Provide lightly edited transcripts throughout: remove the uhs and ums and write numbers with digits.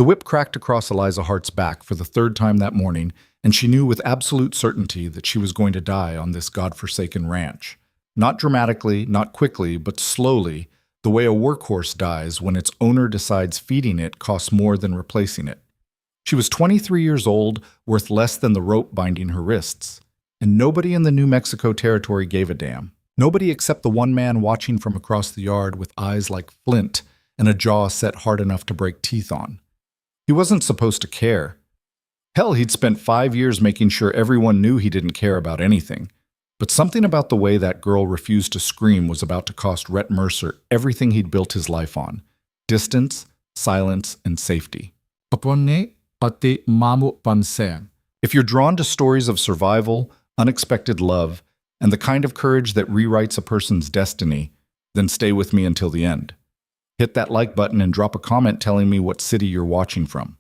The whip cracked across Eliza Hart's back for the third time that morning, and she knew with absolute certainty that she was going to die on this godforsaken ranch. Not dramatically, not quickly, but slowly, the way a workhorse dies when its owner decides feeding it costs more than replacing it. She was 23 years old, worth less than the rope binding her wrists. And nobody in the New Mexico territory gave a damn. Nobody except the one man watching from across the yard with eyes like flint and a jaw set hard enough to break teeth on. He wasn't supposed to care. Hell, he'd spent 5 years making sure everyone knew he didn't care about anything. But something about the way that girl refused to scream was about to cost Rhett Mercer everything he'd built his life on: distance, silence, and safety. If you're drawn to stories of survival, unexpected love, and the kind of courage that rewrites a person's destiny, then stay with me until the end. Hit that like button and drop a comment telling me what city you're watching from.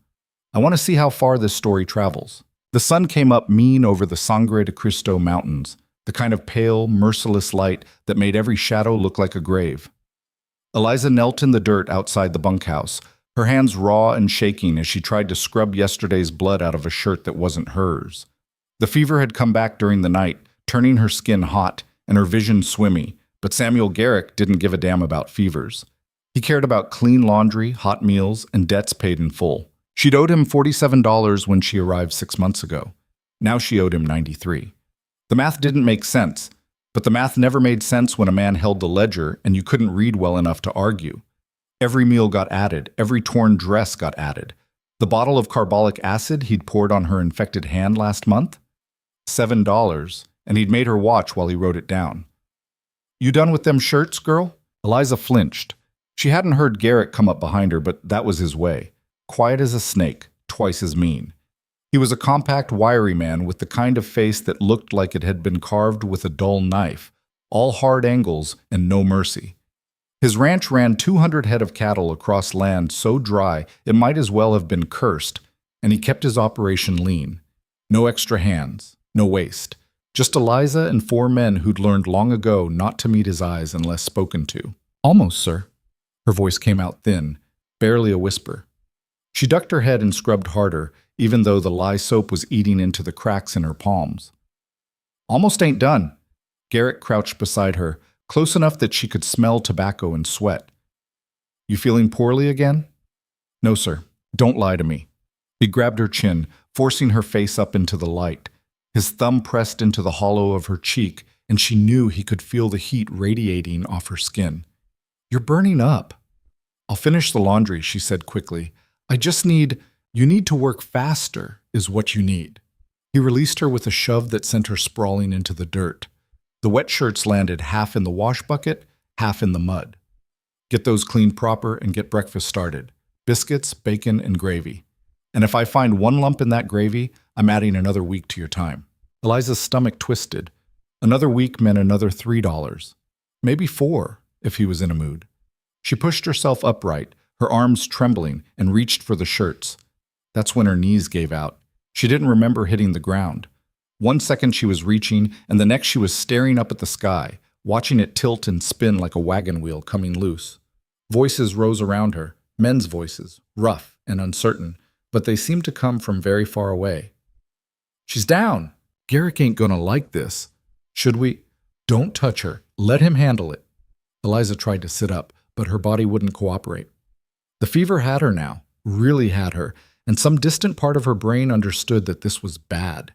I want to see how far this story travels. The sun came up mean over the Sangre de Cristo Mountains, the kind of pale, merciless light that made every shadow look like a grave. Eliza knelt in the dirt outside the bunkhouse, her hands raw and shaking as she tried to scrub yesterday's blood out of a shirt that wasn't hers. The fever had come back during the night, turning her skin hot and her vision swimmy, but Samuel Garrick didn't give a damn about fevers. He cared about clean laundry, hot meals, and debts paid in full. She'd owed him $47 when she arrived 6 months ago. Now she owed him $93. The math didn't make sense, but the math never made sense when a man held the ledger and you couldn't read well enough to argue. Every meal got added, every torn dress got added. The bottle of carbolic acid he'd poured on her infected hand last month? $7, and he'd made her watch while he wrote it down. "You done with them shirts, girl?" Eliza flinched. She hadn't heard Garrett come up behind her, but that was his way. Quiet as a snake, twice as mean. He was a compact, wiry man with the kind of face that looked like it had been carved with a dull knife, all hard angles and no mercy. His ranch ran 200 head of cattle across land so dry it might as well have been cursed, and he kept his operation lean. No extra hands, no waste. Just Eliza and 4 men who'd learned long ago not to meet his eyes unless spoken to. "Almost, sir." Her voice came out thin, barely a whisper. She ducked her head and scrubbed harder, even though the lye soap was eating into the cracks in her palms. "Almost ain't done." Garrett crouched beside her, close enough that she could smell tobacco and sweat. "You feeling poorly again?" "No, sir. Don't lie to me." He grabbed her chin, forcing her face up into the light. His thumb pressed into the hollow of her cheek, and she knew he could feel the heat radiating off her skin. "You're burning up." "I'll finish the laundry," she said quickly. You need to work faster, is what you need." He released her with a shove that sent her sprawling into the dirt. The wet shirts landed half in the wash bucket, half in the mud. "Get those cleaned proper and get breakfast started. Biscuits, bacon, and gravy. And if I find one lump in that gravy, I'm adding another week to your time." Eliza's stomach twisted. Another week meant another $3. Maybe 4, if he was in a mood. She pushed herself upright, her arms trembling, and reached for the shirts. That's when her knees gave out. She didn't remember hitting the ground. 1 second she was reaching, and the next she was staring up at the sky, watching it tilt and spin like a wagon wheel coming loose. Voices rose around her, men's voices, rough and uncertain, but they seemed to come from very far away. "She's down! Garrick ain't gonna like this. Should we—" "Don't touch her. Let him handle it." Eliza tried to sit up, but her body wouldn't cooperate. The fever had her now, really had her, and some distant part of her brain understood that this was bad.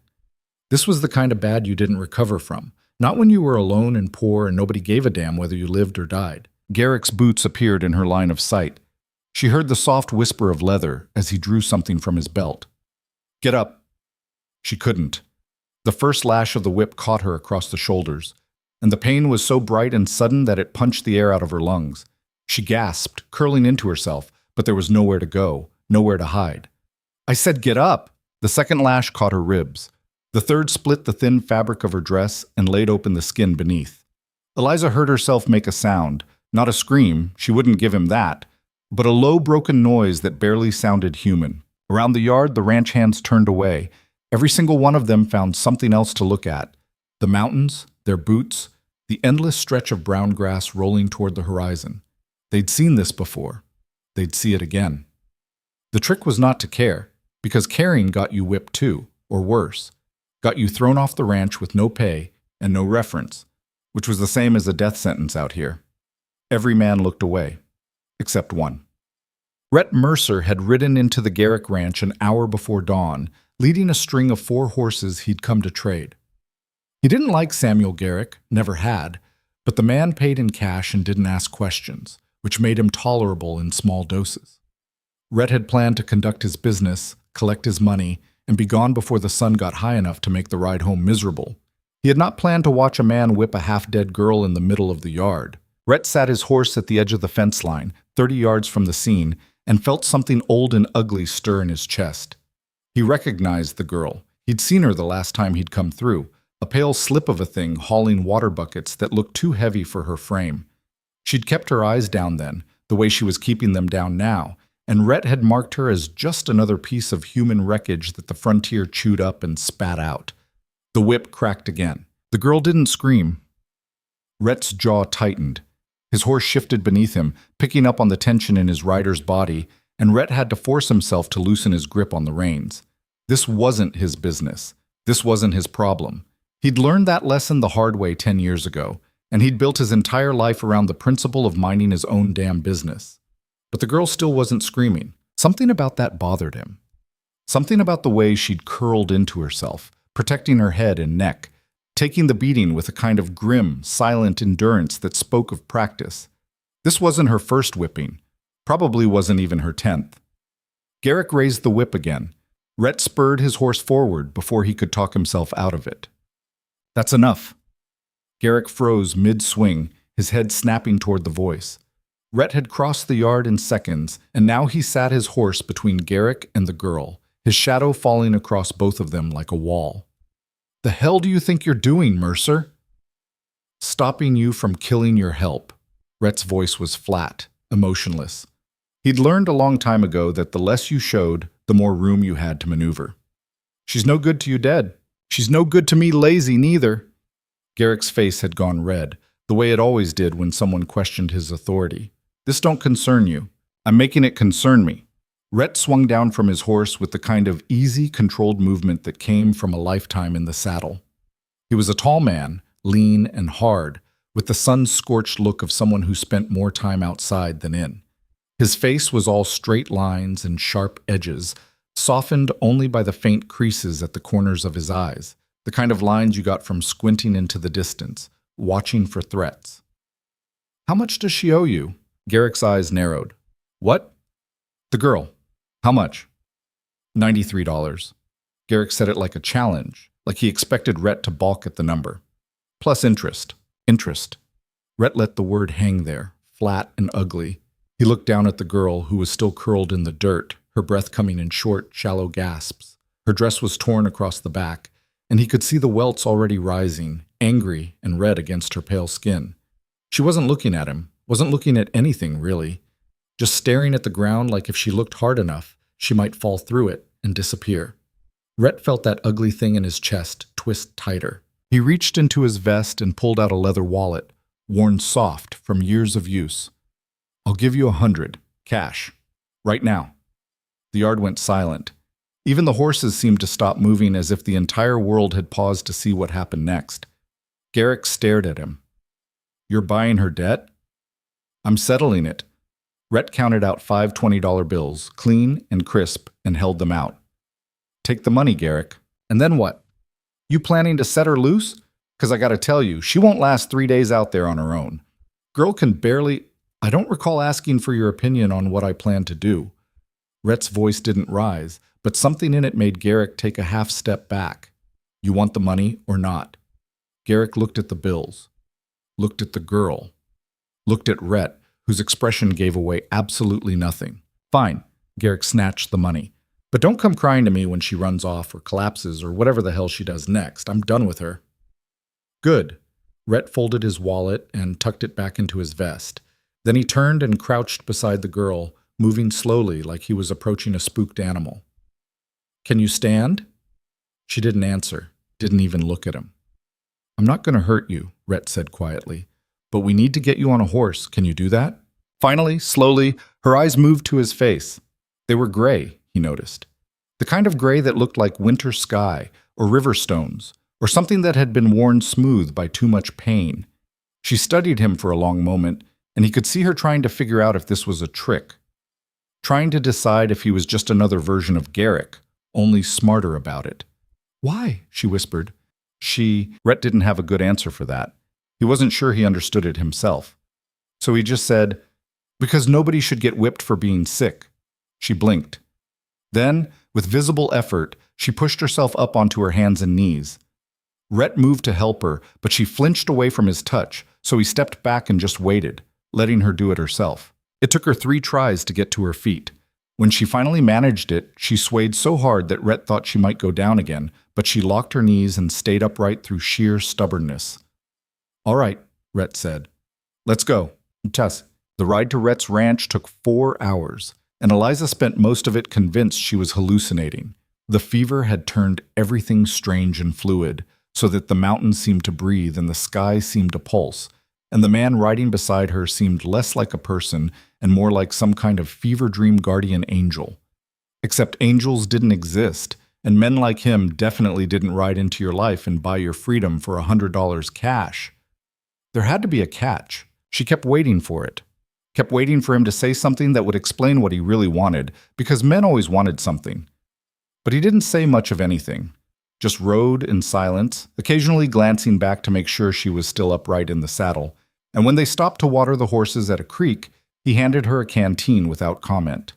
This was the kind of bad you didn't recover from, not when you were alone and poor and nobody gave a damn whether you lived or died. Garrick's boots appeared in her line of sight. She heard the soft whisper of leather as he drew something from his belt. "Get up." She couldn't. The first lash of the whip caught her across the shoulders, and the pain was so bright and sudden that it punched the air out of her lungs. She gasped, curling into herself, but there was nowhere to go, nowhere to hide. "I said get up!" The second lash caught her ribs. The third split the thin fabric of her dress and laid open the skin beneath. Eliza heard herself make a sound, not a scream, she wouldn't give him that, but a low broken noise that barely sounded human. Around the yard, the ranch hands turned away. Every single one of them found something else to look at. The mountains, their boots, the endless stretch of brown grass rolling toward the horizon. They'd seen this before. They'd see it again. The trick was not to care, because caring got you whipped too, or worse, got you thrown off the ranch with no pay and no reference, which was the same as a death sentence out here. Every man looked away, except one. Rhett Mercer had ridden into the Garrick Ranch an hour before dawn, leading a string of 4 horses he'd come to trade. He didn't like Samuel Garrick, never had, but the man paid in cash and didn't ask questions, which made him tolerable in small doses. Rhett had planned to conduct his business, collect his money, and be gone before the sun got high enough to make the ride home miserable. He had not planned to watch a man whip a half-dead girl in the middle of the yard. Rhett sat his horse at the edge of the fence line, 30 yards from the scene, and felt something old and ugly stir in his chest. He recognized the girl. He'd seen her the last time he'd come through, a pale slip of a thing hauling water buckets that looked too heavy for her frame. She'd kept her eyes down then, the way she was keeping them down now, and Rhett had marked her as just another piece of human wreckage that the frontier chewed up and spat out. The whip cracked again. The girl didn't scream. Rhett's jaw tightened. His horse shifted beneath him, picking up on the tension in his rider's body, and Rhett had to force himself to loosen his grip on the reins. This wasn't his business. This wasn't his problem. He'd learned that lesson the hard way 10 years ago, and he'd built his entire life around the principle of minding his own damn business. But the girl still wasn't screaming. Something about that bothered him. Something about the way she'd curled into herself, protecting her head and neck, taking the beating with a kind of grim, silent endurance that spoke of practice. This wasn't her first whipping. Probably wasn't even her 10th. Garrick raised the whip again. Rhett spurred his horse forward before he could talk himself out of it. "That's enough." Garrick froze mid-swing, his head snapping toward the voice. Rhett had crossed the yard in seconds, and now he sat his horse between Garrick and the girl, his shadow falling across both of them like a wall. "The hell do you think you're doing, Mercer?" "Stopping you from killing your help." Rhett's voice was flat, emotionless. He'd learned a long time ago that the less you showed, the more room you had to maneuver. "She's no good to you dead. She's no good to me lazy neither." Garrick's face had gone red, the way it always did when someone questioned his authority. "This don't concern you. I'm making it concern me." Rhett swung down from his horse with the kind of easy, controlled movement that came from a lifetime in the saddle. He was a tall man, lean and hard, with the sun-scorched look of someone who spent more time outside than in. His face was all straight lines and sharp edges, softened only by the faint creases at the corners of his eyes, the kind of lines you got from squinting into the distance, watching for threats. "How much does she owe you?" Garrick's eyes narrowed. "What?" "The girl. How much?" $93. Garrick said it like a challenge, like he expected Rhett to balk at the number. "Plus interest." Interest. Rhett let the word hang there, flat and ugly. He looked down at the girl, who was still curled in the dirt, her breath coming in short, shallow gasps. Her dress was torn across the back, and he could see the welts already rising, angry and red against her pale skin. She wasn't looking at him, wasn't looking at anything, really. Just staring at the ground like if she looked hard enough, she might fall through it and disappear. Rhett felt that ugly thing in his chest twist tighter. He reached into his vest and pulled out a leather wallet, worn soft from years of use. "I'll give you 100, cash. Right now." The yard went silent. Even the horses seemed to stop moving, as if the entire world had paused to see what happened next. Garrick stared at him. "You're buying her debt?" "I'm settling it." Rhett counted out 5 $20 bills, clean and crisp, and held them out. "Take the money, Garrick. And then what? You planning to set her loose? 'Cause I gotta tell you, she won't last 3 days out there on her own. Girl can barely—" "I don't recall asking for your opinion on what I plan to do." Rhett's voice didn't rise, but something in it made Garrick take a half step back. "You want the money or not?" Garrick looked at the bills, looked at the girl, looked at Rhett, whose expression gave away absolutely nothing. "Fine." Garrick snatched the money. "But don't come crying to me when she runs off or collapses or whatever the hell she does next. I'm done with her." "Good." Rhett folded his wallet and tucked it back into his vest. Then he turned and crouched beside the girl, moving slowly like he was approaching a spooked animal. "Can you stand?" She didn't answer, didn't even look at him. "I'm not going to hurt you," Rhett said quietly, "but we need to get you on a horse. Can you do that?" Finally, slowly, her eyes moved to his face. They were gray, he noticed. The kind of gray that looked like winter sky or river stones, or something that had been worn smooth by too much pain. She studied him for a long moment, and he could see her trying to figure out if this was a trick, trying to decide if he was just another version of Garrick, only smarter about it. Why? She whispered. Rhett didn't have a good answer for that. He wasn't sure he understood it himself. So he just said, because nobody should get whipped for being sick. She blinked. Then, with visible effort, she pushed herself up onto her hands and knees. Rhett moved to help her, but she flinched away from his touch, so he stepped back and just waited, letting her do it herself. It took her 3 tries to get to her feet. When she finally managed it, she swayed so hard that Rhett thought she might go down again, but she locked her knees and stayed upright through sheer stubbornness. All right, Rhett said. Let's go. Tess. The ride to Rhett's ranch took 4 hours, and Eliza spent most of it convinced she was hallucinating. The fever had turned everything strange and fluid, so that the mountains seemed to breathe and the sky seemed to pulse, and the man riding beside her seemed less like a person and more like some kind of fever dream guardian angel. Except angels didn't exist, and men like him definitely didn't ride into your life and buy your freedom for $100 cash. There had to be a catch. She kept waiting for it. Kept waiting for him to say something that would explain what he really wanted, because men always wanted something. But he didn't say much of anything. Just rode in silence, occasionally glancing back to make sure she was still upright in the saddle, and when they stopped to water the horses at a creek, he handed her a canteen without comment.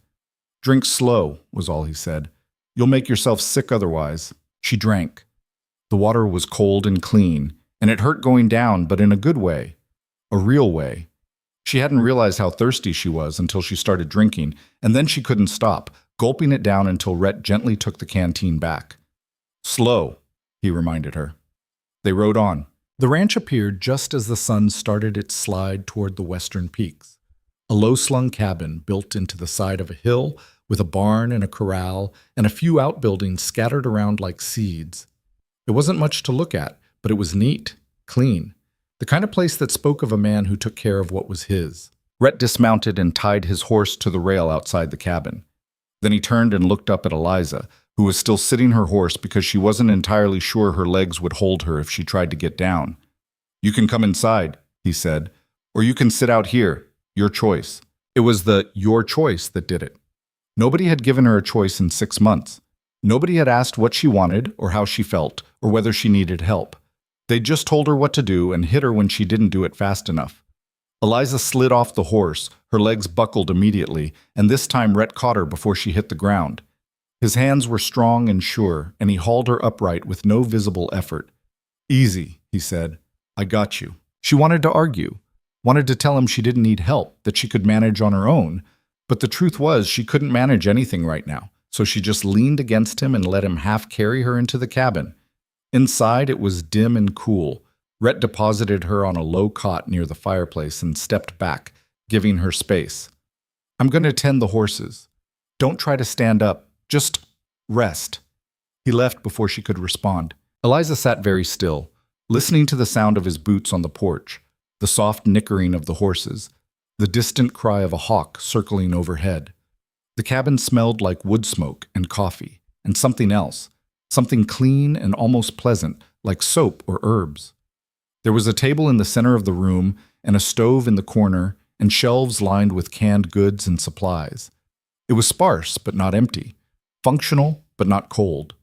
Drink slow, was all he said. You'll make yourself sick otherwise. She drank. The water was cold and clean, and it hurt going down, but in a good way. A real way. She hadn't realized how thirsty she was until she started drinking, and then she couldn't stop, gulping it down until Rhett gently took the canteen back. Slow, he reminded her. They rode on. The ranch appeared just as the sun started its slide toward the western peaks. A low-slung cabin built into the side of a hill with a barn and a corral and a few outbuildings scattered around like seeds. It wasn't much to look at, but it was neat, clean, the kind of place that spoke of a man who took care of what was his. Rhett dismounted and tied his horse to the rail outside the cabin. Then he turned and looked up at Eliza, who was still sitting her horse because she wasn't entirely sure her legs would hold her if she tried to get down. You can come inside, he said, or you can sit out here. Your choice. It was the your choice that did it. Nobody had given her a choice in 6 months. Nobody had asked what she wanted or how she felt or whether she needed help. They just told her what to do and hit her when she didn't do it fast enough. Eliza slid off the horse, her legs buckled immediately, and this time Rhett caught her before she hit the ground. His hands were strong and sure, and he hauled her upright with no visible effort. Easy, he said. I got you. She wanted to argue. Wanted to tell him she didn't need help, that she could manage on her own. But the truth was she couldn't manage anything right now, so she just leaned against him and let him half carry her into the cabin. Inside it was dim and cool. Rhett deposited her on a low cot near the fireplace and stepped back, giving her space. I'm going to tend the horses. Don't try to stand up. Just rest. He left before she could respond. Eliza sat very still, listening to the sound of his boots on the porch, the soft nickering of the horses, the distant cry of a hawk circling overhead. The cabin smelled like wood smoke and coffee, and something else, something clean and almost pleasant, like soap or herbs. There was a table in the center of the room, and a stove in the corner, and shelves lined with canned goods and supplies. It was sparse, but not empty, functional, but not cold.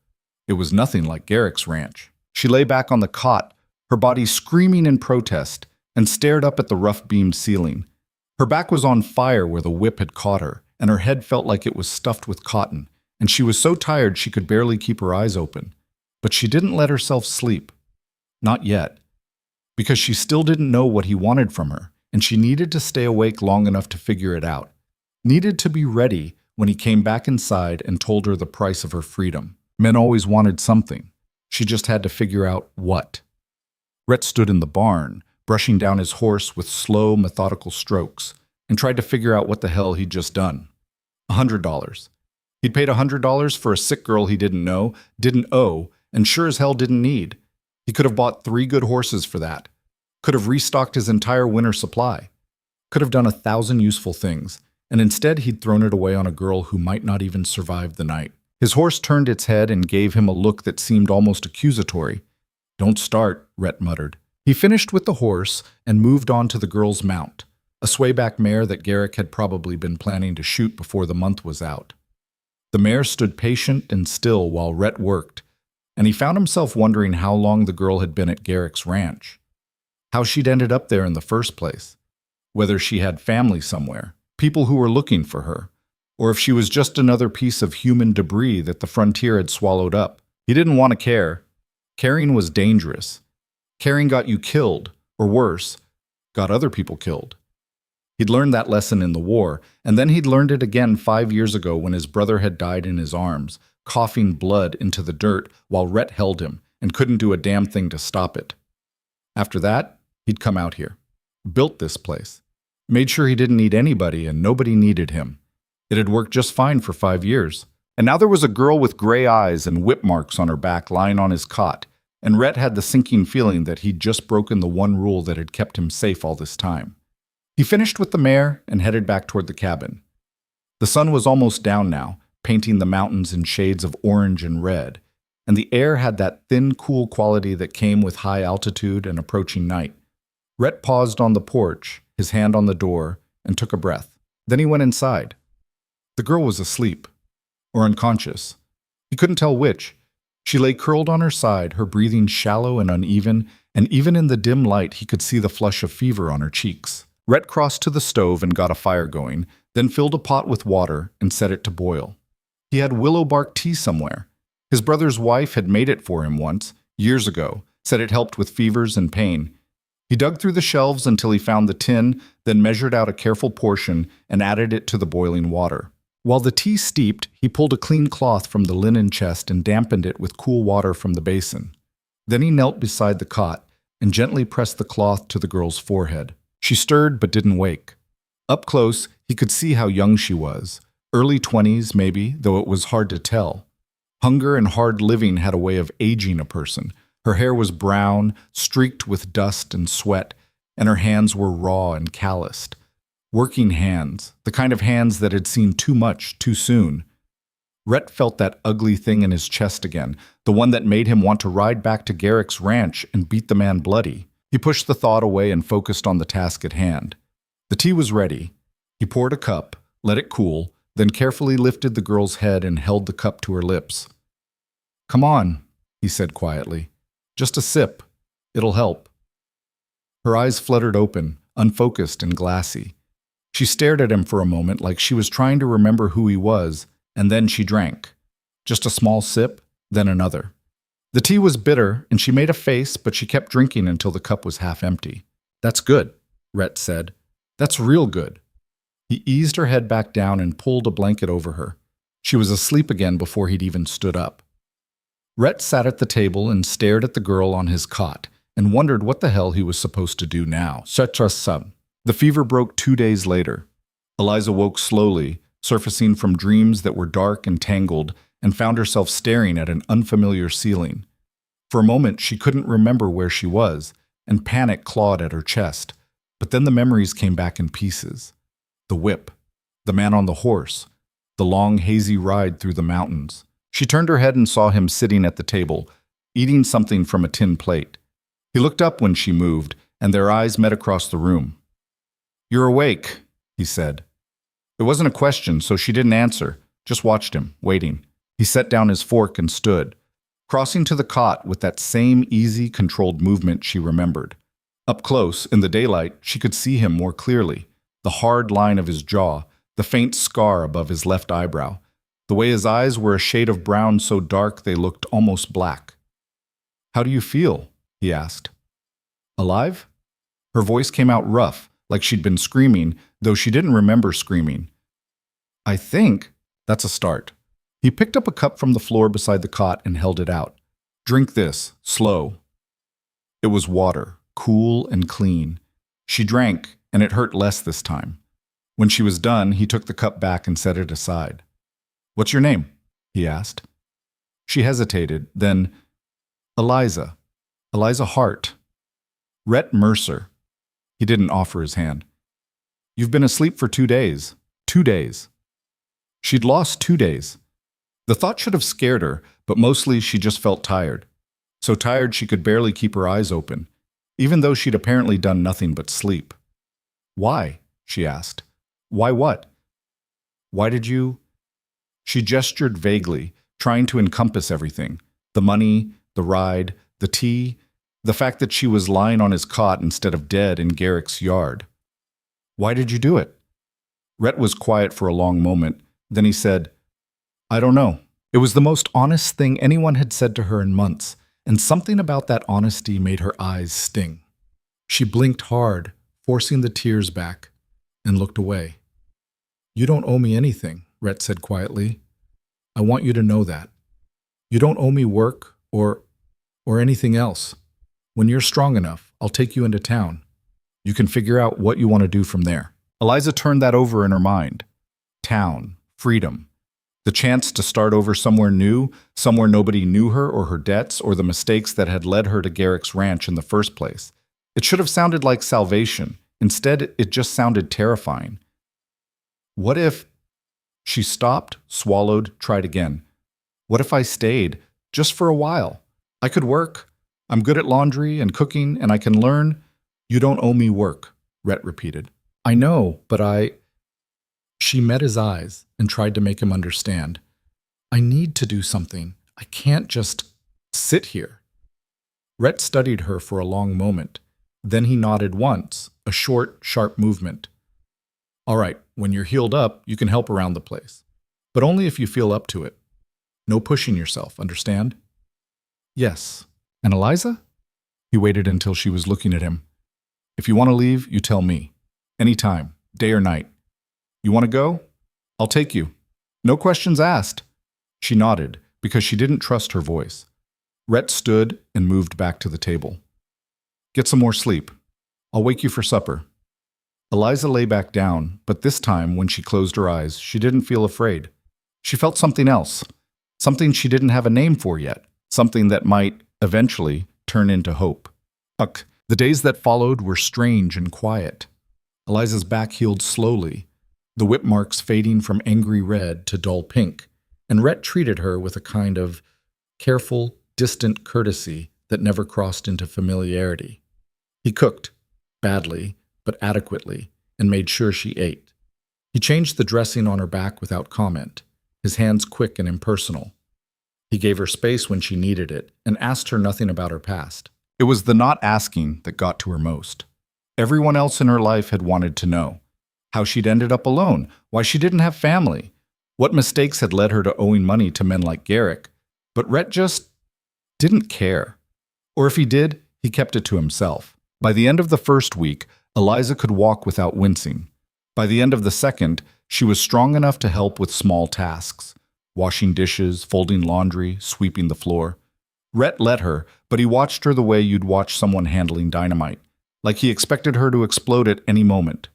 It was nothing like Garrick's ranch. She lay back on the cot, her body screaming in protest, and stared up at the rough-beamed ceiling. Her back was on fire where the whip had caught her, and her head felt like it was stuffed with cotton, and she was so tired she could barely keep her eyes open. But she didn't let herself sleep. Not yet. Because she still didn't know what he wanted from her, and she needed to stay awake long enough to figure it out. Needed to be ready when he came back inside and told her the price of her freedom. Men always wanted something. She just had to figure out what. Rhett stood in the barn, brushing down his horse with slow, methodical strokes, and tried to figure out what the hell he'd just done. $100. He'd paid $100 for a sick girl he didn't know, didn't owe, and sure as hell didn't need. He could have bought 3 good horses for that. Could have restocked his entire winter supply. Could have done 1,000 useful things. and instead he'd thrown it away on a girl who might not even survive the night. His horse turned its head and gave him a look that seemed almost accusatory. "Don't start," Rhett muttered. He finished with the horse and moved on to the girl's mount, a swayback mare that Garrick had probably been planning to shoot before the month was out. The mare stood patient and still while Rhett worked, and he found himself wondering how long the girl had been at Garrick's ranch, how she'd ended up there in the first place, whether she had family somewhere, people who were looking for her, or if she was just another piece of human debris that the frontier had swallowed up. He didn't want to care. Caring was dangerous. Caring got you killed, or worse, got other people killed. He'd learned that lesson in the war, and then he'd learned it again 5 years ago when his brother had died in his arms, coughing blood into the dirt while Rhett held him and couldn't do a damn thing to stop it. After that, he'd come out here, built this place, made sure he didn't need anybody and nobody needed him. It had worked just fine for 5 years. And now there was a girl with gray eyes and whip marks on her back lying on his cot, and Rhett had the sinking feeling that he'd just broken the one rule that had kept him safe all this time. He finished with the mare and headed back toward the cabin. The sun was almost down now, painting the mountains in shades of orange and red, and the air had that thin, cool quality that came with high altitude and approaching night. Rhett paused on the porch, his hand on the door, and took a breath. Then he went inside. The girl was asleep, or unconscious. He couldn't tell which. She lay curled on her side, her breathing shallow and uneven, and even in the dim light he could see the flush of fever on her cheeks. Rhett crossed to the stove and got a fire going, then filled a pot with water and set it to boil. He had willow bark tea somewhere. His brother's wife had made it for him once, years ago, said it helped with fevers and pain. He dug through the shelves until he found the tin, then measured out a careful portion and added it to the boiling water. While the tea steeped, he pulled a clean cloth from the linen chest and dampened it with cool water from the basin. Then he knelt beside the cot and gently pressed the cloth to the girl's forehead. She stirred but didn't wake. Up close, he could see how young she was. Early 20s, maybe, though it was hard to tell. Hunger and hard living had a way of aging a person. Her hair was brown, streaked with dust and sweat, and her hands were raw and calloused. Working hands, the kind of hands that had seen too much too soon. Rhett felt that ugly thing in his chest again, the one that made him want to ride back to Garrick's ranch and beat the man bloody. He pushed the thought away and focused on the task at hand. The tea was ready. He poured a cup, let it cool, then carefully lifted the girl's head and held the cup to her lips. "Come on," he said quietly. "Just a sip. It'll help." Her eyes fluttered open, unfocused and glassy. She stared at him for a moment like she was trying to remember who he was, and then she drank. Just a small sip, then another. The tea was bitter, and she made a face, but she kept drinking until the cup was half empty. "That's good," Rhett said. "That's real good." He eased her head back down and pulled a blanket over her. She was asleep again before he'd even stood up. Rhett sat at the table and stared at the girl on his cot and wondered what the hell he was supposed to do now. The fever broke 2 days later. Eliza woke slowly, surfacing from dreams that were dark and tangled, and found herself staring at an unfamiliar ceiling. For a moment, she couldn't remember where she was, and panic clawed at her chest. But then the memories came back in pieces. The whip, the man on the horse, the long, hazy ride through the mountains. She turned her head and saw him sitting at the table, eating something from a tin plate. He looked up when she moved, and their eyes met across the room. "You're awake," he said. It wasn't a question, so she didn't answer, just watched him, waiting. He set down his fork and stood, crossing to the cot with that same easy, controlled movement she remembered. Up close, in the daylight, she could see him more clearly, the hard line of his jaw, the faint scar above his left eyebrow, the way his eyes were a shade of brown so dark they looked almost black. "How do you feel?" he asked. "Alive?" Her voice came out rough, like she'd been screaming, though she didn't remember screaming. "I think that's a start." He picked up a cup from the floor beside the cot and held it out. "Drink this, slow." It was water, cool and clean. She drank, and it hurt less this time. When she was done, he took the cup back and set it aside. "What's your name?" he asked. She hesitated, then, "Eliza. Eliza Hart." "Rhett Mercer." He didn't offer his hand. "You've been asleep for 2 days. 2 days. She'd lost 2 days. The thought should have scared her, but mostly she just felt tired. So tired she could barely keep her eyes open, even though she'd apparently done nothing but sleep. Why? She asked. Why what? Why did you? She gestured vaguely, trying to encompass everything. The money, the ride, the tea, the fact that she was lying on his cot instead of dead in Garrick's yard. Why did you do it? Rhett was quiet for a long moment. Then he said, I don't know. It was the most honest thing anyone had said to her in months, and something about that honesty made her eyes sting. She blinked hard, forcing the tears back, and looked away. You don't owe me anything, Rhett said quietly. I want you to know that. You don't owe me work or anything else. When you're strong enough, I'll take you into town. You can figure out what you want to do from there. Eliza turned that over in her mind. Town, freedom, the chance to start over somewhere new, somewhere nobody knew her or her debts or the mistakes that had led her to Garrick's ranch in the first place. It should have sounded like salvation. Instead, it just sounded terrifying. What if... She stopped, swallowed, tried again. What if I stayed, just for a while? I could work. I'm good at laundry and cooking, and I can learn. You don't owe me work, Rhett repeated. I know, but I... She met his eyes and tried to make him understand. I need to do something. I can't just sit here. Rhett studied her for a long moment. Then he nodded once, a short, sharp movement. All right, when you're healed up, you can help around the place. But only if you feel up to it. No pushing yourself, understand? Yes. And Eliza? He waited until she was looking at him. If you want to leave, you tell me. Anytime, day or night. You want to go? I'll take you. No questions asked. She nodded, because she didn't trust her voice. Rhett stood and moved back to the table. Get some more sleep. I'll wake you for supper. Eliza lay back down, but this time, when she closed her eyes, she didn't feel afraid. She felt something else, something she didn't have a name for yet, something that might, eventually, turn into hope. The days that followed were strange and quiet. Eliza's back healed slowly, the whip marks fading from angry red to dull pink, and Rhett treated her with a kind of careful, distant courtesy that never crossed into familiarity. He cooked, badly, but adequately, and made sure she ate. He changed the dressing on her back without comment, his hands quick and impersonal. He gave her space when she needed it, and asked her nothing about her past. It was the not asking that got to her most. Everyone else in her life had wanted to know how she'd ended up alone, why she didn't have family, what mistakes had led her to owing money to men like Garrick. But Rhett just didn't care. Or if he did, he kept it to himself. By the end of the first week, Eliza could walk without wincing. By the end of the second, she was strong enough to help with small tasks, washing dishes, folding laundry, sweeping the floor. Rhett let her, but he watched her the way you'd watch someone handling dynamite, like he expected her to explode at any moment.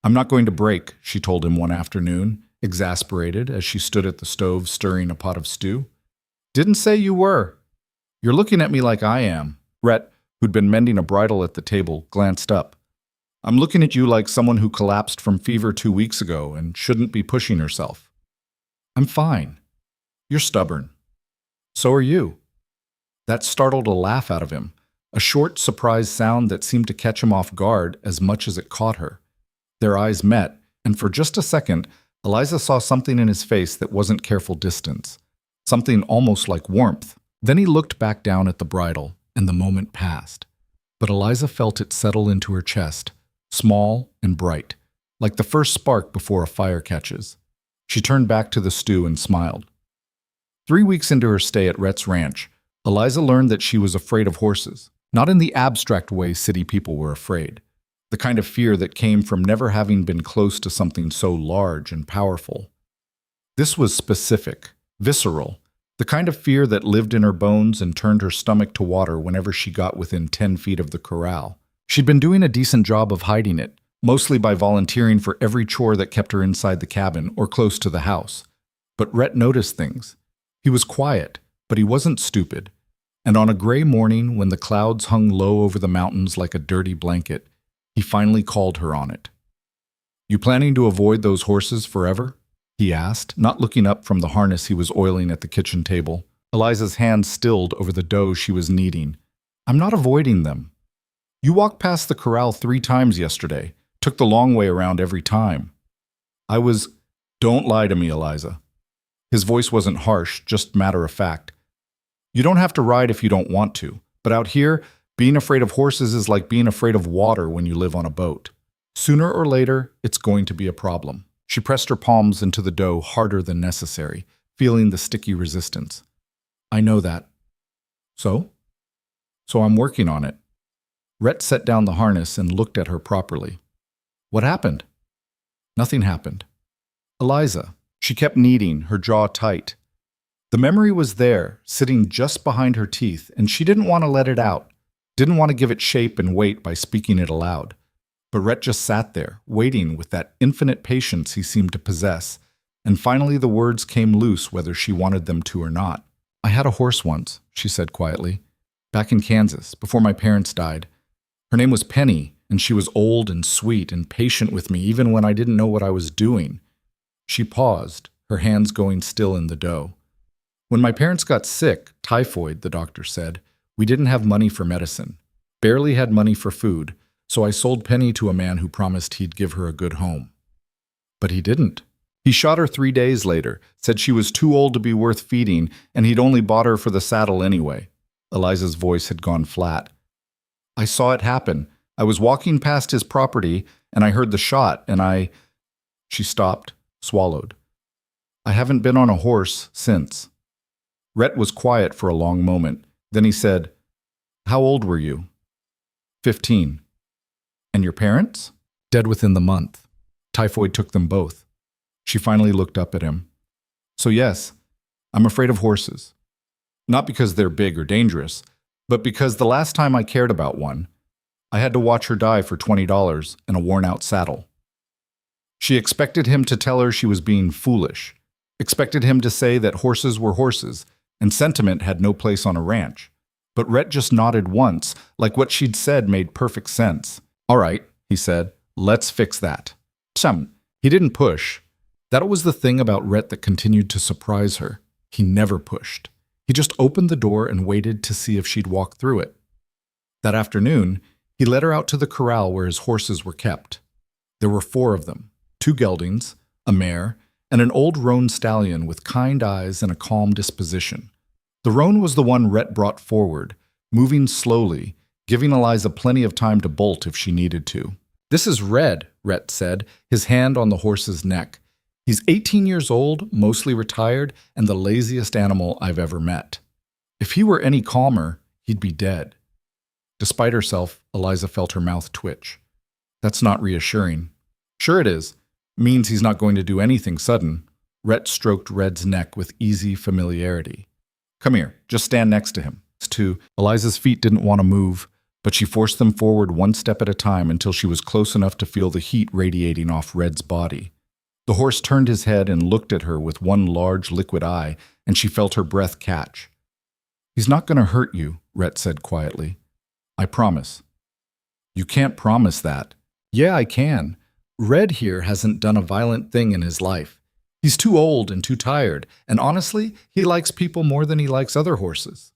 I'm not going to break, she told him one afternoon, exasperated as she stood at the stove stirring a pot of stew. Didn't say you were. You're looking at me like I am. Rhett, who'd been mending a bridle at the table, glanced up. I'm looking at you like someone who collapsed from fever 2 weeks ago and shouldn't be pushing herself. I'm fine. You're stubborn. So are you. That startled a laugh out of him, a short, surprised sound that seemed to catch him off guard as much as it caught her. Their eyes met, and for just a second, Eliza saw something in his face that wasn't careful distance, something almost like warmth. Then he looked back down at the bridle, and the moment passed. But Eliza felt it settle into her chest, small and bright, like the first spark before a fire catches. She turned back to the stew and smiled. 3 weeks into her stay at Rhett's ranch, Eliza learned that she was afraid of horses, not in the abstract way city people were afraid, the kind of fear that came from never having been close to something so large and powerful. This was specific, visceral, the kind of fear that lived in her bones and turned her stomach to water whenever she got within 10 feet of the corral. She'd been doing a decent job of hiding it, mostly by volunteering for every chore that kept her inside the cabin or close to the house. But Rhett noticed things. He was quiet, but he wasn't stupid. And on a gray morning, when the clouds hung low over the mountains like a dirty blanket, he finally called her on it. You planning to avoid those horses forever? He asked, not looking up from the harness he was oiling at the kitchen table. Eliza's hand stilled over the dough she was kneading. I'm not avoiding them. You walked past the corral 3 times yesterday. Took the long way around every time. Don't lie to me, Eliza. His voice wasn't harsh, just matter of fact. You don't have to ride if you don't want to, but out here, being afraid of horses is like being afraid of water when you live on a boat. Sooner or later, it's going to be a problem. She pressed her palms into the dough harder than necessary, feeling the sticky resistance. I know that. So? So I'm working on it. Rhett set down the harness and looked at her properly. What happened? Nothing happened. Eliza. She kept kneading, her jaw tight. The memory was there, sitting just behind her teeth, and she didn't want to let it out, didn't want to give it shape and weight by speaking it aloud. But Rhett just sat there, waiting with that infinite patience he seemed to possess, and finally the words came loose whether she wanted them to or not. I had a horse once, she said quietly, back in Kansas, before my parents died. Her name was Penny, and she was old and sweet and patient with me even when I didn't know what I was doing. She paused, her hands going still in the dough. When my parents got sick, typhoid, the doctor said, we didn't have money for medicine, barely had money for food, so I sold Penny to a man who promised he'd give her a good home. But he didn't. He shot her 3 days later, said she was too old to be worth feeding, and he'd only bought her for the saddle anyway. Eliza's voice had gone flat. I saw it happen. I was walking past his property, and I heard the shot, and She stopped, swallowed. I haven't been on a horse since. Rhett was quiet for a long moment. Then he said, How old were you? 15. And your parents? Dead within the month. Typhoid took them both. She finally looked up at him. So yes, I'm afraid of horses. Not because they're big or dangerous, but because the last time I cared about one, I had to watch her die for $20 in a worn-out saddle. She expected him to tell her she was being foolish, expected him to say that horses were horses and sentiment had no place on a ranch. But Rhett just nodded once, like what she'd said made perfect sense. All right, he said, let's fix that. He didn't push. That was the thing about Rhett that continued to surprise her. He never pushed. He just opened the door and waited to see if she'd walk through it. That afternoon, he led her out to the corral where his horses were kept. There were 4 of them. 2 geldings, a mare, and an old roan stallion with kind eyes and a calm disposition. The roan was the one Rhett brought forward, moving slowly, giving Eliza plenty of time to bolt if she needed to. This is Red, Rhett said, his hand on the horse's neck. He's 18 years old, mostly retired, and the laziest animal I've ever met. If he were any calmer, he'd be dead. Despite herself, Eliza felt her mouth twitch. That's not reassuring. Sure it is. Means he's not going to do anything sudden. Rhett stroked Red's neck with easy familiarity. Come here, just stand next to him. Eliza's feet didn't want to move, but she forced them forward one step at a time until she was close enough to feel the heat radiating off Red's body. The horse turned his head and looked at her with one large liquid eye, and she felt her breath catch. He's not going to hurt you, Rhett said quietly. I promise. You can't promise that. Yeah, I can. Red here hasn't done a violent thing in his life. He's too old and too tired, and honestly, he likes people more than he likes other horses.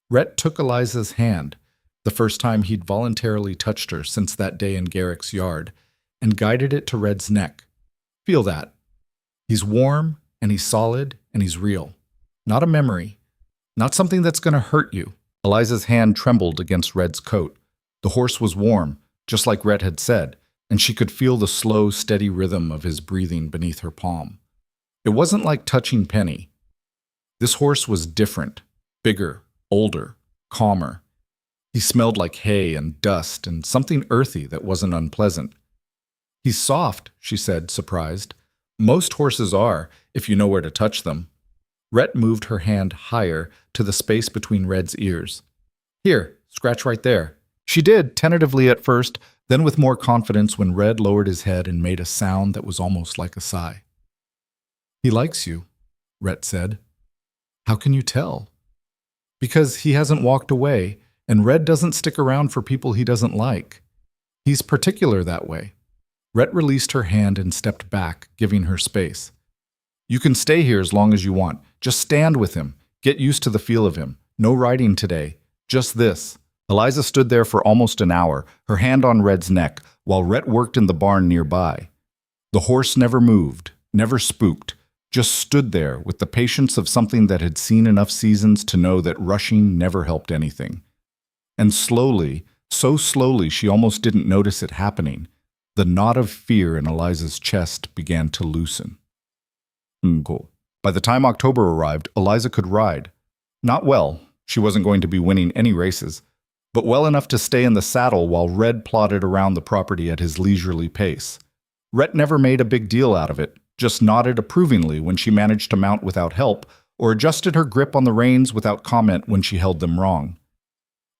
Rhett took Eliza's hand, the first time he'd voluntarily touched her since that day in Garrick's yard, and guided it to Red's neck. Feel that. He's warm, and he's solid, and he's real. Not a memory. Not something that's going to hurt you. Eliza's hand trembled against Red's coat. The horse was warm, just like Rhett had said, and she could feel the slow, steady rhythm of his breathing beneath her palm. It wasn't like touching Penny. This horse was different, bigger, older, calmer. He smelled like hay and dust and something earthy that wasn't unpleasant. He's soft, she said, surprised. Most horses are, if you know where to touch them. Rhett moved her hand higher to the space between Red's ears. Here, scratch right there. She did, tentatively at first, then with more confidence when Red lowered his head and made a sound that was almost like a sigh. He likes you, Rhett said. How can you tell? Because he hasn't walked away, and Red doesn't stick around for people he doesn't like. He's particular that way. Rhett released her hand and stepped back, giving her space. You can stay here as long as you want. Just stand with him. Get used to the feel of him. No writing today. Just this. Eliza stood there for almost an hour, her hand on Red's neck, while Rhett worked in the barn nearby. The horse never moved, never spooked, just stood there with the patience of something that had seen enough seasons to know that rushing never helped anything. And slowly, so slowly she almost didn't notice it happening, the knot of fear in Eliza's chest began to loosen. Cool. By the time October arrived, Eliza could ride. Not well, she wasn't going to be winning any races, but well enough to stay in the saddle while Red plodded around the property at his leisurely pace. Rhett never made a big deal out of it, just nodded approvingly when she managed to mount without help, or adjusted her grip on the reins without comment when she held them wrong.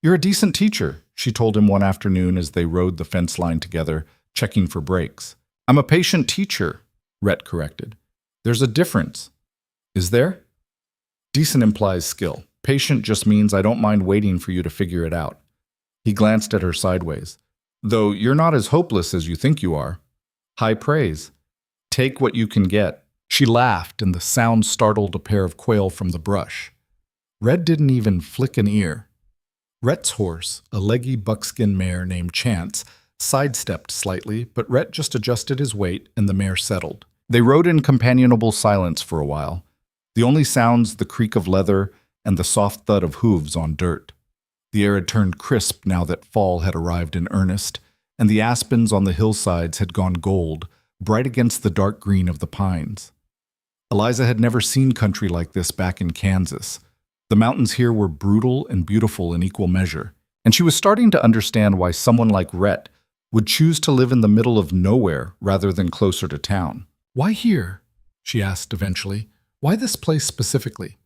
You're a decent teacher, she told him one afternoon as they rode the fence line together, checking for breaks. I'm a patient teacher, Rhett corrected. There's a difference. Is there? Decent implies skill. Patient just means I don't mind waiting for you to figure it out. He glanced at her sideways. Though you're not as hopeless as you think you are. High praise. Take what you can get. She laughed, and the sound startled a pair of quail from the brush. Red didn't even flick an ear. Rhett's horse, a leggy buckskin mare named Chance, sidestepped slightly, but Rhett just adjusted his weight, and the mare settled. They rode in companionable silence for a while. The only sounds the creak of leather and the soft thud of hooves on dirt. The air had turned crisp now that fall had arrived in earnest, and the aspens on the hillsides had gone gold, bright against the dark green of the pines. Eliza had never seen country like this back in Kansas. The mountains here were brutal and beautiful in equal measure, and she was starting to understand why someone like Rhett would choose to live in the middle of nowhere rather than closer to town. Why here? She asked eventually. Why this place specifically?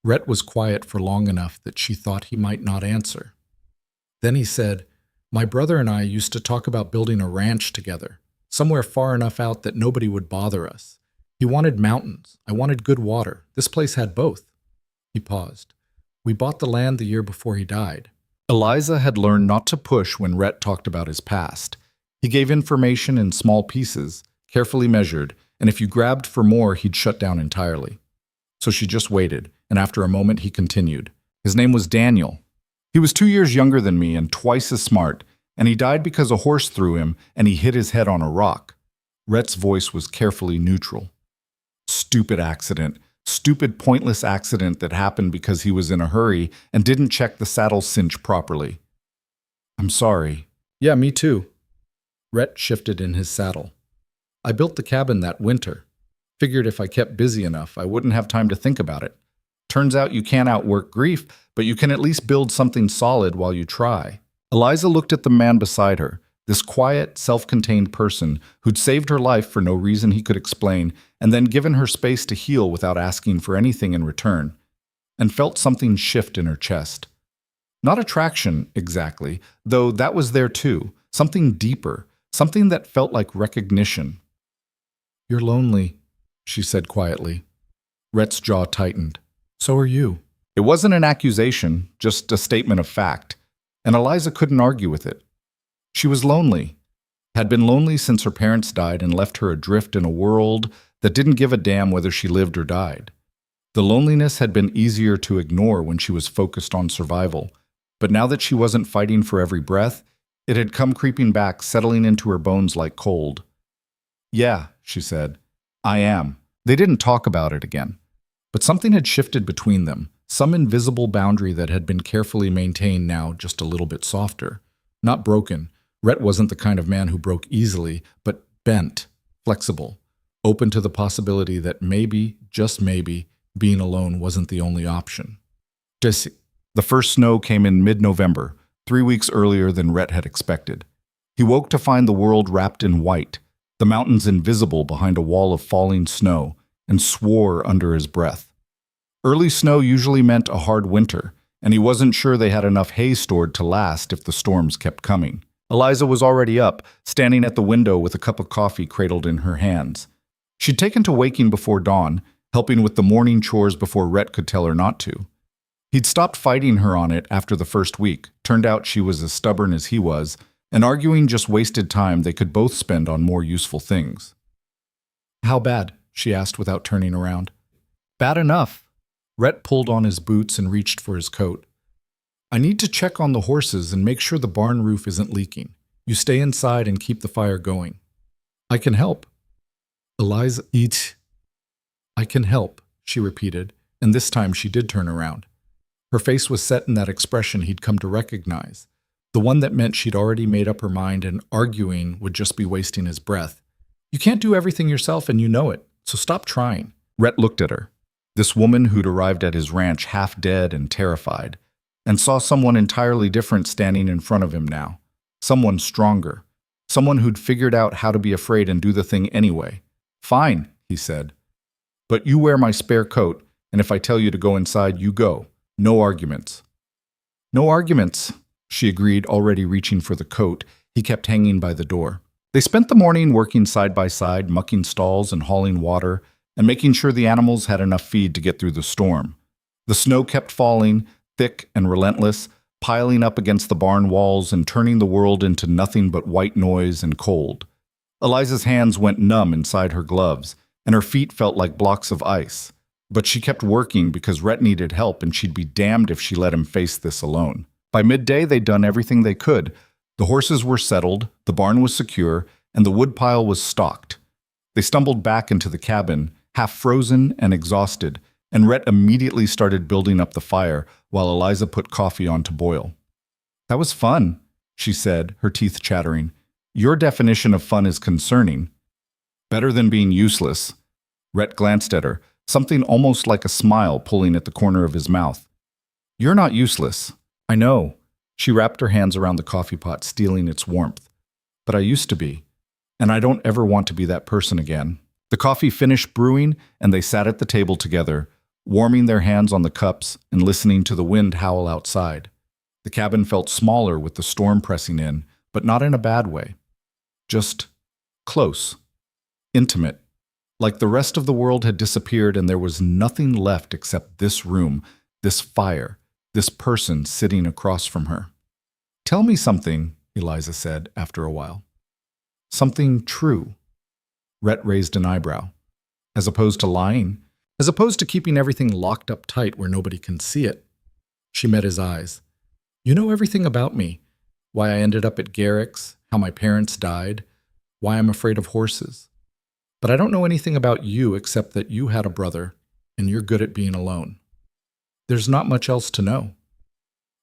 Rhett was quiet for long enough that she thought he might not answer. Then he said, My brother and I used to talk about building a ranch together, somewhere far enough out that nobody would bother us. He wanted mountains. I wanted good water. This place had both. He paused. We bought the land the year before he died. Eliza had learned not to push when Rhett talked about his past. He gave information in small pieces, carefully measured, and if you grabbed for more, he'd shut down entirely. So she just waited, and after a moment he continued. His name was Daniel. He was 2 years younger than me and twice as smart, and he died because a horse threw him and he hit his head on a rock. Rhett's voice was carefully neutral. Stupid accident. Stupid, pointless accident that happened because he was in a hurry and didn't check the saddle cinch properly. I'm sorry. Yeah, me too. Rhett shifted in his saddle. I built the cabin that winter. Figured if I kept busy enough, I wouldn't have time to think about it. Turns out you can't outwork grief, but you can at least build something solid while you try. Eliza looked at the man beside her, this quiet, self-contained person who'd saved her life for no reason he could explain and then given her space to heal without asking for anything in return, and felt something shift in her chest. Not attraction, exactly, though that was there too, something deeper, something that felt like recognition. You're lonely, she said quietly. Rhett's jaw tightened. So are you. It wasn't an accusation, just a statement of fact, and Eliza couldn't argue with it. She was lonely, had been lonely since her parents died and left her adrift in a world that didn't give a damn whether she lived or died. The loneliness had been easier to ignore when she was focused on survival, but now that she wasn't fighting for every breath, it had come creeping back, settling into her bones like cold. Yeah, she said, I am. They didn't talk about it again. But something had shifted between them, some invisible boundary that had been carefully maintained now just a little bit softer. Not broken. Rhett wasn't the kind of man who broke easily, but bent, flexible, open to the possibility that maybe, just maybe, being alone wasn't the only option. The first snow came in mid-November, 3 weeks earlier than Rhett had expected. He woke to find the world wrapped in white, the mountains invisible behind a wall of falling snow, and swore under his breath. Early snow usually meant a hard winter, and he wasn't sure they had enough hay stored to last if the storms kept coming. Eliza was already up, standing at the window with a cup of coffee cradled in her hands. She'd taken to waking before dawn, helping with the morning chores before Rhett could tell her not to. He'd stopped fighting her on it after the first week. Turned out she was as stubborn as he was, and arguing just wasted time they could both spend on more useful things. "How bad?" she asked without turning around. "Bad enough." Rhett pulled on his boots and reached for his coat. "I need to check on the horses and make sure the barn roof isn't leaking. You stay inside and keep the fire going." "I can help." "Eliza, eat." "I can help," she repeated, and this time she did turn around. Her face was set in that expression he'd come to recognize, the one that meant she'd already made up her mind and arguing would just be wasting his breath. "You can't do everything yourself and you know it, so stop trying." Rhett looked at her, this woman who'd arrived at his ranch half dead and terrified, and saw someone entirely different standing in front of him now. Someone stronger. Someone who'd figured out how to be afraid and do the thing anyway. "Fine," he said. "But you wear my spare coat, and if I tell you to go inside, you go. No arguments." "No arguments," she agreed, already reaching for the coat he kept hanging by the door. They spent the morning working side by side, mucking stalls and hauling water, and making sure the animals had enough feed to get through the storm. The snow kept falling, thick and relentless, piling up against the barn walls and turning the world into nothing but white noise and cold. Eliza's hands went numb inside her gloves, and her feet felt like blocks of ice. But she kept working because Rhett needed help, and she'd be damned if she let him face this alone. By midday, they'd done everything they could. The horses were settled, the barn was secure, and the woodpile was stocked. They stumbled back into the cabin, half frozen and exhausted, and Rhett immediately started building up the fire while Eliza put coffee on to boil. "That was fun," she said, her teeth chattering. "Your definition of fun is concerning." "Better than being useless." Rhett glanced at her, something almost like a smile pulling at the corner of his mouth. "You're not useless." "I know." She wrapped her hands around the coffee pot, stealing its warmth. "But I used to be, and I don't ever want to be that person again." The coffee finished brewing, and they sat at the table together, warming their hands on the cups and listening to the wind howl outside. The cabin felt smaller with the storm pressing in, but not in a bad way. Just close, intimate. Like the rest of the world had disappeared and there was nothing left except this room, this fire, this person sitting across from her. "Tell me something," Eliza said after a while. "Something true." Rhett raised an eyebrow. "As opposed to lying? As opposed to keeping everything locked up tight where nobody can see it?" She met his eyes. "You know everything about me. Why I ended up at Garrick's, how my parents died, why I'm afraid of horses. But I don't know anything about you except that you had a brother, and you're good at being alone. There's not much else to know."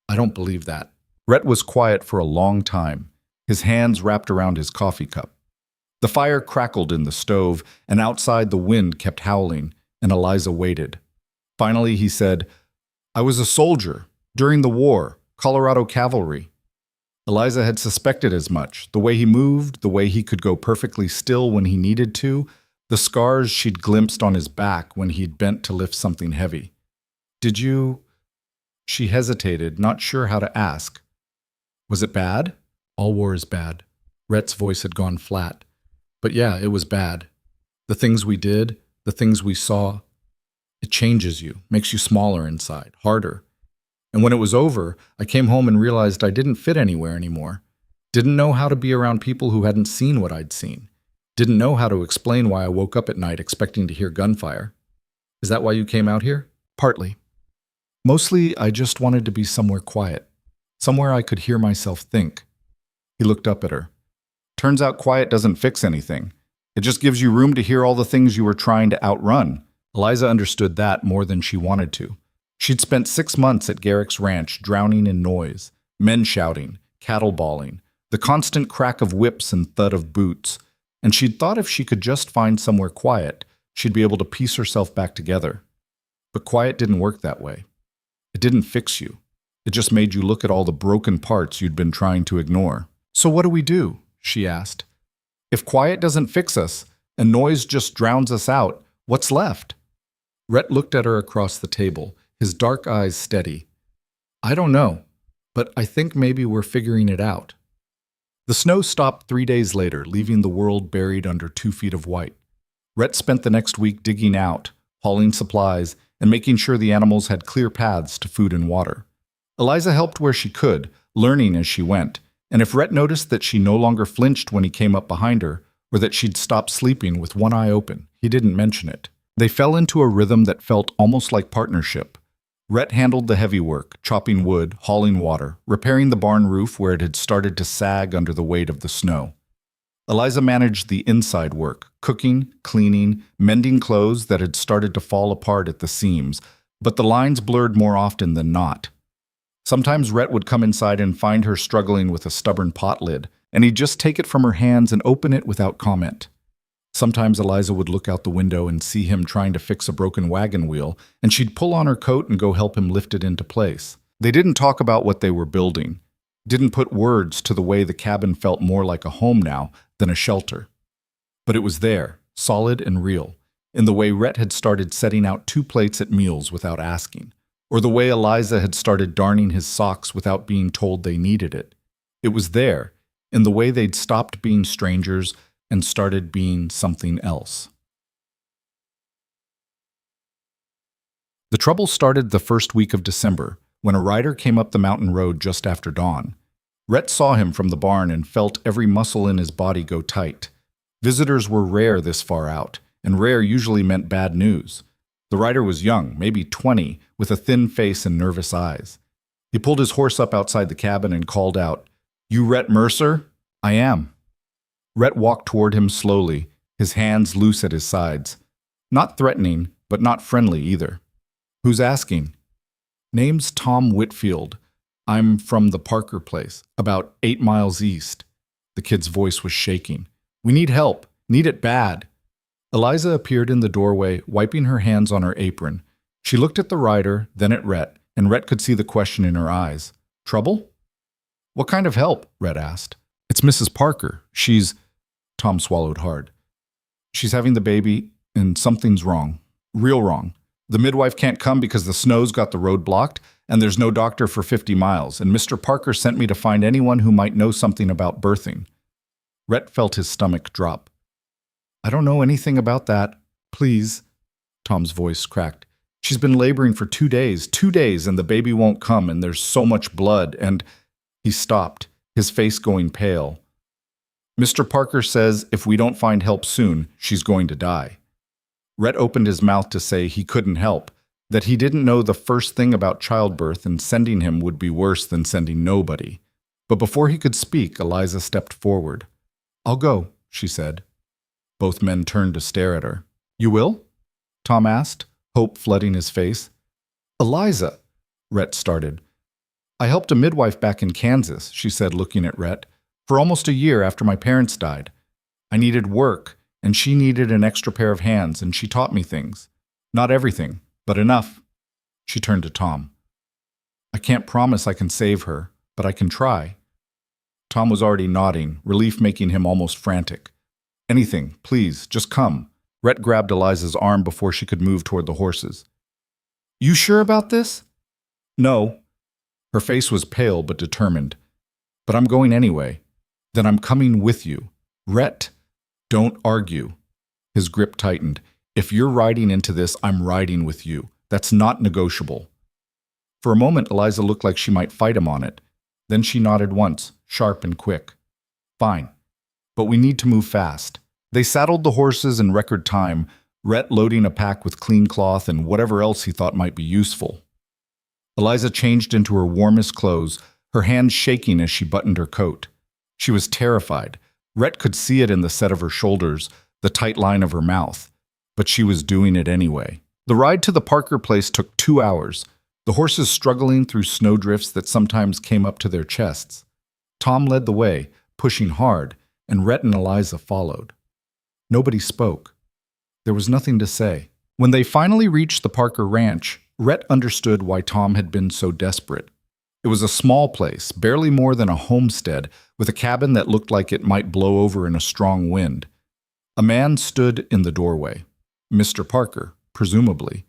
"I don't believe that." Rhett was quiet for a long time, his hands wrapped around his coffee cup. The fire crackled in the stove, and outside the wind kept howling, and Eliza waited. Finally he said, "I was a soldier, during the war, Colorado Cavalry." Eliza had suspected as much, the way he moved, the way he could go perfectly still when he needed to, the scars she'd glimpsed on his back when he'd bent to lift something heavy. "Did you—" She hesitated, not sure how to ask. "Was it bad?" "All war is bad." Rhett's voice had gone flat. "But yeah, it was bad. The things we did, the things we saw, it changes you, makes you smaller inside, harder. And when it was over, I came home and realized I didn't fit anywhere anymore. Didn't know how to be around people who hadn't seen what I'd seen. Didn't know how to explain why I woke up at night expecting to hear gunfire. Is that why you came out here?" "Partly. Mostly, I just wanted to be somewhere quiet, somewhere I could hear myself think." He looked up at her. "Turns out quiet doesn't fix anything. It just gives you room to hear all the things you were trying to outrun." Eliza understood that more than she wanted to. She'd spent 6 months at Garrick's ranch drowning in noise, men shouting, cattle bawling, the constant crack of whips and thud of boots, and she'd thought if she could just find somewhere quiet, she'd be able to piece herself back together. But quiet didn't work that way. It didn't fix you. It just made you look at all the broken parts you'd been trying to ignore. "So what do we do?" she asked. "If quiet doesn't fix us, and noise just drowns us out, what's left?" Rhett looked at her across the table, his dark eyes steady. "I don't know, but I think maybe we're figuring it out." The snow stopped 3 days later, leaving the world buried under 2 feet of white. Rhett spent the next week digging out, hauling supplies, and making sure the animals had clear paths to food and water. Eliza helped where she could, learning as she went, And if Rhett noticed that she no longer flinched when he came up behind her, or that she'd stopped sleeping with one eye open, he didn't mention it. They fell into a rhythm that felt almost like partnership. Rhett handled the heavy work, chopping wood, hauling water, repairing the barn roof where it had started to sag under the weight of the snow. Eliza managed the inside work, cooking, cleaning, mending clothes that had started to fall apart at the seams, but the lines blurred more often than not. Sometimes Rhett would come inside and find her struggling with a stubborn pot lid, and he'd just take it from her hands and open it without comment. Sometimes Eliza would look out the window and see him trying to fix a broken wagon wheel, and she'd pull on her coat and go help him lift it into place. They didn't talk about what they were building, didn't put words to the way the cabin felt more like a home now than a shelter. But it was there, solid and real, in the way Rhett had started setting out 2 plates at meals without asking, or the way Eliza had started darning his socks without being told they needed it. It was there, in the way they'd stopped being strangers and started being something else. The trouble started the first week of December, when a rider came up the mountain road just after dawn. Rhett saw him from the barn and felt every muscle in his body go tight. Visitors were rare this far out, and rare usually meant bad news. The rider was young, maybe 20, with a thin face and nervous eyes. He pulled his horse up outside the cabin and called out, "You Rhett Mercer?" "I am." Rhett walked toward him slowly, his hands loose at his sides. Not threatening, but not friendly either. "Who's asking?" "Name's Tom Whitfield. I'm from the Parker place, about 8 miles east." The kid's voice was shaking. "We need help. Need it bad." Eliza appeared in the doorway, wiping her hands on her apron. She looked at the rider, then at Rhett, and Rhett could see the question in her eyes. "Trouble?" "What kind of help?" Rhett asked. "It's Mrs. Parker. Tom swallowed hard. "She's having the baby, and something's wrong. Real wrong. The midwife can't come because the snow's got the road blocked, and there's no doctor for 50 miles, and Mr. Parker sent me to find anyone who might know something about birthing." Rhett felt his stomach drop. "I don't know anything about that. Please." Tom's voice cracked. "She's been laboring for 2 days, and the baby won't come, and there's so much blood, and—" He stopped, his face going pale. "Mr. Parker says if we don't find help soon, she's going to die." Rhett opened his mouth to say he couldn't help, that he didn't know the first thing about childbirth and sending him would be worse than sending nobody. But before he could speak, Eliza stepped forward. "I'll go," she said. Both men turned to stare at her. "You will?" Tom asked, hope flooding his face. "Eliza," Rhett started. "I helped a midwife back in Kansas," she said, looking at Rhett, "for almost a year after my parents died. I needed work, and she needed an extra pair of hands, and she taught me things. Not everything, but enough." She turned to Tom. "I can't promise I can save her, but I can try." Tom was already nodding, relief making him almost frantic. "Anything, please, just come." Rhett grabbed Eliza's arm before she could move toward the horses. "You sure about this?" "No." Her face was pale but determined. "But I'm going anyway. Then I'm coming with you. Rhett, don't argue." His grip tightened. "If you're riding into this, I'm riding with you. That's not negotiable." For a moment, Eliza looked like she might fight him on it. Then she nodded once, sharp and quick. "Fine. But we need to move fast." They saddled the horses in record time, Rhett loading a pack with clean cloth and whatever else he thought might be useful. Eliza changed into her warmest clothes, her hands shaking as she buttoned her coat. She was terrified. Rhett could see it in the set of her shoulders, the tight line of her mouth. But she was doing it anyway. The ride to the Parker place took 2 hours, the horses struggling through snowdrifts that sometimes came up to their chests. Tom led the way, pushing hard, and Rhett and Eliza followed. Nobody spoke. There was nothing to say. When they finally reached the Parker ranch, Rhett understood why Tom had been so desperate. It was a small place, barely more than a homestead, with a cabin that looked like it might blow over in a strong wind. A man stood in the doorway, Mr. Parker, presumably,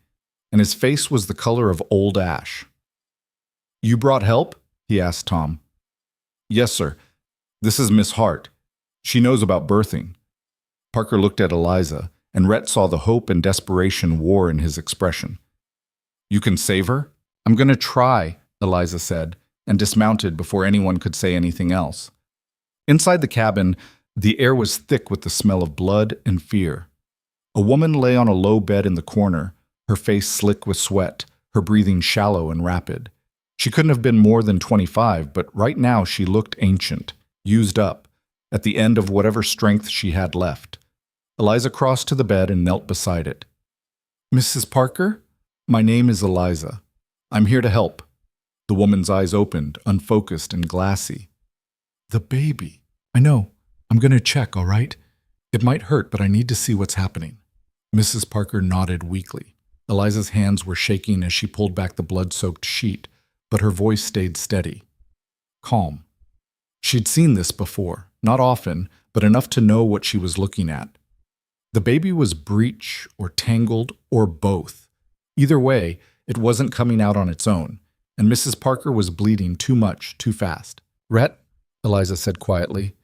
and his face was the color of old ash. "You brought help?" he asked Tom. "Yes, sir. This is Miss Hart. She knows about birthing." Parker looked at Eliza, and Rhett saw the hope and desperation war in his expression. "You can save her?" "I'm going to try," Eliza said, and dismounted before anyone could say anything else. Inside the cabin, the air was thick with the smell of blood and fear. A woman lay on a low bed in the corner, her face slick with sweat, her breathing shallow and rapid. She couldn't have been more than 25, but right now she looked ancient, used up, at the end of whatever strength she had left. Eliza crossed to the bed and knelt beside it. "Mrs. Parker? My name is Eliza. I'm here to help." The woman's eyes opened, unfocused and glassy. "The baby. I know. I'm going to check, all right? It might hurt, but I need to see what's happening." Mrs. Parker nodded weakly. Eliza's hands were shaking as she pulled back the blood-soaked sheet, but her voice stayed steady, calm. She'd seen this before, not often, but enough to know what she was looking at. The baby was breech or tangled or both. Either way, it wasn't coming out on its own, and Mrs. Parker was bleeding too much, too fast. "Rhett," Eliza said quietly,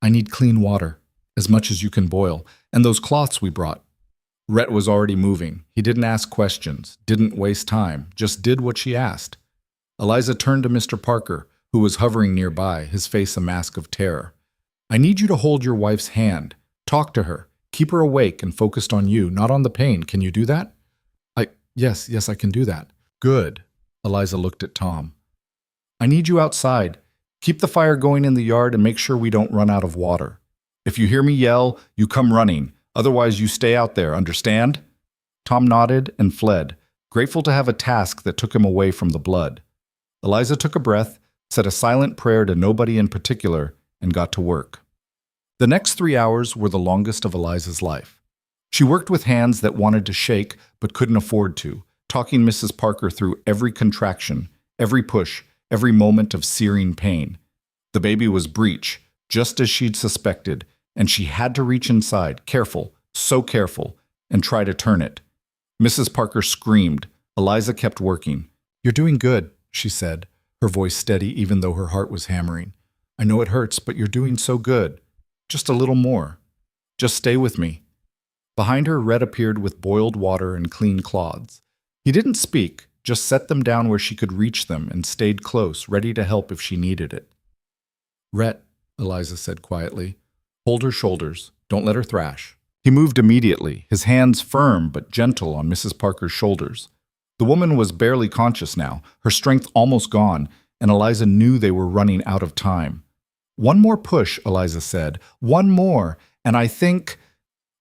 "I need clean water, as much as you can boil, and those cloths we brought." Rhett was already moving. He didn't ask questions, didn't waste time, just did what she asked. Eliza turned to Mr. Parker, who was hovering nearby, his face a mask of terror. "I need you to hold your wife's hand. Talk to her. Keep her awake and focused on you, not on the pain. Can you do that?" Yes, I can do that." "Good." Eliza looked at Tom. "I need you outside. Keep the fire going in the yard and make sure we don't run out of water. If you hear me yell, you come running. Otherwise, you stay out there, understand?" Tom nodded and fled, grateful to have a task that took him away from the blood. Eliza took a breath, said a silent prayer to nobody in particular, and got to work. The next 3 hours were the longest of Eliza's life. She worked with hands that wanted to shake but couldn't afford to, talking Mrs. Parker through every contraction, every push, every moment of searing pain. The baby was breech, just as she'd suspected, and she had to reach inside, careful, so careful, and try to turn it. Mrs. Parker screamed. Eliza kept working. "You're doing good," she said, her voice steady even though her heart was hammering. "I know it hurts, but you're doing so good. Just a little more. Just stay with me." Behind her, Rhett appeared with boiled water and clean cloths. He didn't speak, just set them down where she could reach them and stayed close, ready to help if she needed it. "Rhett," Eliza said quietly, "hold her shoulders. Don't let her thrash." He moved immediately, his hands firm but gentle on Mrs. Parker's shoulders. The woman was barely conscious now, her strength almost gone, and Eliza knew they were running out of time. "One more push," Eliza said. "One more, and I think—"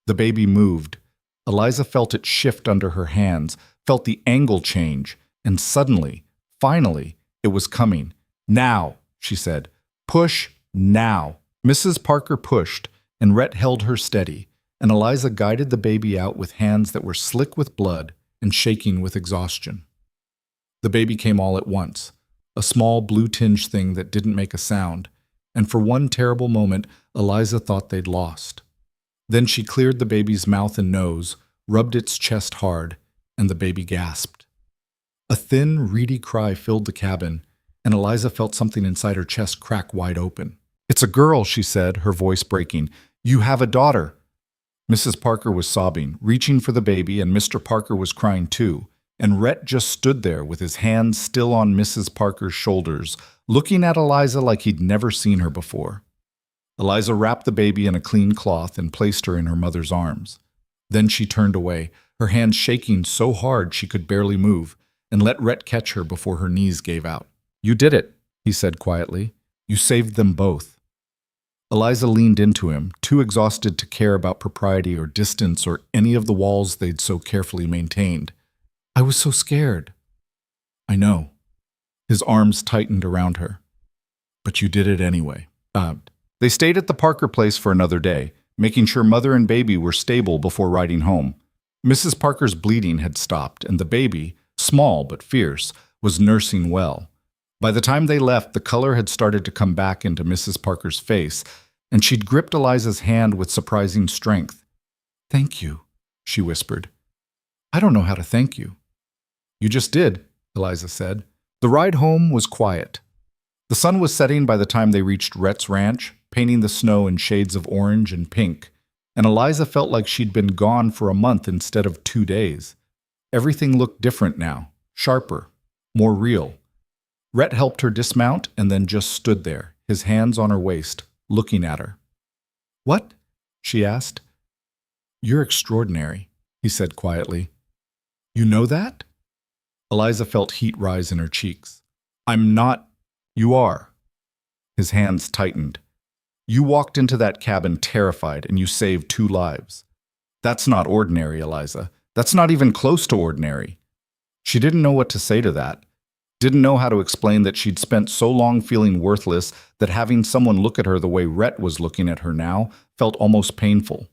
The baby moved. Eliza felt it shift under her hands, felt the angle change, and suddenly, finally, it was coming. "Now," she said. "Push now." Mrs. Parker pushed, and Rhett held her steady, and Eliza guided the baby out with hands that were slick with blood and shaking with exhaustion. The baby came all at once, a small blue-tinged thing that didn't make a sound, and for one terrible moment, Eliza thought they'd lost. Then she cleared the baby's mouth and nose, rubbed its chest hard, and the baby gasped. A thin, reedy cry filled the cabin, and Eliza felt something inside her chest crack wide open. "It's a girl," she said, her voice breaking. "You have a daughter." Mrs. Parker was sobbing, reaching for the baby, and Mr. Parker was crying too, and Rhett just stood there with his hands still on Mrs. Parker's shoulders, looking at Eliza like he'd never seen her before. Eliza wrapped the baby in a clean cloth and placed her in her mother's arms. Then she turned away, her hands shaking so hard she could barely move, and let Rhett catch her before her knees gave out. "You did it," he said quietly. "You saved them both." Eliza leaned into him, too exhausted to care about propriety or distance or any of the walls they'd so carefully maintained. "I was so scared." "I know." His arms tightened around her. "But you did it anyway." They stayed at the Parker place for another day, making sure mother and baby were stable before riding home. Mrs. Parker's bleeding had stopped, and the baby, small but fierce, was nursing well. By the time they left, the color had started to come back into Mrs. Parker's face, and she'd gripped Eliza's hand with surprising strength. "Thank you," she whispered. "I don't know how to thank you." "You just did," Eliza said. The ride home was quiet. The sun was setting by the time they reached Rhett's ranch, painting the snow in shades of orange and pink, and Eliza felt like she'd been gone for a month instead of 2 days. Everything looked different now, sharper, more real. Rhett helped her dismount and then just stood there, his hands on her waist, looking at her. "What?" she asked. "You're extraordinary," he said quietly. "You know that?" Eliza felt heat rise in her cheeks. "I'm not." "You are." His hands tightened. "You walked into that cabin terrified, and you saved 2 lives. That's not ordinary, Eliza. That's not even close to ordinary." She didn't know what to say to that. Didn't know how to explain that she'd spent so long feeling worthless that having someone look at her the way Rhett was looking at her now felt almost painful.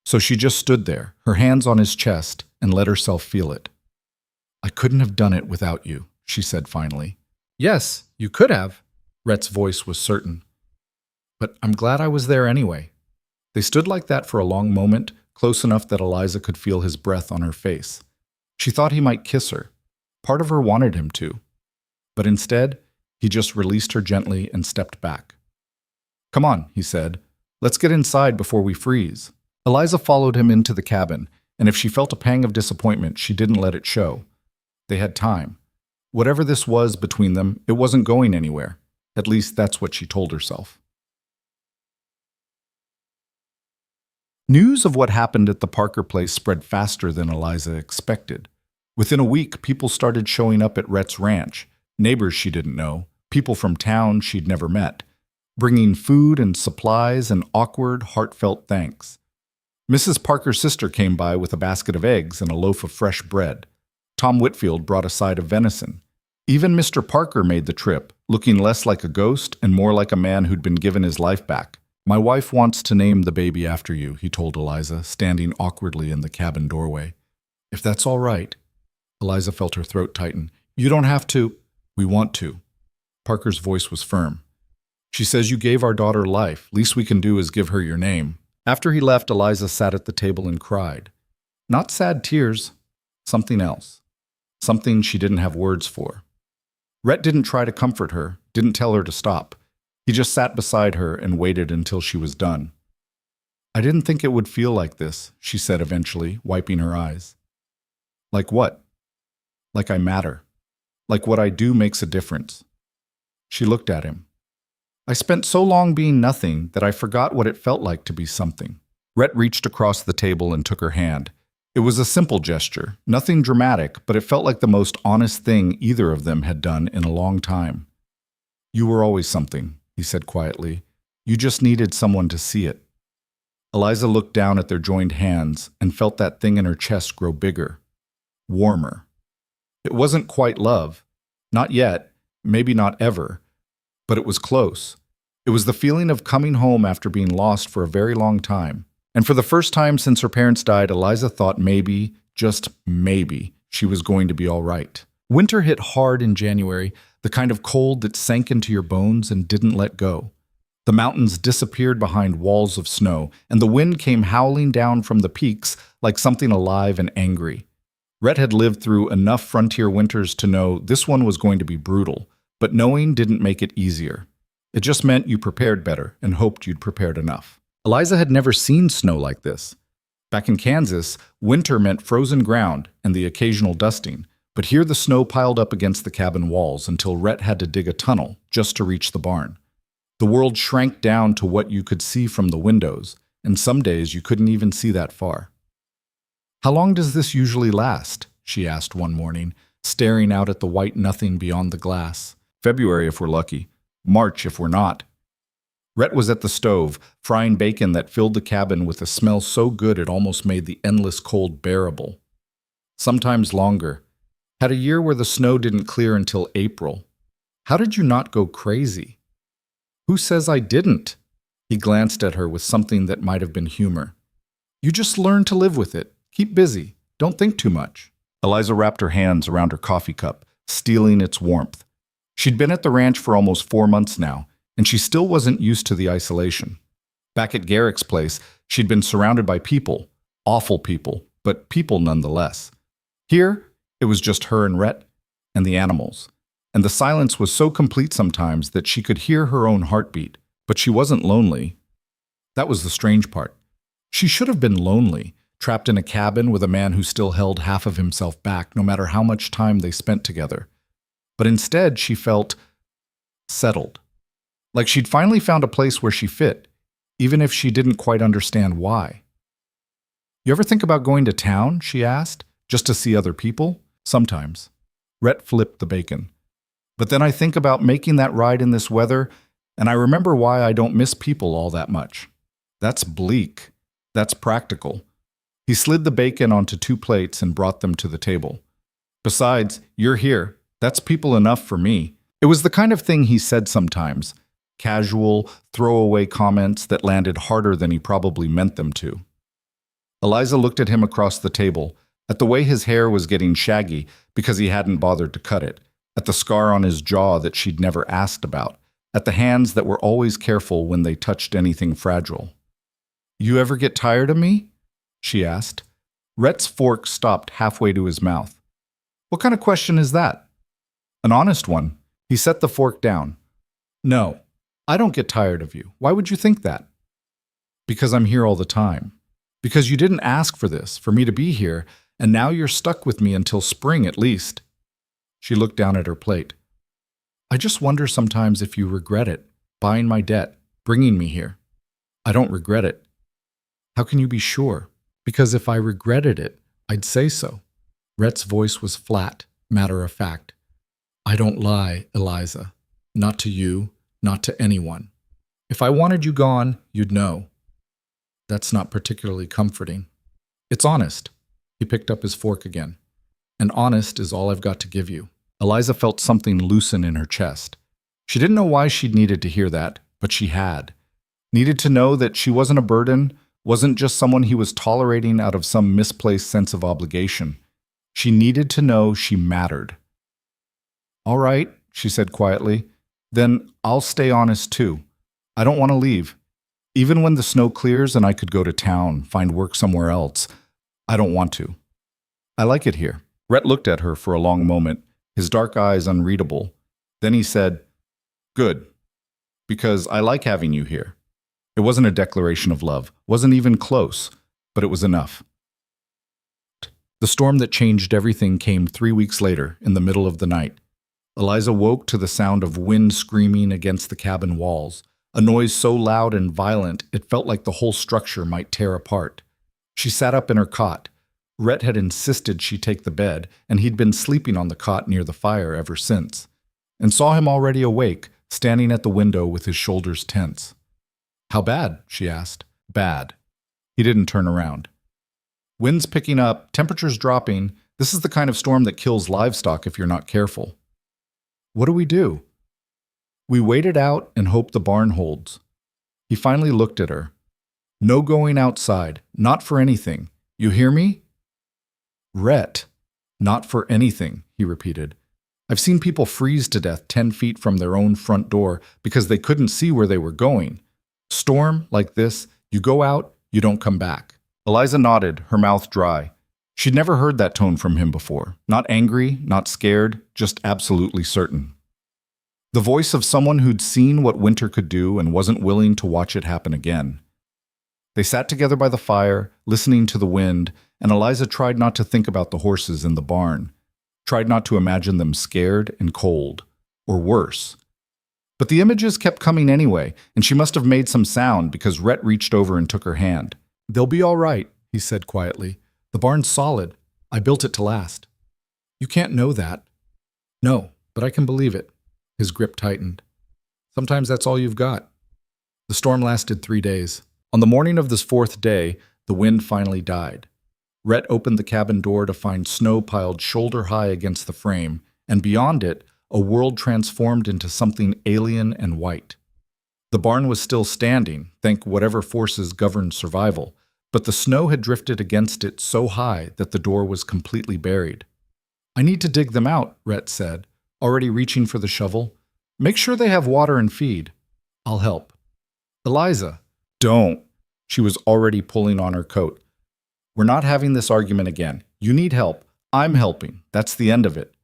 So she just stood there, her hands on his chest, and let herself feel it. "I couldn't have done it without you," she said finally. "Yes, you could have," Rhett's voice was certain. "But I'm glad I was there anyway." They stood like that for a long moment, close enough that Eliza could feel his breath on her face. She thought he might kiss her. Part of her wanted him to. But instead, he just released her gently and stepped back. "Come on," he said. "Let's get inside before we freeze." Eliza followed him into the cabin, and if she felt a pang of disappointment, she didn't let it show. They had time. Whatever this was between them, it wasn't going anywhere. At least that's what she told herself. News of what happened at the Parker place spread faster than Eliza expected. Within a week, people started showing up at Rhett's ranch, neighbors she didn't know, people from town she'd never met, bringing food and supplies and awkward, heartfelt thanks. Mrs. Parker's sister came by with a basket of eggs and a loaf of fresh bread. Tom Whitfield brought a side of venison. Even Mr. Parker made the trip, looking less like a ghost and more like a man who'd been given his life back. "My wife wants to name the baby after you," he told Eliza, standing awkwardly in the cabin doorway. "If that's all right." Eliza felt her throat tighten. "You don't have to." "We want to." Parker's voice was firm. "She says you gave our daughter life. Least we can do is give her your name." After he left, Eliza sat at the table and cried. Not sad tears, something else. Something she didn't have words for. Rhett didn't try to comfort her, didn't tell her to stop. He just sat beside her and waited until she was done. "I didn't think it would feel like this," she said eventually, wiping her eyes. "Like what?" "Like I matter. Like what I do makes a difference." She looked at him. "I spent so long being nothing that I forgot what it felt like to be something." Rhett reached across the table and took her hand. It was a simple gesture, nothing dramatic, but it felt like the most honest thing either of them had done in a long time. "You were always something," he said quietly. "You just needed someone to see it." Eliza looked down at their joined hands and felt that thing in her chest grow bigger, warmer. It wasn't quite love. Not yet, maybe not ever, but it was close. It was the feeling of coming home after being lost for a very long time. And for the first time since her parents died, Eliza thought maybe, just maybe, she was going to be all right. Winter hit hard in January, the kind of cold that sank into your bones and didn't let go. The mountains disappeared behind walls of snow, and the wind came howling down from the peaks like something alive and angry. Rhett had lived through enough frontier winters to know this one was going to be brutal, but knowing didn't make it easier. It just meant you prepared better and hoped you'd prepared enough. Eliza had never seen snow like this. Back in Kansas, winter meant frozen ground and the occasional dusting, but here the snow piled up against the cabin walls until Rhett had to dig a tunnel just to reach the barn. The world shrank down to what you could see from the windows, and some days you couldn't even see that far. "How long does this usually last?" she asked one morning, staring out at the white nothing beyond the glass. "February if we're lucky. March if we're not." Rhett was at the stove, frying bacon that filled the cabin with a smell so good it almost made the endless cold bearable. Sometimes longer. Had a year where the snow didn't clear until April. "How did you not go crazy?" "Who says I didn't?" He glanced at her with something that might have been humor. "You just learn to live with it. Keep busy. Don't think too much." Eliza wrapped her hands around her coffee cup, stealing its warmth. She'd been at the ranch for almost 4 months now, and she still wasn't used to the isolation. Back at Garrick's place, she'd been surrounded by people, awful people, but people nonetheless. Here, it was just her and Rhett, and the animals. And the silence was so complete sometimes that she could hear her own heartbeat, but she wasn't lonely. That was the strange part. She should have been lonely, trapped in a cabin with a man who still held half of himself back no matter how much time they spent together. But instead, she felt settled. Like she'd finally found a place where she fit, even if she didn't quite understand why. You ever think about going to town, she asked, just to see other people? Sometimes. Rhett flipped the bacon. But then I think about making that ride in this weather, and I remember why I don't miss people all that much. That's bleak. That's practical. He slid the bacon onto 2 plates and brought them to the table. Besides, you're here. That's people enough for me. It was the kind of thing he said sometimes. Casual, throwaway comments that landed harder than he probably meant them to. Eliza looked at him across the table, at the way his hair was getting shaggy because he hadn't bothered to cut it, at the scar on his jaw that she'd never asked about, at the hands that were always careful when they touched anything fragile. "You ever get tired of me?" she asked. Rhett's fork stopped halfway to his mouth. "What kind of question is that?" "An honest one." He set the fork down. "No, I don't get tired of you. Why would you think that?" "Because I'm here all the time. Because you didn't ask for this, for me to be here, and now you're stuck with me until spring at least." She looked down at her plate. "I just wonder sometimes if you regret it, buying my debt, bringing me here." "I don't regret it." "How can you be sure?" "Because if I regretted it, I'd say so." Rhett's voice was flat, matter of fact. "I don't lie, Eliza. Not to you, not to anyone. If I wanted you gone, you'd know." "That's not particularly comforting." "It's honest." He picked up his fork again. "And honest is all I've got to give you." Eliza felt something loosen in her chest. She didn't know why she'd needed to hear that, but she had. Needed to know that she wasn't a burden, wasn't just someone he was tolerating out of some misplaced sense of obligation. She needed to know she mattered. "All right," she said quietly. "Then I'll stay honest too. I don't want to leave. Even when the snow clears and I could go to town, find work somewhere else, I don't want to. I like it here." Rhett looked at her for a long moment, his dark eyes unreadable. Then he said, "Good. Because I like having you here." It wasn't a declaration of love, wasn't even close, but it was enough. The storm that changed everything came 3 weeks later, in the middle of the night. Eliza woke to the sound of wind screaming against the cabin walls, a noise so loud and violent it felt like the whole structure might tear apart. She sat up in her cot. Rhett had insisted she take the bed, and he'd been sleeping on the cot near the fire ever since, and saw him already awake, standing at the window with his shoulders tense. "How bad?" she asked. "Bad." He didn't turn around. "Wind's picking up, temperatures dropping. This is the kind of storm that kills livestock if you're not careful." "What do we do?" "We wait it out and hope the barn holds." He finally looked at her. "No going outside, not for anything. You hear me?" "Rhett, not for anything," he repeated. "I've seen people freeze to death 10 feet from their own front door because they couldn't see where they were going. Storm like this, you go out, you don't come back." Eliza nodded, her mouth dry. She'd never heard that tone from him before. Not angry, not scared, just absolutely certain. The voice of someone who'd seen what winter could do and wasn't willing to watch it happen again. They sat together by the fire, listening to the wind, and Eliza tried not to think about the horses in the barn. Tried not to imagine them scared and cold, or worse. But the images kept coming anyway, and she must have made some sound because Rhett reached over and took her hand. "They'll be all right," he said quietly. "The barn's solid. I built it to last." "You can't know that." "No, but I can believe it." His grip tightened. "Sometimes that's all you've got." The storm lasted 3 days. On the morning of this 4th day, the wind finally died. Rhett opened the cabin door to find snow piled shoulder high against the frame, and beyond it, a world transformed into something alien and white. The barn was still standing, thank whatever forces governed survival, but the snow had drifted against it so high that the door was completely buried. "I need to dig them out," Rhett said, already reaching for the shovel. "Make sure they have water and feed." "I'll help." "Eliza." "Don't." She was already pulling on her coat. "We're not having this argument again. You need help. I'm helping. That's the end of it."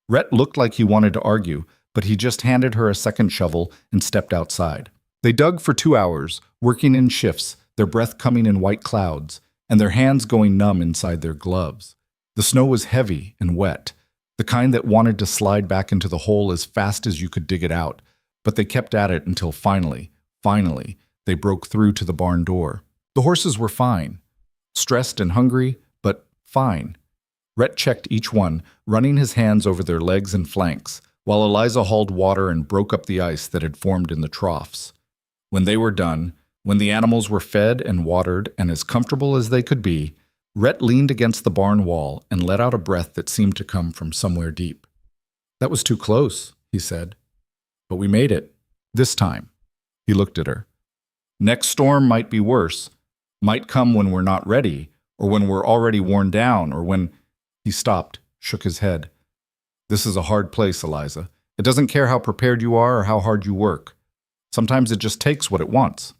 Rhett looked like he wanted to argue, but he just handed her a second shovel and stepped outside. They dug for 2 hours, working in shifts, their breath coming in white clouds, and their hands going numb inside their gloves. The snow was heavy and wet, the kind that wanted to slide back into the hole as fast as you could dig it out, But they kept at it until finally, they broke through to the barn door. The horses were fine, stressed and hungry, but fine. Rhett checked each one, running his hands over their legs and flanks, while Eliza hauled water and broke up the ice that had formed in the troughs. When they were done, when the animals were fed and watered and as comfortable as they could be, Rhett leaned against the barn wall and let out a breath that seemed to come from somewhere deep. "That was too close," he said. "But we made it. This time." He looked at her. "Next storm might be worse. Might come when we're not ready, or when we're already worn down, or when—" He stopped, shook his head. "This is a hard place, Eliza. It doesn't care how prepared you are or how hard you work. Sometimes it just takes what it wants."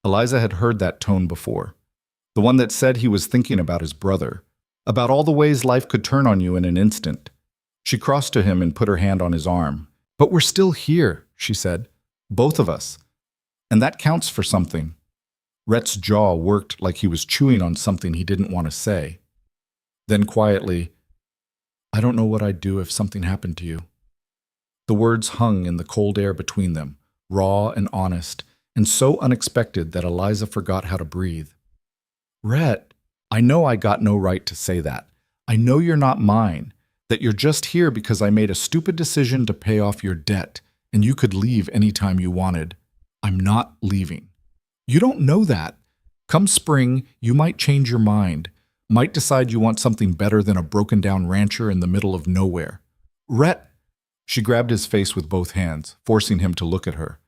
Eliza had heard that tone before. The one that said he was thinking about his brother, about all the ways life could turn on you in an instant. She crossed to him and put her hand on his arm. "But we're still here," she said. "Both of us. And that counts for something." Rhett's jaw worked like he was chewing on something he didn't want to say. Then quietly, "I don't know what I'd do if something happened to you." The words hung in the cold air between them, raw and honest, and so unexpected that Eliza forgot how to breathe. "Rhett, I know I got no right to say that. I know you're not mine, that you're just here because I made a stupid decision to pay off your debt, and you could leave anytime you wanted. I'm not leaving. You don't know that. Come spring, you might change your mind, might decide you want something better than a broken-down rancher in the middle of nowhere. Rhett," she grabbed his face with both hands, forcing him to look at her.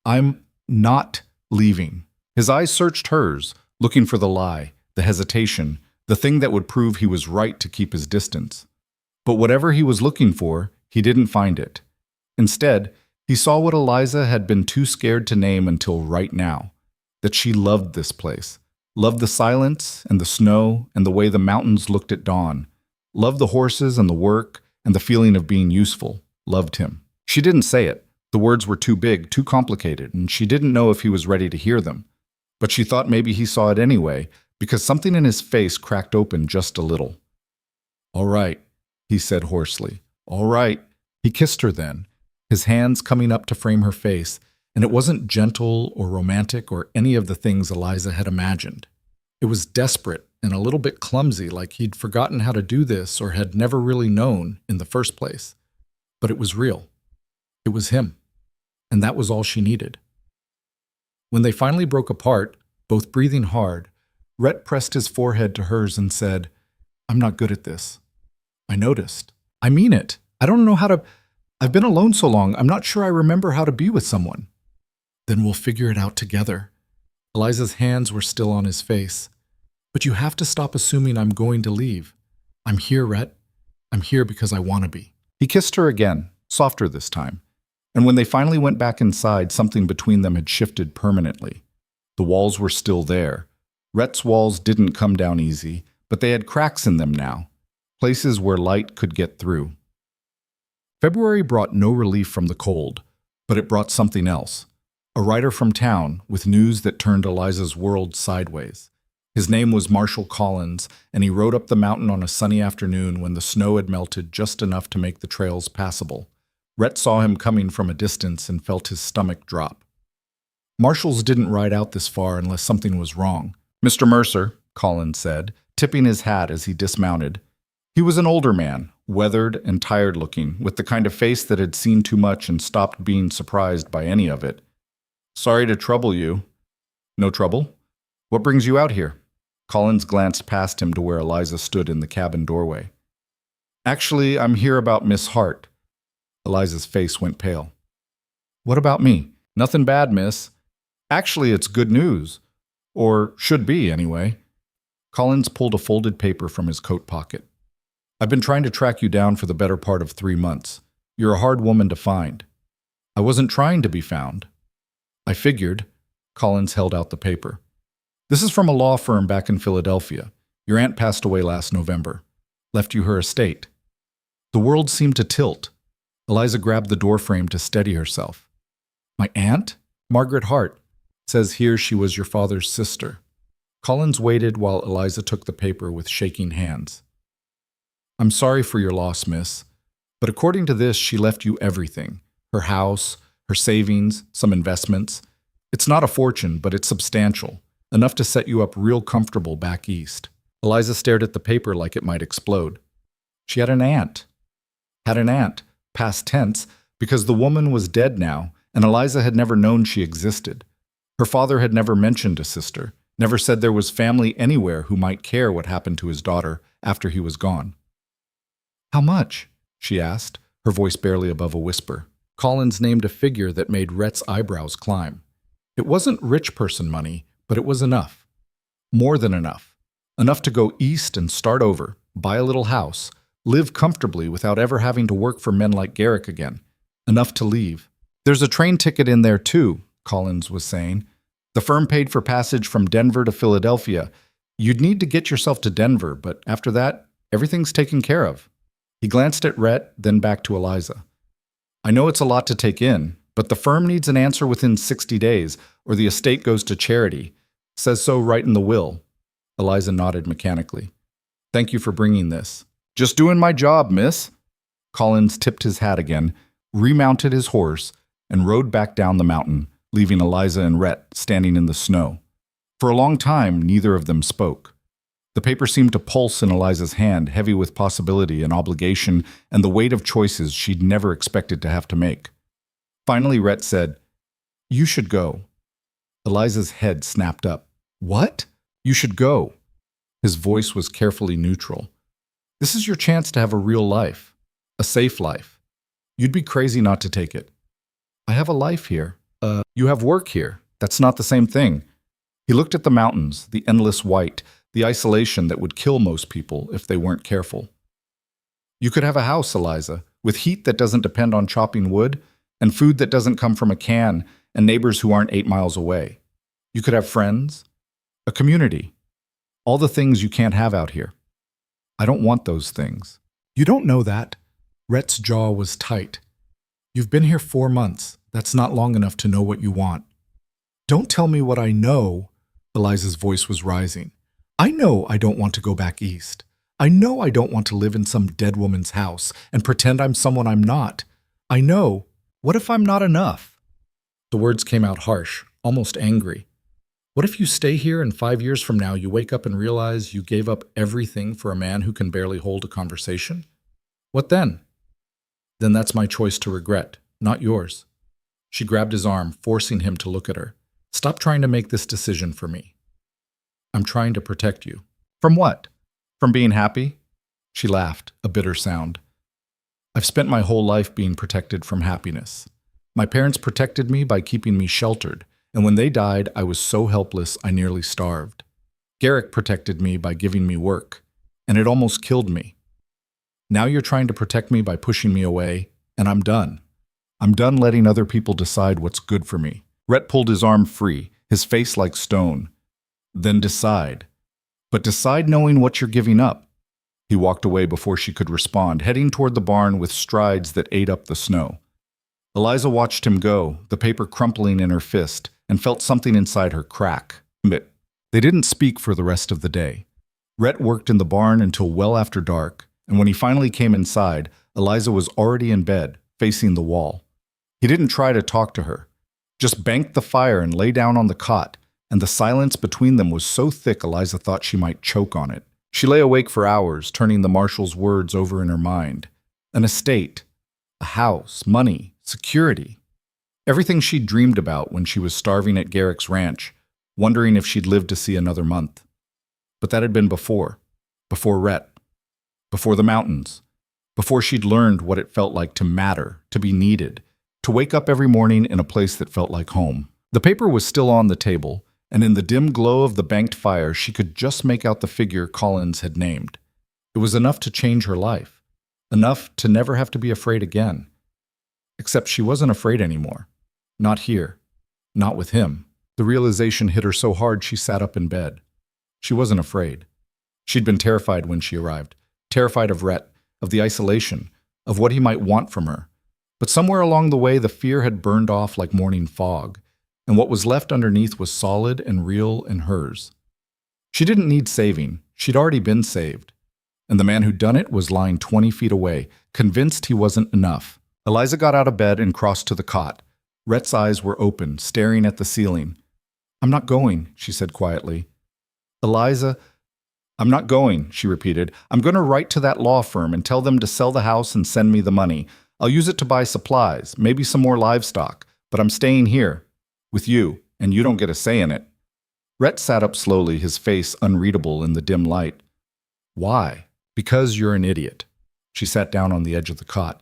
"I'm not leaving." His eyes searched hers, looking for the lie, the hesitation, the thing that would prove he was right to keep his distance. But whatever he was looking for, he didn't find it. Instead, he saw what Eliza had been too scared to name until right now, that she loved this place, loved the silence and the snow and the way the mountains looked at dawn, loved the horses and the work and the feeling of being useful, loved him. She didn't say it. The words were too big, too complicated, and she didn't know if he was ready to hear them. But she thought maybe he saw it anyway, because something in his face cracked open just a little. "All right," he said hoarsely. "All right." He kissed her then, his hands coming up to frame her face, and it wasn't gentle or romantic or any of the things Eliza had imagined. It was desperate and a little bit clumsy, like he'd forgotten how to do this or had never really known in the first place. But it was real. It was him. And that was all she needed. When they finally broke apart, both breathing hard, Rhett pressed his forehead to hers and said, "I'm not good at this. I noticed. I mean it. I don't know how to... I've been alone so long, I'm not sure I remember how to be with someone." "Then we'll figure it out together." Eliza's hands were still on his face. "But you have to stop assuming I'm going to leave. I'm here, Rhett. I'm here because I want to be." He kissed her again, softer this time. And when they finally went back inside, something between them had shifted permanently. The walls were still there. Rhett's walls didn't come down easy, but they had cracks in them now, places where light could get through. February brought no relief from the cold, but it brought something else. A writer from town with news that turned Eliza's world sideways. His name was Marshall Collins, and he rode up the mountain on a sunny afternoon when the snow had melted just enough to make the trails passable. Rhett saw him coming from a distance and felt his stomach drop. Marshals didn't ride out this far unless something was wrong. "Mr. Mercer," Collins said, tipping his hat as he dismounted. He was an older man, weathered and tired-looking, with the kind of face that had seen too much and stopped being surprised by any of it. "Sorry to trouble you." "No trouble? What brings you out here?" Collins glanced past him to where Eliza stood in the cabin doorway. "Actually, I'm here about Miss Hart." Eliza's face went pale. "What about me?" "Nothing bad, miss. Actually, it's good news. Or should be, anyway." Collins pulled a folded paper from his coat pocket. "I've been trying to track you down for the better part of 3 months. You're a hard woman to find." "I wasn't trying to be found." "I figured." Collins held out the paper. "This is from a law firm back in Philadelphia. Your aunt passed away last November. Left you her estate." The world seemed to tilt. Eliza grabbed the doorframe to steady herself. "My aunt? Margaret Hart. Says here she was your father's sister." Collins waited while Eliza took the paper with shaking hands. "I'm sorry for your loss, miss. But according to this, she left you everything. Her house, her savings, some investments. It's not a fortune, but it's substantial, enough to set you up real comfortable back east. Eliza stared at the paper like it might explode. She had an aunt. Had an aunt, past tense, because the woman was dead now, and Eliza had never known she existed. Her father had never mentioned a sister, never said there was family anywhere who might care what happened to his daughter after he was gone. "How much?" she asked, her voice barely above a whisper. Collins named a figure that made Rhett's eyebrows climb. It wasn't rich person money, but it was enough. More than enough. Enough to go east and start over, buy a little house, live comfortably without ever having to work for men like Garrick again. Enough to leave. "There's a train ticket in there too," Collins was saying. "The firm paid for passage from Denver to Philadelphia. You'd need to get yourself to Denver, but after that, everything's taken care of." He glanced at Rhett, then back to Eliza. "I know it's a lot to take in, but the firm needs an answer within 60 days, or the estate goes to charity. Says so right in the will." Eliza nodded mechanically. "Thank you for bringing this." "Just doing my job, miss." Collins tipped his hat again, remounted his horse, and rode back down the mountain, leaving Eliza and Rhett standing in the snow. For a long time, neither of them spoke. The paper seemed to pulse in Eliza's hand, heavy with possibility and obligation and the weight of choices she'd never expected to have to make. Finally, Rhett said, "You should go." Eliza's head snapped up. "What?" "You should go." His voice was carefully neutral. "This is your chance to have a real life, a safe life. You'd be crazy not to take it." "I have a life here." You have work here. That's not the same thing." He looked at the mountains, the endless white, the isolation that would kill most people if they weren't careful. "You could have a house, Eliza, with heat that doesn't depend on chopping wood, and food that doesn't come from a can, and neighbors who aren't 8 miles away. You could have friends, a community, all the things you can't have out here." "I don't want those things." "You don't know that." Rhett's jaw was tight. "You've been here 4 months. That's not long enough to know what you want." "Don't tell me what I know." Eliza's voice was rising. "I know I don't want to go back east. I know I don't want to live in some dead woman's house and pretend I'm someone I'm not. I know. What if I'm not enough?" The words came out harsh, almost angry. "What if you stay here and 5 years from now you wake up and realize you gave up everything for a man who can barely hold a conversation? What then?" "Then that's my choice to regret, not yours." She grabbed his arm, forcing him to look at her. "Stop trying to make this decision for me. I'm trying to protect you." "From what? From being happy?" She laughed, a bitter sound. "I've spent my whole life being protected from happiness. My parents protected me by keeping me sheltered, and when they died, I was so helpless I nearly starved. Garrick protected me by giving me work, and it almost killed me. Now you're trying to protect me by pushing me away, and I'm done. I'm done letting other people decide what's good for me." Rhett pulled his arm free, his face like stone. "Then decide. But decide knowing what you're giving up." He walked away before she could respond, heading toward the barn with strides that ate up the snow. Eliza watched him go, the paper crumpling in her fist, and felt something inside her crack. But they didn't speak for the rest of the day. Rhett worked in the barn until well after dark, and when he finally came inside, Eliza was already in bed, facing the wall. He didn't try to talk to her, just banked the fire and lay down on the cot, and the silence between them was so thick Eliza thought she might choke on it. She lay awake for hours, turning the marshal's words over in her mind. An estate, a house, money, security. Everything she'd dreamed about when she was starving at Garrick's ranch, wondering if she'd live to see another month. But that had been before Rhett, before the mountains, before she'd learned what it felt like to matter, to be needed, to wake up every morning in a place that felt like home. The paper was still on the table, and in the dim glow of the banked fire, she could just make out the figure Collins had named. It was enough to change her life, enough to never have to be afraid again. Except she wasn't afraid anymore. Not here. Not with him. The realization hit her so hard she sat up in bed. She wasn't afraid. She'd been terrified when she arrived, terrified of Rhett, of the isolation, of what he might want from her. But somewhere along the way, the fear had burned off like morning fog, and what was left underneath was solid and real and hers. She didn't need saving. She'd already been saved. And the man who'd done it was lying 20 feet away, convinced he wasn't enough. Eliza got out of bed and crossed to the cot, Rhett's eyes were open, staring at the ceiling. I'm not going, she said quietly. Eliza, I'm not going, she repeated. I'm going to write to that law firm and tell them to sell the house and send me the money. I'll use it to buy supplies, maybe some more livestock, but I'm staying here with you, and you don't get a say in it. Rhett sat up slowly, his face unreadable in the dim light. Why? Because you're an idiot. She sat down on the edge of the cot.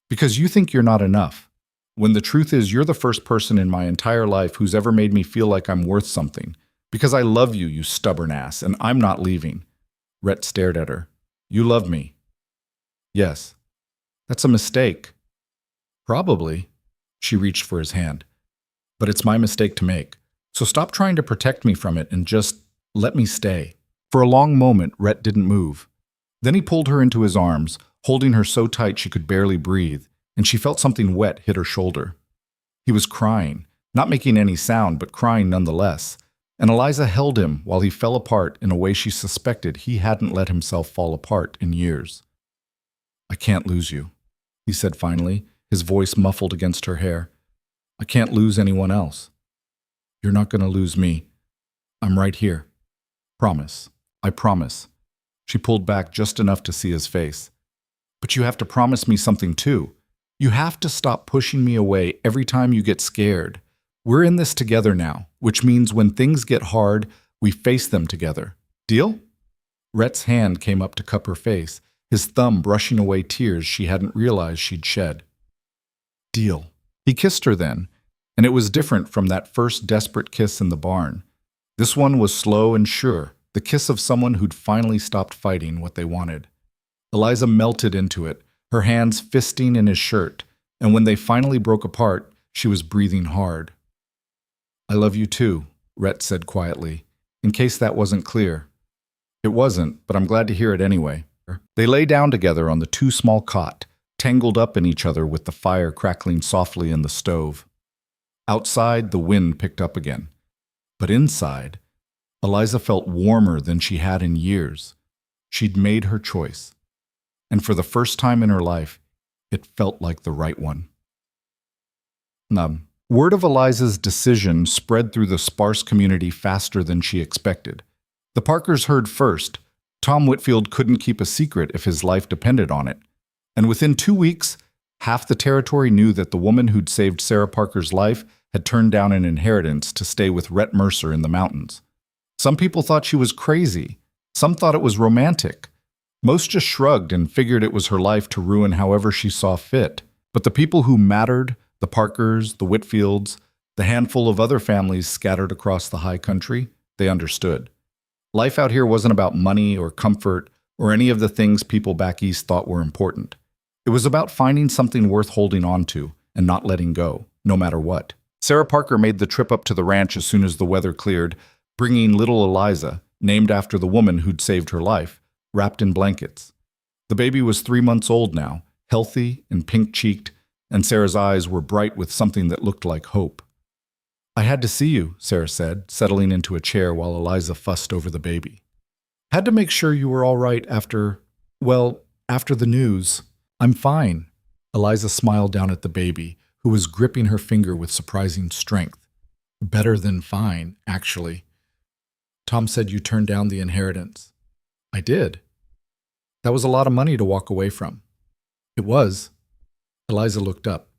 Because you think you're not enough, when the truth is you're the first person in my entire life who's ever made me feel like I'm worth something. Because I love you, you stubborn ass, and I'm not leaving. Rhett stared at her. You love me. Yes. That's a mistake. Probably. She reached for his hand. But it's my mistake to make. So stop trying to protect me from it and just let me stay. For a long moment, Rhett didn't move. Then he pulled her into his arms, holding her so tight she could barely breathe, and she felt something wet hit her shoulder. He was crying, not making any sound, but crying nonetheless. And Eliza held him while he fell apart in a way she suspected he hadn't let himself fall apart in years. I can't lose you, he said finally, his voice muffled against her hair. I can't lose anyone else. You're not going to lose me. I'm right here. Promise. I promise. She pulled back just enough to see his face. But you have to promise me something too. You have to stop pushing me away every time you get scared. We're in this together now, which means when things get hard, we face them together. Deal? Rhett's hand came up to cup her face, his thumb brushing away tears she hadn't realized she'd shed. Deal. He kissed her then, and it was different from that first desperate kiss in the barn. This one was slow and sure, the kiss of someone who'd finally stopped fighting what they wanted. Eliza melted into it, her hands fisting in his shirt, and when they finally broke apart, she was breathing hard. I love you too, Rhett said quietly, in case that wasn't clear. It wasn't, but I'm glad to hear it anyway. They lay down together on the too small cot, tangled up in each other with the fire crackling softly in the stove. Outside, the wind picked up again. But inside, Eliza felt warmer than she had in years. She'd made her choice. And for the first time in her life, it felt like the right one. Word of Eliza's decision spread through the sparse community faster than she expected. The Parkers heard first. Tom Whitfield couldn't keep a secret if his life depended on it. And within 2 weeks, half the territory knew that the woman who'd saved Sarah Parker's life had turned down an inheritance to stay with Rhett Mercer in the mountains. Some people thought she was crazy. Some thought it was romantic. Most just shrugged and figured it was her life to ruin however she saw fit. But the people who mattered, the Parkers, the Whitfields, the handful of other families scattered across the high country, they understood. Life out here wasn't about money or comfort or any of the things people back east thought were important. It was about finding something worth holding on to and not letting go, no matter what. Sarah Parker made the trip up to the ranch as soon as the weather cleared, bringing little Eliza, named after the woman who'd saved her life, wrapped in blankets. The baby was 3 months old now, healthy and pink-cheeked, and Sarah's eyes were bright with something that looked like hope. I had to see you, Sarah said, settling into a chair while Eliza fussed over the baby. Had to make sure you were all right after the news. I'm fine. Eliza smiled down at the baby, who was gripping her finger with surprising strength. Better than fine, actually. Tom said you turned down the inheritance. I did. That was a lot of money to walk away from. It was. Eliza looked up.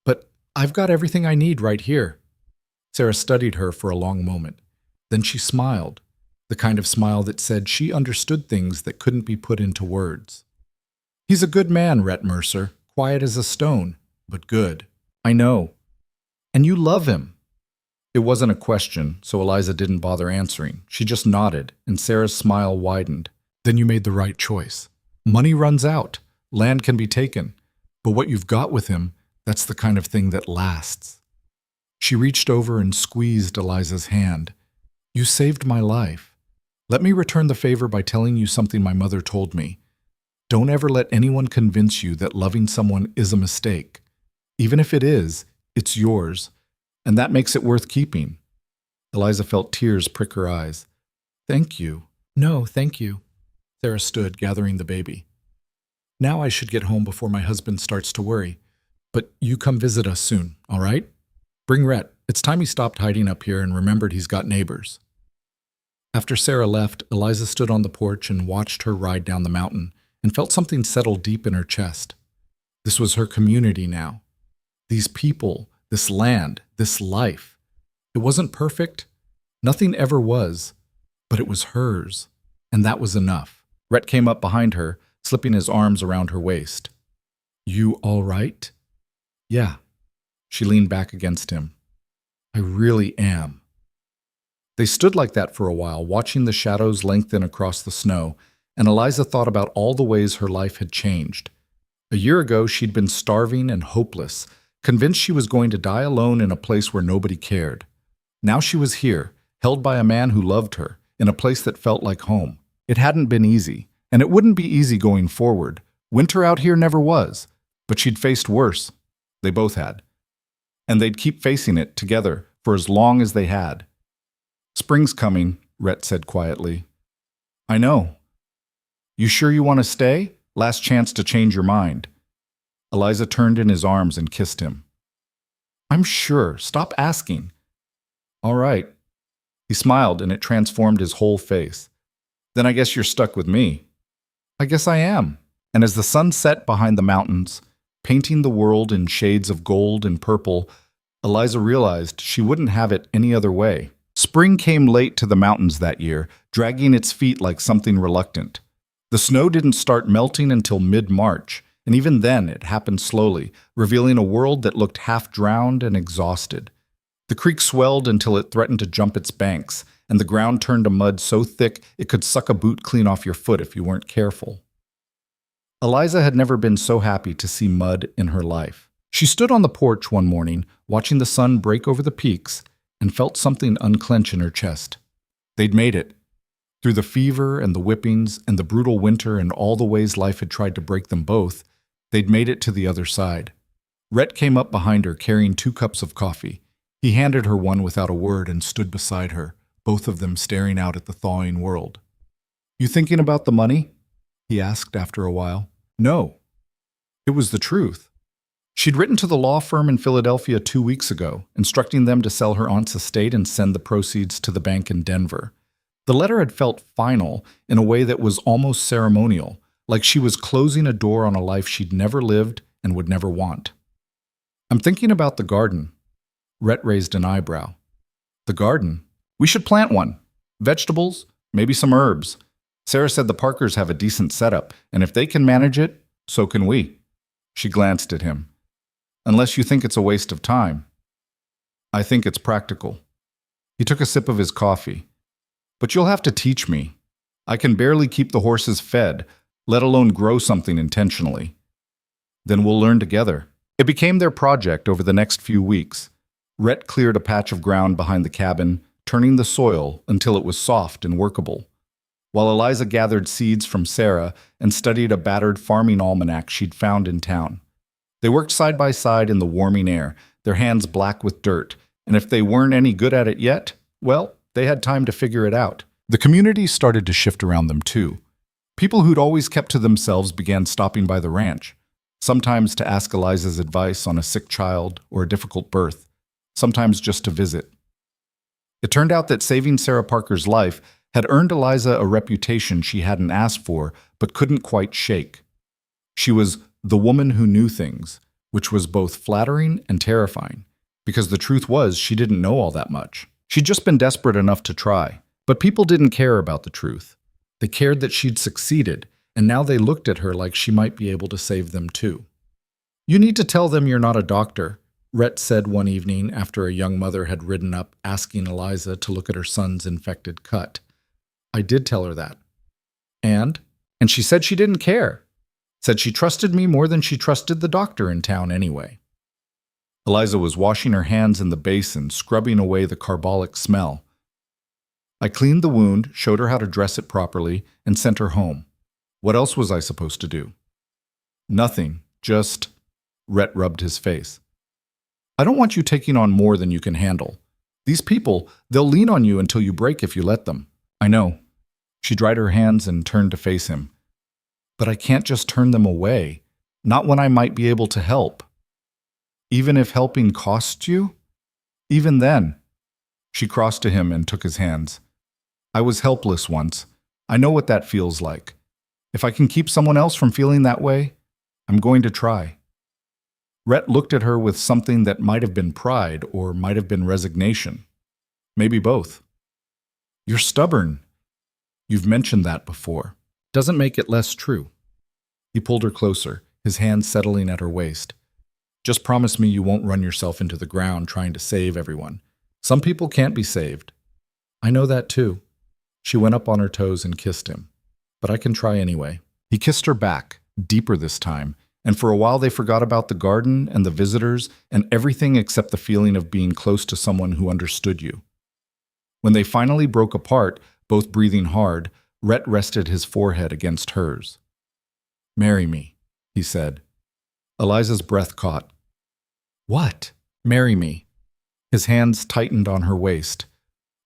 But I've got everything I need right here. Sarah studied her for a long moment. Then she smiled, the kind of smile that said she understood things that couldn't be put into words. He's a good man, Rhett Mercer, quiet as a stone, but good. I know. And you love him. It wasn't a question, so Eliza didn't bother answering. She just nodded, and Sarah's smile widened. Then you made the right choice. Money runs out. Land can be taken. But what you've got with him, that's the kind of thing that lasts. She reached over and squeezed Eliza's hand. You saved my life. Let me return the favor by telling you something my mother told me. Don't ever let anyone convince you that loving someone is a mistake. Even if it is, it's yours, and that makes it worth keeping. Eliza felt tears prick her eyes. Thank you. No, thank you. Sarah stood, gathering the baby. Now I should get home before my husband starts to worry. But you come visit us soon, all right? Bring Rhett. It's time he stopped hiding up here and remembered he's got neighbors. After Sarah left, Eliza stood on the porch and watched her ride down the mountain and felt something settle deep in her chest. This was her community now. These people, this land, this life. It wasn't perfect. Nothing ever was. But it was hers. And that was enough. Rhett came up behind her, slipping his arms around her waist. You all right? Yeah. She leaned back against him. I really am. They stood like that for a while, watching the shadows lengthen across the snow, and Eliza thought about all the ways her life had changed. A year ago, she'd been starving and hopeless, convinced she was going to die alone in a place where nobody cared. Now she was here, held by a man who loved her, in a place that felt like home. It hadn't been easy, and it wouldn't be easy going forward. Winter out here never was, but she'd faced worse. They both had. And they'd keep facing it together for as long as they had. Spring's coming, Rhett said quietly. I know. You sure you want to stay? Last chance to change your mind. Eliza turned in his arms and kissed him. I'm sure. Stop asking. All right. He smiled and it transformed his whole face. Then I guess you're stuck with me. I guess I am. And as the sun set behind the mountains, painting the world in shades of gold and purple, Eliza realized she wouldn't have it any other way. Spring came late to the mountains that year, dragging its feet like something reluctant. The snow didn't start melting until mid-March, and even then it happened slowly, revealing a world that looked half drowned and exhausted. The creek swelled until it threatened to jump its banks, and the ground turned to mud so thick it could suck a boot clean off your foot if you weren't careful. Eliza had never been so happy to see mud in her life. She stood on the porch one morning, watching the sun break over the peaks, and felt something unclench in her chest. They'd made it. Through the fever and the whippings and the brutal winter and all the ways life had tried to break them both, they'd made it to the other side. Rhett came up behind her carrying 2 cups of coffee. He handed her one without a word and stood beside her, both of them staring out at the thawing world. You thinking about the money? He asked after a while. No. It was the truth. She'd written to the law firm in Philadelphia 2 weeks ago, instructing them to sell her aunt's estate and send the proceeds to the bank in Denver. The letter had felt final in a way that was almost ceremonial, like she was closing a door on a life she'd never lived and would never want. I'm thinking about the garden. Rhett raised an eyebrow. The garden? We should plant one. Vegetables, maybe some herbs. Sarah said the Parkers have a decent setup, and if they can manage it, so can we. She glanced at him. Unless you think it's a waste of time. I think it's practical. He took a sip of his coffee. But you'll have to teach me. I can barely keep the horses fed, let alone grow something intentionally. Then we'll learn together. It became their project over the next few weeks. Rhett cleared a patch of ground behind the cabin, turning the soil until it was soft and workable, while Eliza gathered seeds from Sarah and studied a battered farming almanac she'd found in town. They worked side by side in the warming air, their hands black with dirt, and if they weren't any good at it yet, well, they had time to figure it out. The community started to shift around them too. People who'd always kept to themselves began stopping by the ranch, sometimes to ask Eliza's advice on a sick child or a difficult birth, sometimes just to visit. It turned out that saving Sarah Parker's life had earned Eliza a reputation she hadn't asked for but couldn't quite shake. She was the woman who knew things, which was both flattering and terrifying, because the truth was she didn't know all that much. She'd just been desperate enough to try, but people didn't care about the truth. They cared that she'd succeeded, and now they looked at her like she might be able to save them too. You need to tell them you're not a doctor, Rhett said one evening after a young mother had ridden up asking Eliza to look at her son's infected cut. I did tell her that. And she said she didn't care. Said she trusted me more than she trusted the doctor in town anyway. Eliza was washing her hands in the basin, scrubbing away the carbolic smell. I cleaned the wound, showed her how to dress it properly, and sent her home. What else was I supposed to do? Nothing, just... Rhett rubbed his face. I don't want you taking on more than you can handle. These people, they'll lean on you until you break if you let them. I know. She dried her hands and turned to face him. But I can't just turn them away, not when I might be able to help. Even if helping costs you? Even then. She crossed to him and took his hands. I was helpless once. I know what that feels like. If I can keep someone else from feeling that way, I'm going to try. Rhett looked at her with something that might have been pride or might have been resignation. Maybe both. You're stubborn. You've mentioned that before. Doesn't make it less true. He pulled her closer, his hand settling at her waist. Just promise me you won't run yourself into the ground trying to save everyone. Some people can't be saved. I know that too. She went up on her toes and kissed him. But I can try anyway. He kissed her back, deeper this time, and for a while they forgot about the garden and the visitors and everything except the feeling of being close to someone who understood you. When they finally broke apart, both breathing hard, Rhett rested his forehead against hers. Marry me, he said. Eliza's breath caught. What? Marry me. His hands tightened on her waist.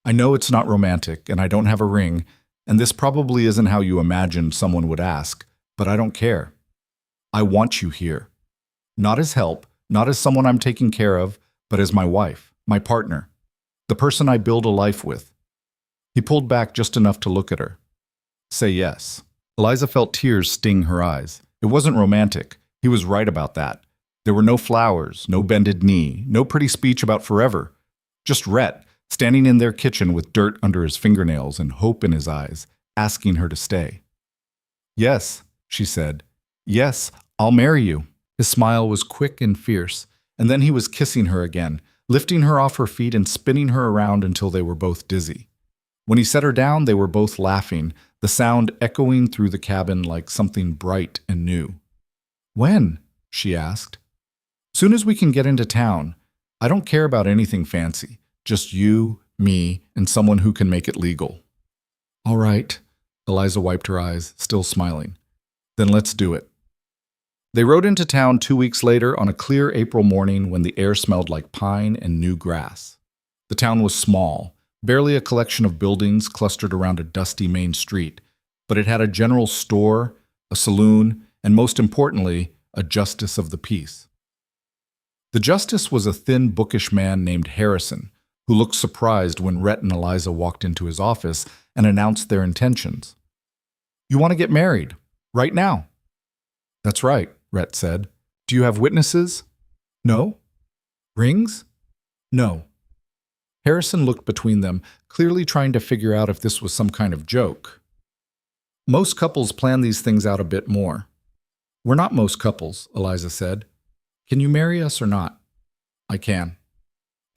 I know it's not romantic, and I don't have a ring, and this probably isn't how you imagined someone would ask, but I don't care. I want you here. Not as help, not as someone I'm taking care of, but as my wife, my partner, the person I build a life with. He pulled back just enough to look at her. Say yes. Eliza felt tears sting her eyes. It wasn't romantic. He was right about that. There were no flowers, no bended knee, no pretty speech about forever. Just Rhett, standing in their kitchen with dirt under his fingernails and hope in his eyes, asking her to stay. Yes, she said. Yes, I'll marry you. His smile was quick and fierce, and then he was kissing her again, lifting her off her feet and spinning her around until they were both dizzy. When he set her down, they were both laughing, the sound echoing through the cabin like something bright and new. When? She asked. Soon as we can get into town. I don't care about anything fancy. Just you, me, and someone who can make it legal. All right. Eliza wiped her eyes, still smiling. Then let's do it. They rode into town 2 weeks later on a clear April morning when the air smelled like pine and new grass. The town was small, barely a collection of buildings clustered around a dusty main street, but it had a general store, a saloon, and most importantly, a justice of the peace. The justice was a thin, bookish man named Harrison, who looked surprised when Rhett and Eliza walked into his office and announced their intentions. You want to get married, right now? That's right, Rhett said. Do you have witnesses? No. Rings? No. Harrison looked between them, clearly trying to figure out if this was some kind of joke. Most couples plan these things out a bit more. We're not most couples, Eliza said. Can you marry us or not? I can.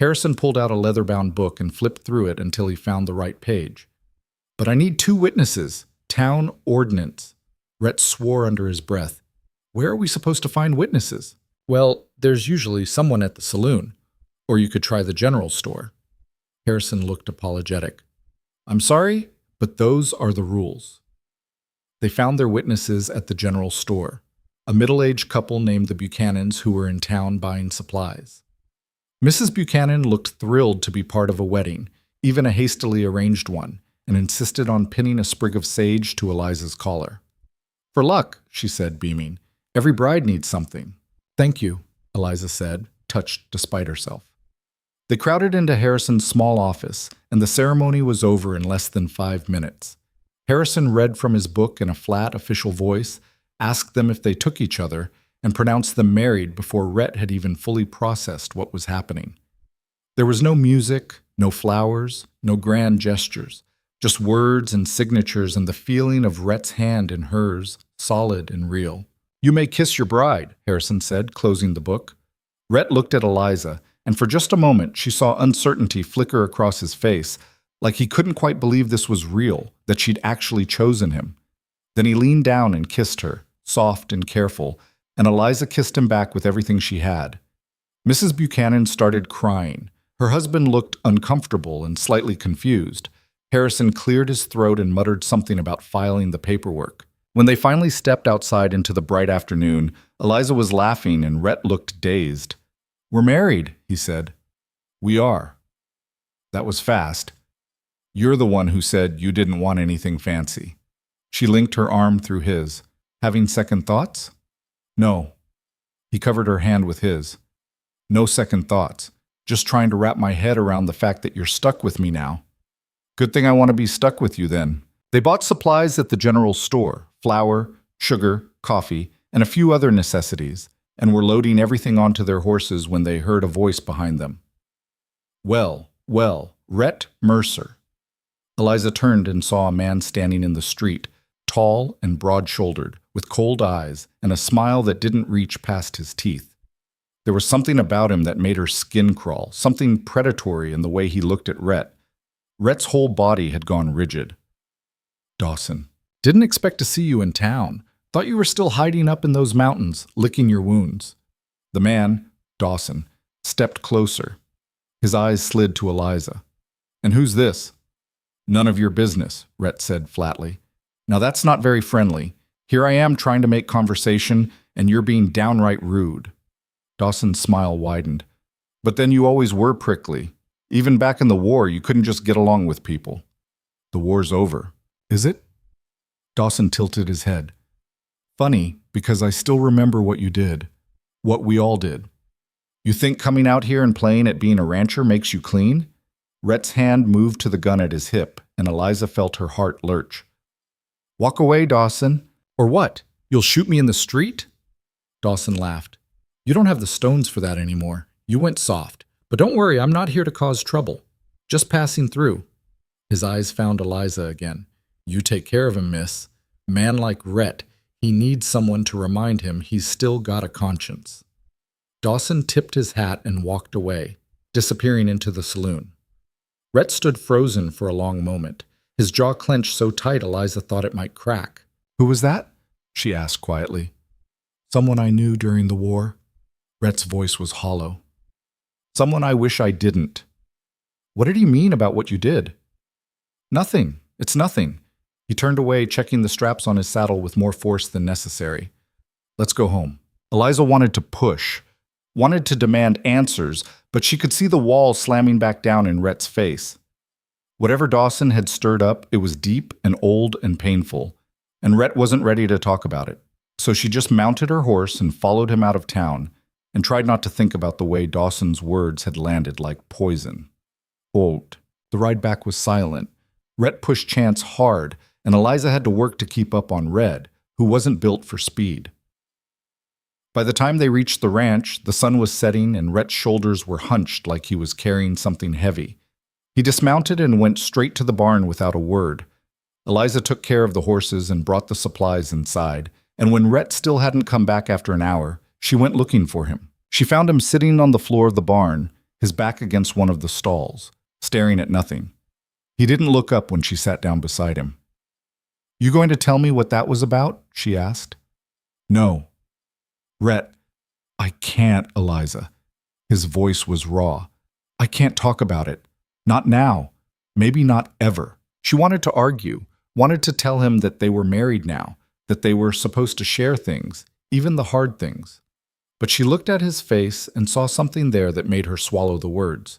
Harrison pulled out a leather-bound book and flipped through it until he found the right page. But I need 2 witnesses. Town ordinance. Rhett swore under his breath. Where are we supposed to find witnesses? Well, there's usually someone at the saloon. Or you could try the general store. Harrison looked apologetic. I'm sorry, but those are the rules. They found their witnesses at the general store, a middle-aged couple named the Buchanans who were in town buying supplies. Mrs. Buchanan looked thrilled to be part of a wedding, even a hastily arranged one, and insisted on pinning a sprig of sage to Eliza's collar. For luck, she said, beaming. Every bride needs something. Thank you, Eliza said, touched despite herself. They crowded into Harrison's small office, and the ceremony was over in less than 5 minutes. Harrison read from his book in a flat, official voice, asked them if they took each other, and pronounced them married before Rhett had even fully processed what was happening. There was no music, no flowers, no grand gestures, just words and signatures and the feeling of Rhett's hand in hers, solid and real. You may kiss your bride, Harrison said, closing the book. Rhett looked at Eliza, and for just a moment she saw uncertainty flicker across his face, like he couldn't quite believe this was real, that she'd actually chosen him. Then he leaned down and kissed her, soft and careful, and Eliza kissed him back with everything she had. Mrs. Buchanan started crying. Her husband looked uncomfortable and slightly confused. Harrison cleared his throat and muttered something about filing the paperwork. When they finally stepped outside into the bright afternoon, Eliza was laughing and Rhett looked dazed. We're married, he said. We are. That was fast. You're the one who said you didn't want anything fancy. She linked her arm through his. Having second thoughts? No. He covered her hand with his. No second thoughts. Just trying to wrap my head around the fact that you're stuck with me now. Good thing I want to be stuck with you then. They bought supplies at the general store, flour, sugar, coffee, and a few other necessities, and were loading everything onto their horses when they heard a voice behind them. Well, Rhett Mercer. Eliza turned and saw a man standing in the street, tall and broad-shouldered, with cold eyes and a smile that didn't reach past his teeth. There was something about him that made her skin crawl, something predatory in the way he looked at Rhett. Rhett's whole body had gone rigid. Dawson. Didn't expect to see you in town. Thought you were still hiding up in those mountains, licking your wounds. The man, Dawson, stepped closer. His eyes slid to Eliza. And who's this? None of your business, Rhett said flatly. Now that's not very friendly. Here I am trying to make conversation, and you're being downright rude. Dawson's smile widened. But then you always were prickly. Even back in the war, you couldn't just get along with people. The war's over. Is it? Dawson tilted his head. Funny, because I still remember what you did. What we all did. You think coming out here and playing at being a rancher makes you clean? Rhett's hand moved to the gun at his hip, and Eliza felt her heart lurch. Walk away, Dawson. Or what? You'll shoot me in the street? Dawson laughed. You don't have the stones for that anymore. You went soft. But don't worry, I'm not here to cause trouble. Just passing through. His eyes found Eliza again. You take care of him, miss. A man like Rhett, he needs someone to remind him he's still got a conscience. Dawson tipped his hat and walked away, disappearing into the saloon. Rhett stood frozen for a long moment, his jaw clenched so tight Eliza thought it might crack. Who was that? She asked quietly. Someone I knew during the war. Rhett's voice was hollow. Someone I wish I didn't. What did he mean about what you did? Nothing. It's nothing. He turned away, checking the straps on his saddle with more force than necessary. Let's go home. Eliza wanted to push, wanted to demand answers, but she could see the wall slamming back down in Rhett's face. Whatever Dawson had stirred up, it was deep and old and painful, and Rhett wasn't ready to talk about it. So she just mounted her horse and followed him out of town, and tried not to think about the way Dawson's words had landed like poison. Quote. The ride back was silent. Rhett pushed Chance hard, and Eliza had to work to keep up on Red, who wasn't built for speed. By the time they reached the ranch, the sun was setting and Rhett's shoulders were hunched like he was carrying something heavy. He dismounted and went straight to the barn without a word. Eliza took care of the horses and brought the supplies inside, and when Rhett still hadn't come back after an hour, she went looking for him. She found him sitting on the floor of the barn, his back against one of the stalls, staring at nothing. He didn't look up when she sat down beside him. You going to tell me what that was about? She asked. No. Rhett, I can't, Eliza. His voice was raw. I can't talk about it. Not now. Maybe not ever. She wanted to argue, wanted to tell him that they were married now, that they were supposed to share things, even the hard things. But she looked at his face and saw something there that made her swallow the words.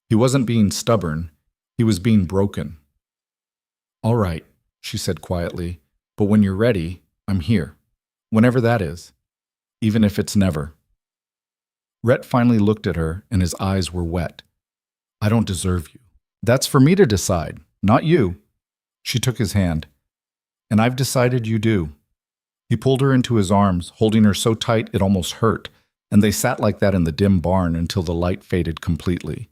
He wasn't being stubborn. He was being broken. All right, she said quietly, but when you're ready, I'm here. Whenever that is. Even if it's never. Rhett finally looked at her, and his eyes were wet. I don't deserve you. That's for me to decide, not you. She took his hand. And I've decided you do. He pulled her into his arms, holding her so tight it almost hurt, and they sat like that in the dim barn until the light faded completely.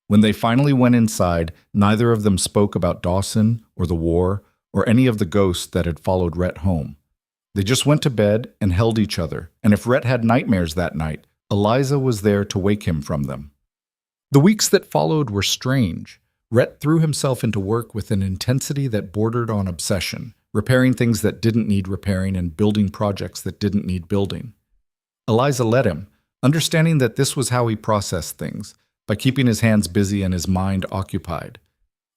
When they finally went inside, neither of them spoke about Dawson or the war or any of the ghosts that had followed Rhett home. They just went to bed and held each other, and if Rhett had nightmares that night, Eliza was there to wake him from them. The weeks that followed were strange. Rhett threw himself into work with an intensity that bordered on obsession, repairing things that didn't need repairing and building projects that didn't need building. Eliza let him, understanding that this was how he processed things, by keeping his hands busy and his mind occupied.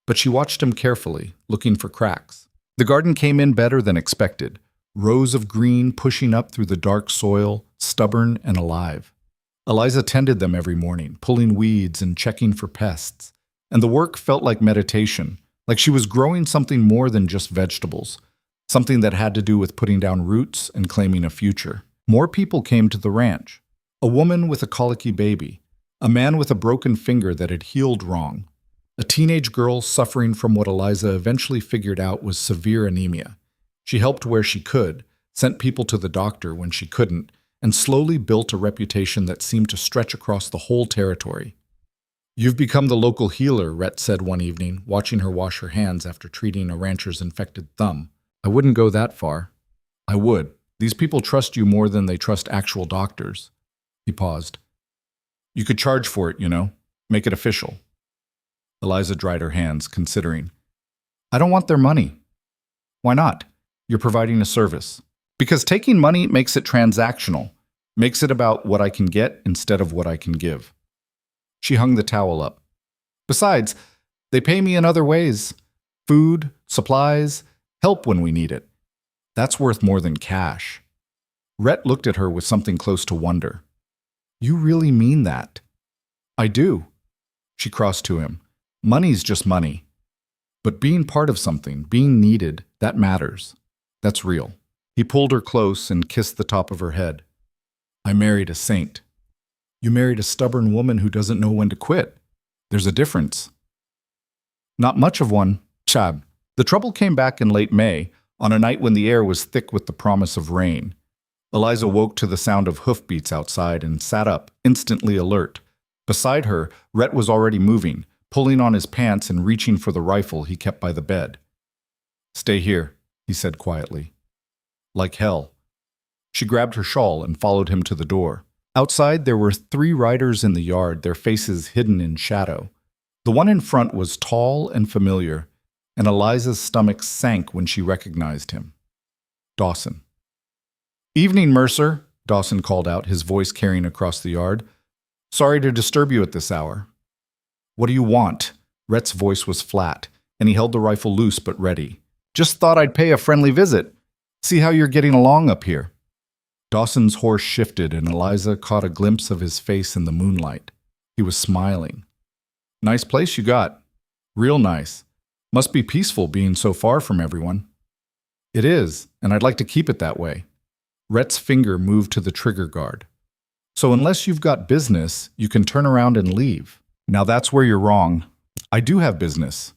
But she watched him carefully, looking for cracks. The garden came in better than expected, rows of green pushing up through the dark soil, stubborn and alive. Eliza tended them every morning, pulling weeds and checking for pests, and the work felt like meditation, like she was growing something more than just vegetables, something that had to do with putting down roots and claiming a future. More people came to the ranch. A woman with a colicky baby. A man with a broken finger that had healed wrong. A teenage girl suffering from what Eliza eventually figured out was severe anemia. She helped where she could, sent people to the doctor when she couldn't, and slowly built a reputation that seemed to stretch across the whole territory. "You've become the local healer," Rhett said one evening, watching her wash her hands after treating a rancher's infected thumb. "I wouldn't go that far." "I would. These people trust you more than they trust actual doctors." He paused. "You could charge for it, you know. Make it official." Eliza dried her hands, considering. "I don't want their money." "Why not? You're providing a service." "Because taking money makes it transactional, makes it about what I can get instead of what I can give." She hung the towel up. "Besides, they pay me in other ways. Food, supplies, help when we need it. That's worth more than cash." Rhett looked at her with something close to wonder. "You really mean that?" "I do." She crossed to him. "Money's just money. But being part of something, being needed, that matters. That's real." He pulled her close and kissed the top of her head. "I married a saint." "You married a stubborn woman who doesn't know when to quit. There's a difference." "Not much of one, Chab." The trouble came back in late May, on a night when the air was thick with the promise of rain. Eliza woke to the sound of hoofbeats outside and sat up, instantly alert. Beside her, Rhett was already moving, pulling on his pants and reaching for the rifle he kept by the bed. "Stay here," he said quietly. "Like hell." She grabbed her shawl and followed him to the door. Outside, there were 3 riders in the yard, their faces hidden in shadow. The one in front was tall and familiar, and Eliza's stomach sank when she recognized him. Dawson. "Evening, Mercer," Dawson called out, his voice carrying across the yard. "Sorry to disturb you at this hour." "What do you want?" Rhett's voice was flat, and he held the rifle loose but ready. "Just thought I'd pay a friendly visit. See how you're getting along up here." Dawson's horse shifted, and Eliza caught a glimpse of his face in the moonlight. He was smiling. "Nice place you got. Real nice. Must be peaceful being so far from everyone." "It is, and I'd like to keep it that way." Rhett's finger moved to the trigger guard. "So unless you've got business, you can turn around and leave." "Now that's where you're wrong. I do have business."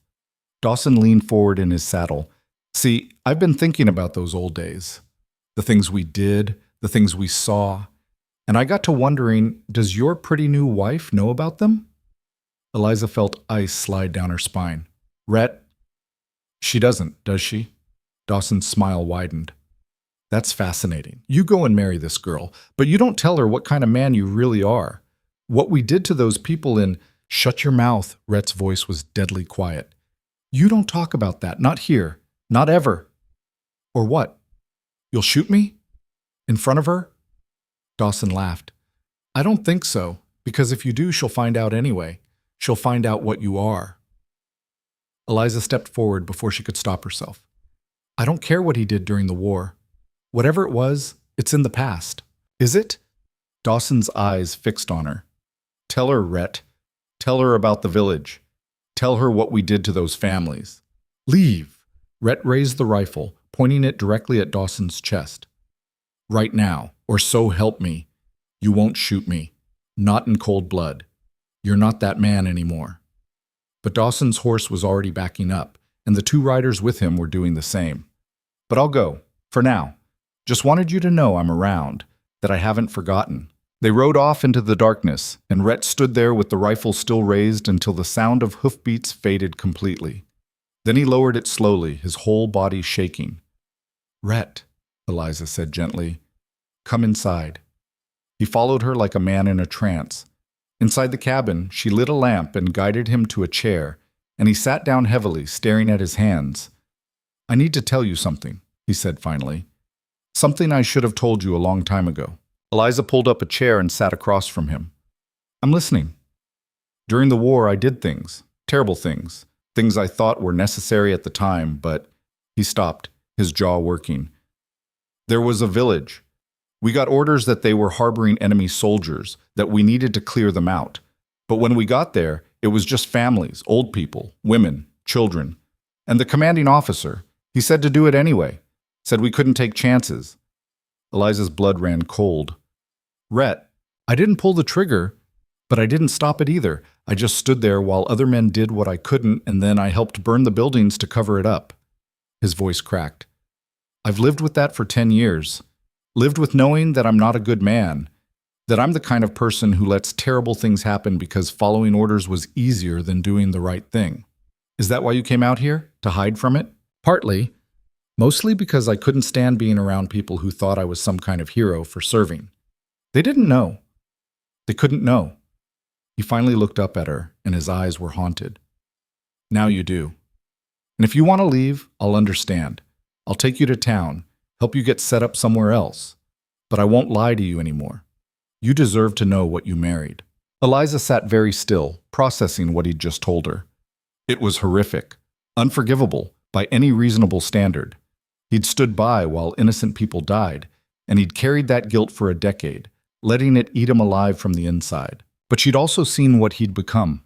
Dawson leaned forward in his saddle. "See, I've been thinking about those old days. The things we did, the things we saw. And I got to wondering, does your pretty new wife know about them?" Eliza felt ice slide down her spine. "Rhett, she doesn't, does she?" Dawson's smile widened. "That's fascinating. You go and marry this girl, but you don't tell her what kind of man you really are. What we did to those people in—" "Shut your mouth," Rhett's voice was deadly quiet. "You don't talk about that, not here, not ever." "Or what? You'll shoot me? In front of her?" Dawson laughed. "I don't think so, because if you do, she'll find out anyway. She'll find out what you are." Eliza stepped forward before she could stop herself. "I don't care what he did during the war. Whatever it was, it's in the past." "Is it?" Dawson's eyes fixed on her. "Tell her, Rhett. Tell her about the village. Tell her what we did to those families." "Leave!" Rhett raised the rifle, pointing it directly at Dawson's chest. "Right now, or so help me. You won't shoot me. Not in cold blood. You're not that man anymore." But Dawson's horse was already backing up, and the 2 riders with him were doing the same. "But I'll go, for now. Just wanted you to know I'm around, that I haven't forgotten." They rode off into the darkness, and Rhett stood there with the rifle still raised until the sound of hoofbeats faded completely. Then he lowered it slowly, his whole body shaking. "Rhett," Eliza said gently, "come inside." He followed her like a man in a trance. Inside the cabin, she lit a lamp and guided him to a chair, and he sat down heavily, staring at his hands. "I need to tell you something," he said finally. "Something I should have told you a long time ago." Eliza pulled up a chair and sat across from him. "I'm listening." "During the war, I did things, terrible things, things I thought were necessary at the time, but—" He stopped, his jaw working. "There was a village. We got orders that they were harboring enemy soldiers, that we needed to clear them out. But when we got there, it was just families, old people, women, children. And the commanding officer, he said to do it anyway, said we couldn't take chances." Eliza's blood ran cold. "Rhett, I didn't pull the trigger, but I didn't stop it either. I just stood there while other men did what I couldn't, and then I helped burn the buildings to cover it up. His voice cracked. I've lived with that for 10 years. Lived with knowing that I'm not a good man, that I'm the kind of person who lets terrible things happen because following orders was easier than doing the right thing. Is that why you came out here? To hide from it? Partly. Mostly because I couldn't stand being around people who thought I was some kind of hero for serving. They didn't know. They couldn't know. He finally looked up at her, and his eyes were haunted. Now you do. And if you want to leave, I'll understand. I'll take you to town, help you get set up somewhere else. But I won't lie to you anymore. You deserve to know what you married. Eliza sat very still, processing what he'd just told her. It was horrific, unforgivable by any reasonable standard. He'd stood by while innocent people died, and he'd carried that guilt for a decade, letting it eat him alive from the inside. But she'd also seen what he'd become.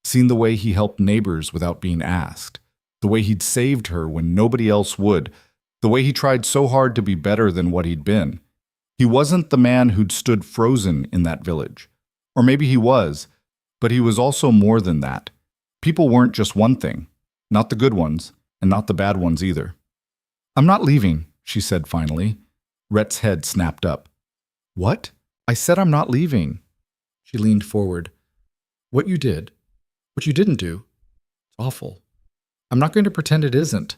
Seen the way he helped neighbors without being asked, the way he'd saved her when nobody else would, the way he tried so hard to be better than what he'd been. He wasn't the man who'd stood frozen in that village. Or maybe he was, but he was also more than that. People weren't just one thing, not the good ones, and not the bad ones either. I'm not leaving, she said finally. Rhett's head snapped up. What? I said I'm not leaving. She leaned forward. What you did, what you didn't do, it's awful. I'm not going to pretend it isn't.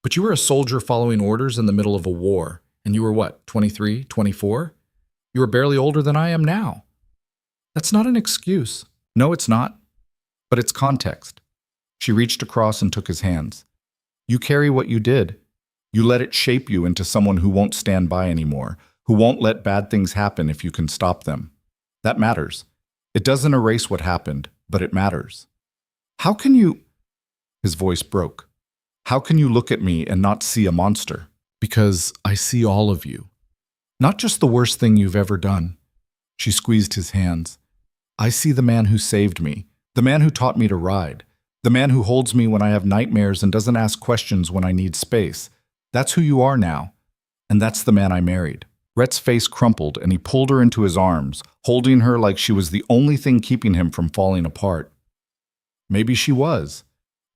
But you were a soldier following orders in the middle of a war, and you were what, 23, 24? You were barely older than I am now. That's not an excuse. No, it's not. But it's context. She reached across and took his hands. You carry what you did. You let it shape you into someone who won't stand by anymore, who won't let bad things happen if you can stop them. That matters. It doesn't erase what happened, but it matters. How can you... His voice broke. How can you look at me and not see a monster? Because I see all of you. Not just the worst thing you've ever done. She squeezed his hands. I see the man who saved me, the man who taught me to ride, the man who holds me when I have nightmares and doesn't ask questions when I need space. That's who you are now. And that's the man I married. Rhett's face crumpled and he pulled her into his arms, holding her like she was the only thing keeping him from falling apart. Maybe she was.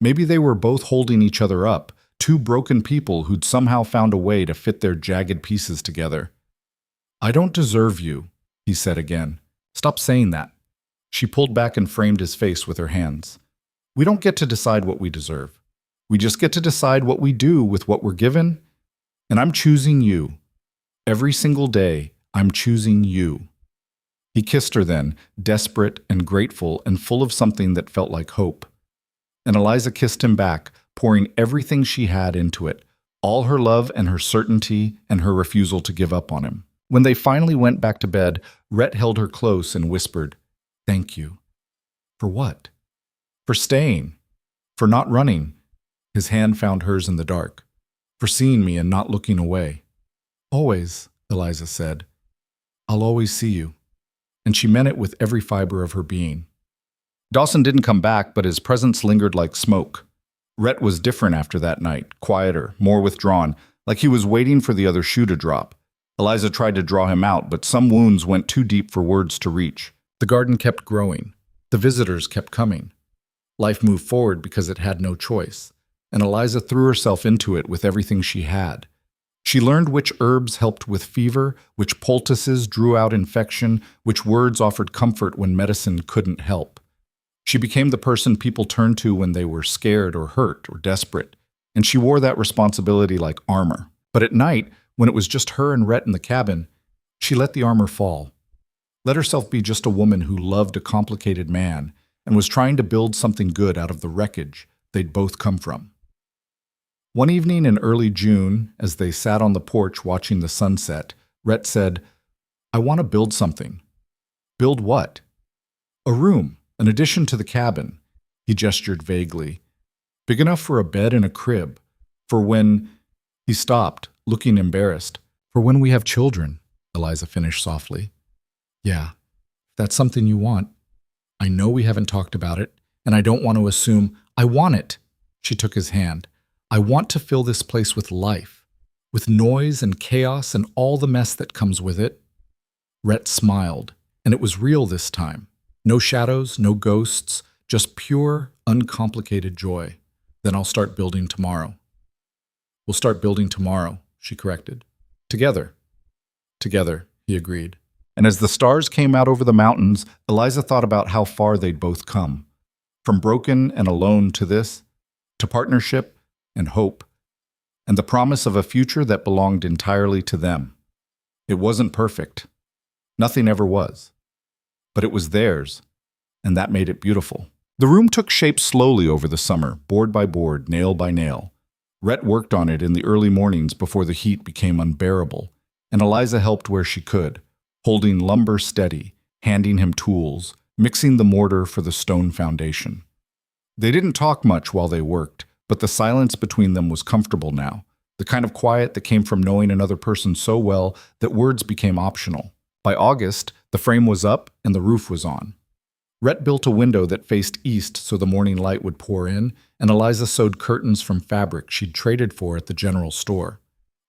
Maybe they were both holding each other up, two broken people who'd somehow found a way to fit their jagged pieces together. I don't deserve you, he said again. Stop saying that. She pulled back and framed his face with her hands. We don't get to decide what we deserve. We just get to decide what we do with what we're given. And I'm choosing you. Every single day, I'm choosing you. He kissed her then, desperate and grateful and full of something that felt like hope. And Eliza kissed him back, pouring everything she had into it, all her love and her certainty and her refusal to give up on him. When they finally went back to bed, Rhett held her close and whispered, Thank you. For what? For staying. For not running. His hand found hers in the dark. For seeing me and not looking away. Always, Eliza said. I'll always see you. And she meant it with every fiber of her being. Dawson didn't come back, but his presence lingered like smoke. Rhett was different after that night, quieter, more withdrawn, like he was waiting for the other shoe to drop. Eliza tried to draw him out, but some wounds went too deep for words to reach. The garden kept growing. The visitors kept coming. Life moved forward because it had no choice, and Eliza threw herself into it with everything she had. She learned which herbs helped with fever, which poultices drew out infection, which words offered comfort when medicine couldn't help. She became the person people turned to when they were scared or hurt or desperate, and she wore that responsibility like armor. But at night, when it was just her and Rhett in the cabin, she let the armor fall. Let herself be just a woman who loved a complicated man and was trying to build something good out of the wreckage they'd both come from. One evening in early June, as they sat on the porch watching the sunset, Rhett said, I want to build something. Build what? A room, an addition to the cabin. He gestured vaguely. Big enough for a bed and a crib. For when... He stopped, looking embarrassed. For when we have children, Eliza finished softly. Yeah, if that's something you want. I know we haven't talked about it, and I don't want to assume I want it. She took his hand. I want to fill this place with life, with noise and chaos and all the mess that comes with it. Rhett smiled, and it was real this time. No shadows, no ghosts, just pure, uncomplicated joy. Then I'll start building tomorrow. We'll start building tomorrow, she corrected. Together. Together, he agreed. And as the stars came out over the mountains, Eliza thought about how far they'd both come. From broken and alone to this, to partnership and hope, and the promise of a future that belonged entirely to them. It wasn't perfect. Nothing ever was. But it was theirs, and that made it beautiful. The room took shape slowly over the summer, board by board, nail by nail. Rhett worked on it in the early mornings before the heat became unbearable, and Eliza helped where she could, holding lumber steady, handing him tools, mixing the mortar for the stone foundation. They didn't talk much while they worked, but the silence between them was comfortable now, the kind of quiet that came from knowing another person so well that words became optional. By August, the frame was up and the roof was on. Rhett built a window that faced east so the morning light would pour in, and Eliza sewed curtains from fabric she'd traded for at the general store.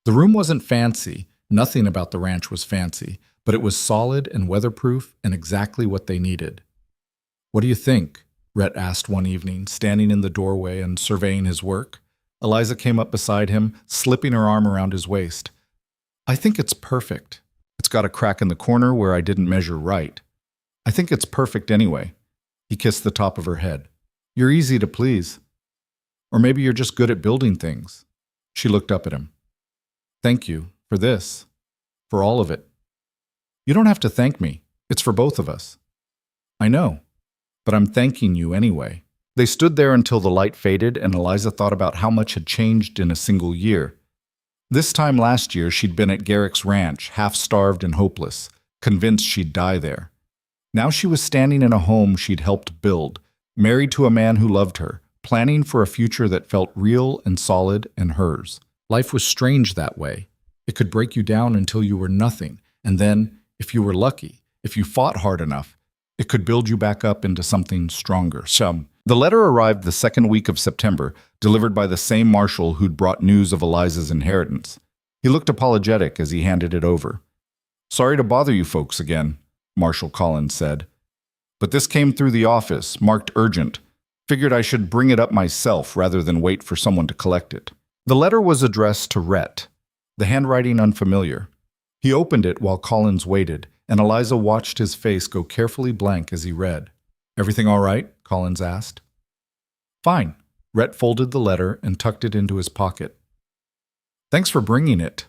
The room wasn't fancy, nothing about the ranch was fancy, but it was solid and weatherproof and exactly what they needed. "What do you think?" Rhett asked one evening, standing in the doorway and surveying his work. Eliza came up beside him, slipping her arm around his waist. "I think it's perfect. It's got a crack in the corner where I didn't measure right. I think it's perfect anyway." He kissed the top of her head. "You're easy to please. Or maybe you're just good at building things." She looked up at him. "Thank you for this, for all of it." "You don't have to thank me. It's for both of us." "I know, but I'm thanking you anyway." They stood there until the light faded, and Eliza thought about how much had changed in a single year. This time last year, she'd been at Garrick's ranch, half-starved and hopeless, convinced she'd die there. Now she was standing in a home she'd helped build, married to a man who loved her, planning for a future that felt real and solid and hers. Life was strange that way. It could break you down until you were nothing, and then, if you were lucky, if you fought hard enough, it could build you back up into something stronger. The letter arrived the second week of September, delivered by the same marshal who'd brought news of Eliza's inheritance. He looked apologetic as he handed it over. "Sorry to bother you folks again," Marshal Collins said. "But this came through the office, marked urgent. Figured I should bring it up myself rather than wait for someone to collect it." The letter was addressed to Rhett, the handwriting unfamiliar. He opened it while Collins waited, and Eliza watched his face go carefully blank as he read. "Everything all right?" Collins asked. "Fine." Rhett folded the letter and tucked it into his pocket. "Thanks for bringing it."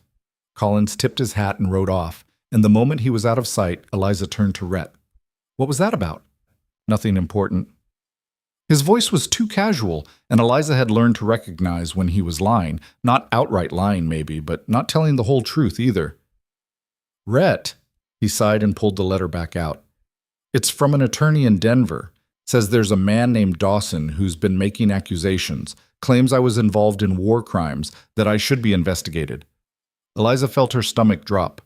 Collins tipped his hat and rode off, and the moment he was out of sight, Eliza turned to Rhett. "What was that about?" "Nothing important." His voice was too casual, and Eliza had learned to recognize when he was lying, not outright lying maybe, but not telling the whole truth either. "Rhett," he sighed and pulled the letter back out. "It's from an attorney in Denver. Says there's a man named Dawson who's been making accusations, claims I was involved in war crimes, that I should be investigated." Eliza felt her stomach drop.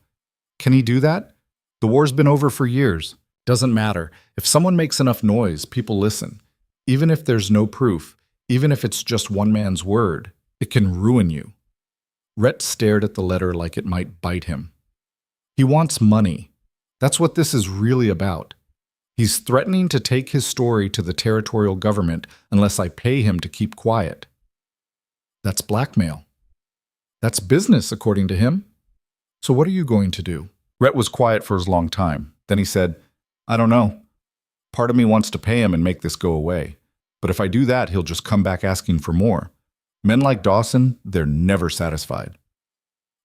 "Can he do that? The war's been over for years." "Doesn't matter. If someone makes enough noise, people listen. Even if there's no proof, even if it's just one man's word, it can ruin you." Rhett stared at the letter like it might bite him. "He wants money. That's what this is really about. He's threatening to take his story to the territorial government unless I pay him to keep quiet." "That's blackmail." "That's business, according to him. So what are you going to do?" Rhett was quiet for a long time. Then he said, "I don't know. Part of me wants to pay him and make this go away. But if I do that, he'll just come back asking for more. Men like Dawson, they're never satisfied.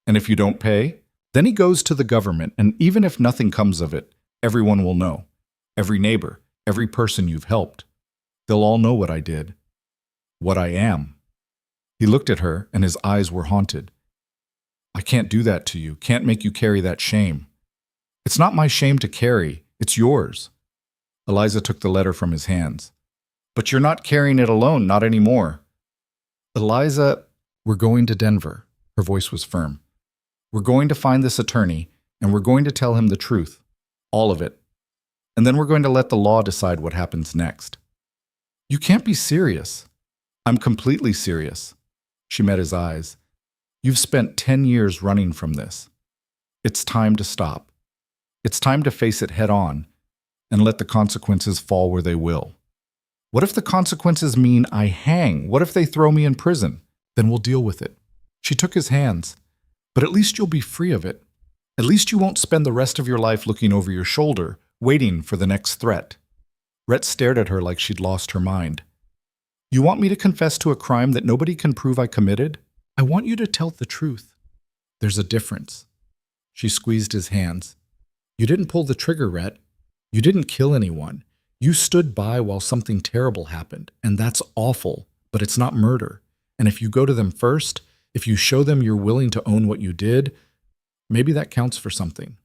And if you don't pay, then he goes to the government, and even if nothing comes of it, everyone will know. Every neighbor, every person you've helped. They'll all know what I did. What I am." He looked at her, and his eyes were haunted. "I can't do that to you, can't make you carry that shame." "It's not my shame to carry, it's yours." Eliza took the letter from his hands. "But you're not carrying it alone, not anymore." "Eliza, we're going to Denver." Her voice was firm. "We're going to find this attorney, and we're going to tell him the truth. All of it. And then we're going to let the law decide what happens next." "You can't be serious." "I'm completely serious." She met his eyes. "You've spent 10 years running from this. It's time to stop. It's time to face it head on and let the consequences fall where they will. What if the consequences mean I hang? What if they throw me in prison? Then we'll deal with it. She took his hands. But at least you'll be free of it. At least you won't spend the rest of your life looking over your shoulder, waiting for the next threat. Rhett stared at her like she'd lost her mind. You want me to confess to a crime that nobody can prove I committed? I want you to tell the truth. There's a difference. She squeezed his hands. You didn't pull the trigger, Rhett. You didn't kill anyone. You stood by while something terrible happened, and that's awful, but it's not murder. And if you go to them first, if you show them you're willing to own what you did, maybe that counts for something.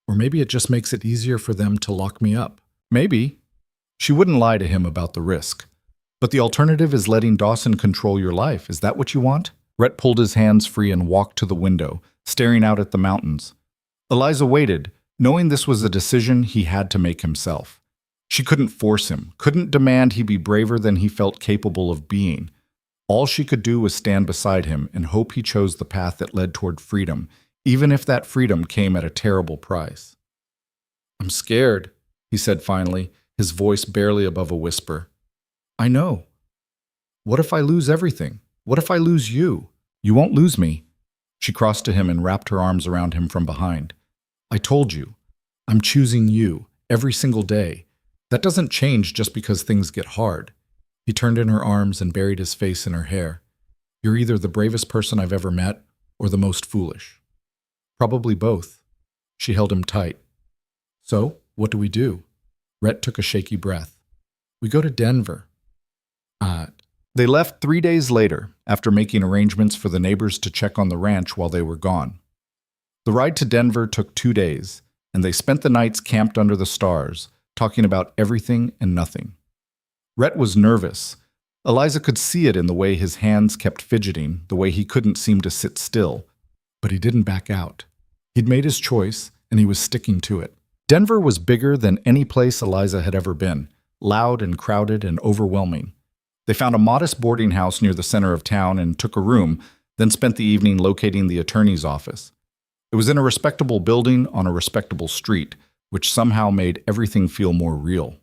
Or maybe it just makes it easier for them to lock me up. Maybe. She wouldn't lie to him about the risk. But the alternative is letting Dawson control your life. Is that what you want? Rhett pulled his hands free and walked to the window, staring out at the mountains. Eliza waited, knowing this was a decision he had to make himself. She couldn't force him, couldn't demand he be braver than he felt capable of being. All she could do was stand beside him and hope he chose the path that led toward freedom, even if that freedom came at a terrible price. I'm scared, he said finally, his voice barely above a whisper. I know. What if I lose everything? What if I lose you? You won't lose me. She crossed to him and wrapped her arms around him from behind. I told you. I'm choosing you every single day. That doesn't change just because things get hard. He turned in her arms and buried his face in her hair. You're either the bravest person I've ever met or the most foolish. Probably both. She held him tight. So, what do we do? Rhett took a shaky breath. We go to Denver. They left 3 days later, after making arrangements for the neighbors to check on the ranch while they were gone. The ride to Denver took 2 days, and they spent the nights camped under the stars, talking about everything and nothing. Rhett was nervous. Eliza could see it in the way his hands kept fidgeting, the way he couldn't seem to sit still. But he didn't back out. He'd made his choice, and he was sticking to it. Denver was bigger than any place Eliza had ever been, loud and crowded and overwhelming. They found a modest boarding house near the center of town and took a room, then spent the evening locating the attorney's office. It was in a respectable building on a respectable street, which somehow made everything feel more real.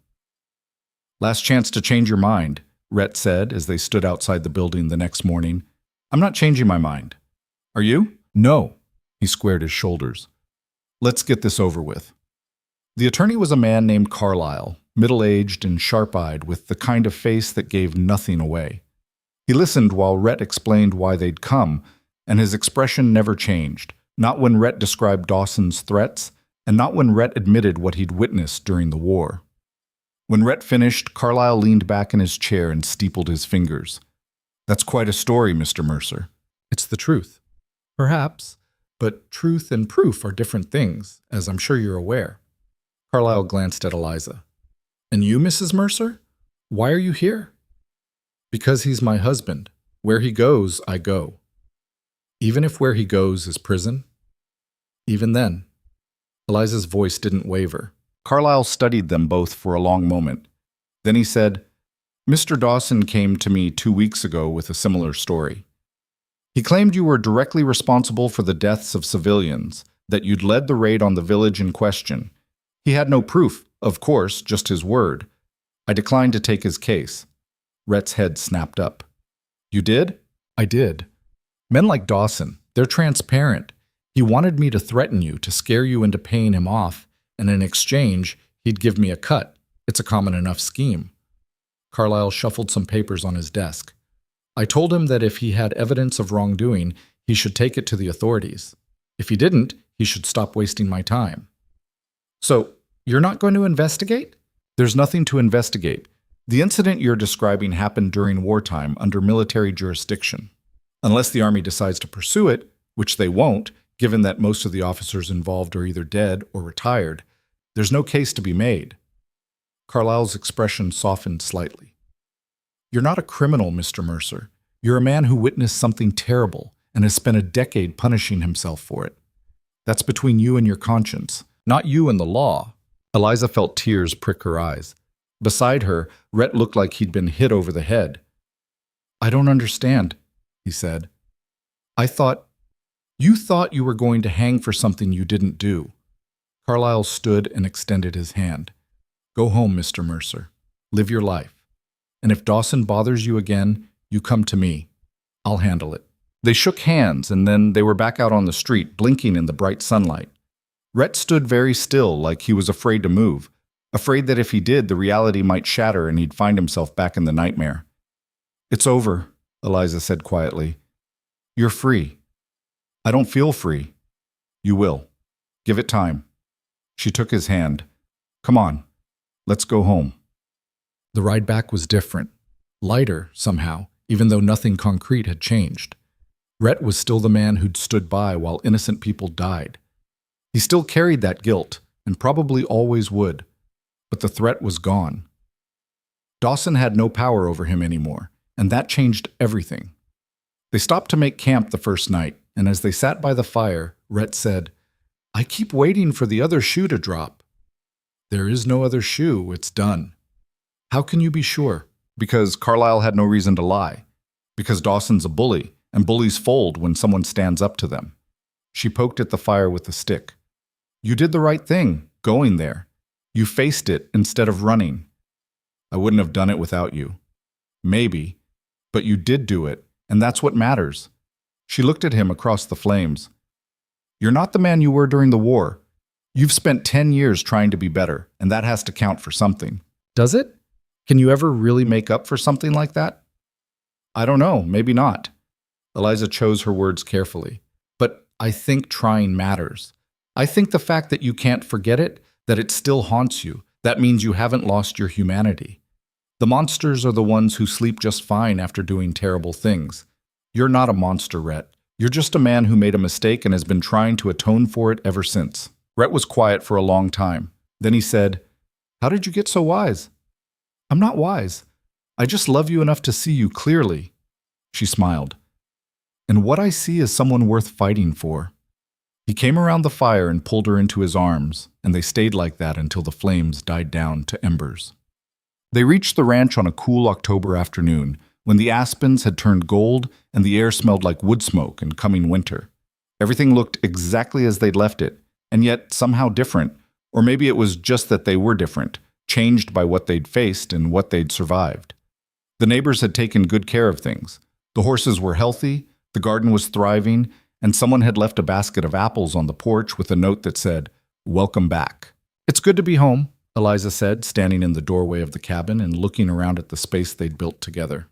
Last chance to change your mind, Rhett said as they stood outside the building the next morning. I'm not changing my mind. Are you? No. He squared his shoulders. Let's get this over with. The attorney was a man named Carlyle, middle-aged and sharp-eyed, with the kind of face that gave nothing away. He listened while Rhett explained why they'd come, and his expression never changed, not when Rhett described Dawson's threats, and not when Rhett admitted what he'd witnessed during the war. When Rhett finished, Carlyle leaned back in his chair and steepled his fingers. That's quite a story, Mr. Mercer. It's the truth. Perhaps, but truth and proof are different things, as I'm sure you're aware. Carlyle glanced at Eliza. And you, Mrs. Mercer? Why are you here? Because he's my husband. Where he goes, I go. Even if where he goes is prison? Even then. Eliza's voice didn't waver. Carlyle studied them both for a long moment. Then he said, Mr. Dawson came to me 2 weeks ago with a similar story. He claimed you were directly responsible for the deaths of civilians, that you'd led the raid on the village in question. He had no proof, of course, just his word. I declined to take his case. Rhett's head snapped up. You did? I did. Men like Dawson, they're transparent. He wanted me to threaten you, to scare you into paying him off, and in exchange, he'd give me a cut. It's a common enough scheme. Carlyle shuffled some papers on his desk. I told him that if he had evidence of wrongdoing, he should take it to the authorities. If he didn't, he should stop wasting my time. So, you're not going to investigate? There's nothing to investigate. The incident you're describing happened during wartime under military jurisdiction. Unless the Army decides to pursue it, which they won't, given that most of the officers involved are either dead or retired, there's no case to be made. Carlyle's expression softened slightly. You're not a criminal, Mr. Mercer. You're a man who witnessed something terrible and has spent a decade punishing himself for it. That's between you and your conscience, not you and the law. Eliza felt tears prick her eyes. Beside her, Rhett looked like he'd been hit over the head. I don't understand, he said. You thought you were going to hang for something you didn't do. Carlyle stood and extended his hand. Go home, Mr. Mercer. Live your life. And if Dawson bothers you again, you come to me. I'll handle it. They shook hands, and then they were back out on the street, blinking in the bright sunlight. Rhett stood very still, like he was afraid to move, afraid that if he did, the reality might shatter and he'd find himself back in the nightmare. It's over, Eliza said quietly. You're free. I don't feel free. You will. Give it time. She took his hand. Come on, let's go home. The ride back was different, lighter somehow, even though nothing concrete had changed. Rhett was still the man who'd stood by while innocent people died. He still carried that guilt, and probably always would, but the threat was gone. Dawson had no power over him anymore, and that changed everything. They stopped to make camp the first night, and as they sat by the fire, Rhett said, I keep waiting for the other shoe to drop. There is no other shoe, it's done. How can you be sure? Because Carlyle had no reason to lie. Because Dawson's a bully, and bullies fold when someone stands up to them. She poked at the fire with a stick. You did the right thing, going there. You faced it instead of running. I wouldn't have done it without you. Maybe, but you did do it, and that's what matters. She looked at him across the flames. You're not the man you were during the war. You've spent 10 years trying to be better, and that has to count for something. Does it? Can you ever really make up for something like that? I don't know, maybe not. Eliza chose her words carefully. But I think trying matters. I think the fact that you can't forget it, that it still haunts you, that means you haven't lost your humanity. The monsters are the ones who sleep just fine after doing terrible things. You're not a monster, Rhett. You're just a man who made a mistake and has been trying to atone for it ever since. Rhett was quiet for a long time. Then he said, How did you get so wise? I'm not wise. I just love you enough to see you clearly. She smiled. And what I see is someone worth fighting for. He came around the fire and pulled her into his arms, and they stayed like that until the flames died down to embers. They reached the ranch on a cool October afternoon, when the aspens had turned gold and the air smelled like wood smoke and coming winter. Everything looked exactly as they'd left it, and yet somehow different, or maybe it was just that they were different, changed by what they'd faced and what they'd survived. The neighbors had taken good care of things. The horses were healthy, the garden was thriving, and someone had left a basket of apples on the porch with a note that said, Welcome back. It's good to be home, Eliza said, standing in the doorway of the cabin and looking around at the space they'd built together.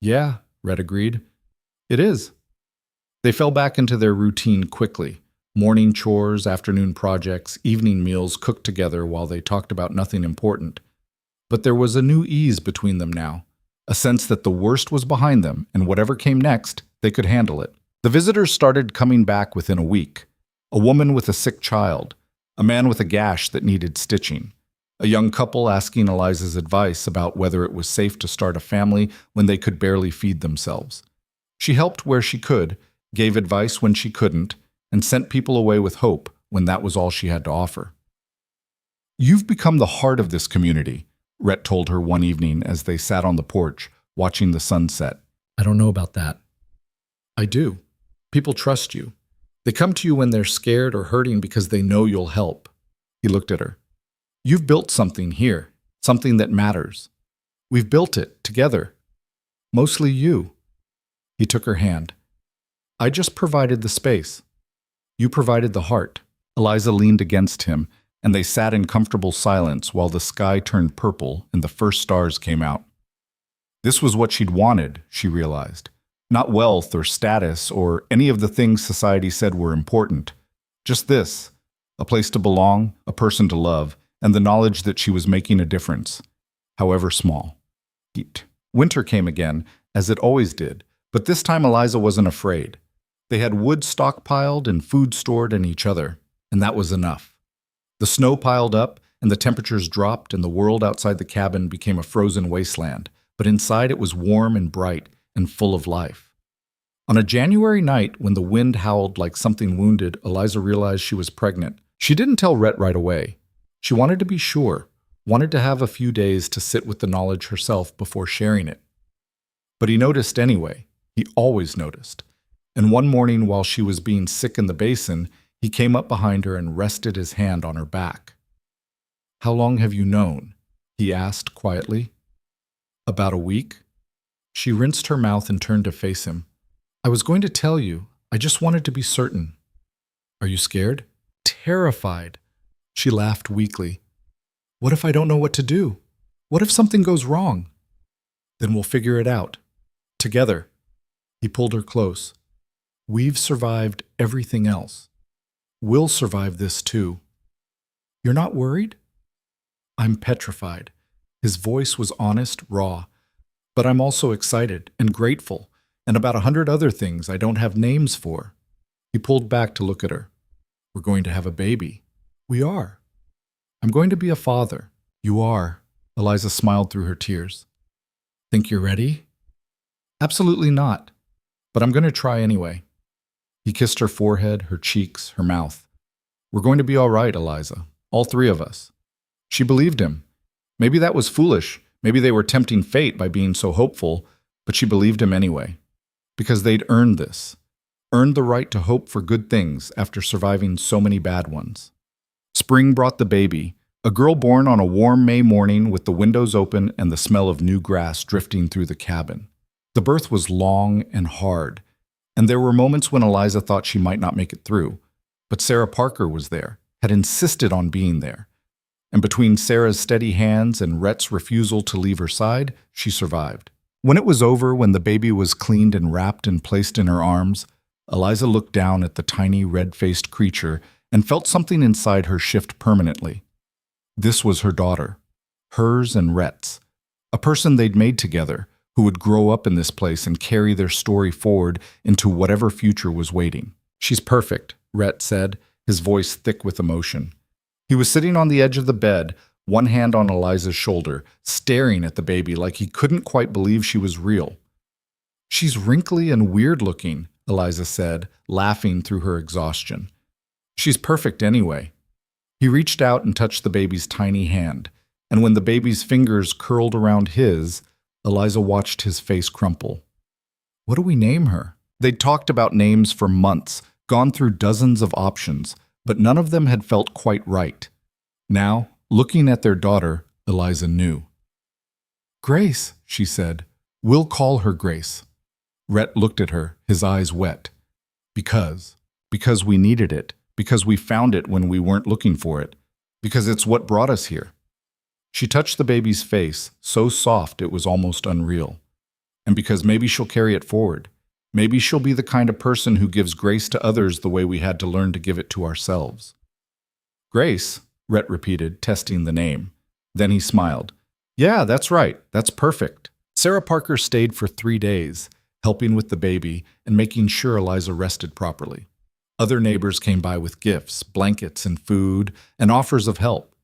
Yeah, Rhett agreed. It is. They fell back into their routine quickly. Morning chores, afternoon projects, evening meals cooked together while they talked about nothing important. But there was a new ease between them now, a sense that the worst was behind them, and whatever came next, they could handle it. The visitors started coming back within a week. A woman with a sick child, a man with a gash that needed stitching, a young couple asking Eliza's advice about whether it was safe to start a family when they could barely feed themselves. She helped where she could, gave advice when she couldn't, and sent people away with hope when that was all she had to offer. You've become the heart of this community, Rhett told her one evening as they sat on the porch, watching the sunset. I don't know about that. I do. People trust you. They come to you when they're scared or hurting because they know you'll help. He looked at her. You've built something here, something that matters. We've built it together. Mostly you. He took her hand. I just provided the space. You provided the heart. Eliza leaned against him, and they sat in comfortable silence while the sky turned purple and the first stars came out. This was what she'd wanted, she realized. Not wealth or status or any of the things society said were important. Just this, a place to belong, a person to love, and the knowledge that she was making a difference, however small. Winter came again, as it always did, but this time Eliza wasn't afraid. They had wood stockpiled and food stored in each other, and that was enough. The snow piled up, and the temperatures dropped, and the world outside the cabin became a frozen wasteland, but inside it was warm and bright and full of life. On a January night, when the wind howled like something wounded, Eliza realized she was pregnant. She didn't tell Rhett right away. She wanted to be sure, wanted to have a few days to sit with the knowledge herself before sharing it. But he noticed anyway. He always noticed. And one morning while she was being sick in the basin, He came up behind her and rested his hand on her back. "How long have you known?" he asked quietly. "About a week." She rinsed her mouth and turned to face him. "I was going to tell you. I just wanted to be certain." "Are you scared?" "Terrified." She laughed weakly. "What if I don't know what to do? What if something goes wrong?" "Then we'll figure it out. Together." He pulled her close. "We've survived everything else. We'll survive this too. You're not worried?" "I'm petrified." His voice was honest, raw. "But I'm also excited and grateful, and about 100 other things I don't have names for." He pulled back to look at her. "We're going to have a baby." "We are." "I'm going to be a father." "You are." Eliza smiled through her tears. "Think you're ready?" "Absolutely not. But I'm going to try anyway." He kissed her forehead, her cheeks, her mouth. "We're going to be all right, Eliza. All three of us." She believed him. Maybe that was foolish. Maybe they were tempting fate by being so hopeful, but she believed him anyway. Because they'd earned this. Earned the right to hope for good things after surviving so many bad ones. Spring brought the baby, a girl born on a warm May morning with the windows open and the smell of new grass drifting through the cabin. The birth was long and hard, and there were moments when Eliza thought she might not make it through. But Sarah Parker was there, had insisted on being there. And between Sarah's steady hands and Rhett's refusal to leave her side, she survived. When it was over, when the baby was cleaned and wrapped and placed in her arms, Eliza looked down at the tiny red-faced creature and felt something inside her shift permanently. This was her daughter, hers and Rhett's, a person they'd made together, who would grow up in this place and carry their story forward into whatever future was waiting. "She's perfect," Rhett said, his voice thick with emotion. He was sitting on the edge of the bed, one hand on Eliza's shoulder, staring at the baby like he couldn't quite believe she was real. "She's wrinkly and weird-looking," Eliza said, laughing through her exhaustion. "She's perfect anyway." He reached out and touched the baby's tiny hand, and when the baby's fingers curled around his, Eliza watched his face crumple. "What do we name her?" They'd talked about names for months, gone through dozens of options, but none of them had felt quite right. Now, looking at their daughter, Eliza knew. "Grace," she said. "We'll call her Grace." Rhett looked at her, his eyes wet. Because we needed it, because we found it when we weren't looking for it, because it's what brought us here." She touched the baby's face, so soft it was almost unreal. "And because maybe she'll carry it forward. Maybe she'll be the kind of person who gives grace to others the way we had to learn to give it to ourselves." "Grace," Rhett repeated, testing the name. Then he smiled. "Yeah, that's right. That's perfect." Sarah Parker stayed for 3 days, helping with the baby and making sure Eliza rested properly. Other neighbors came by with gifts, blankets, and food, and offers of help.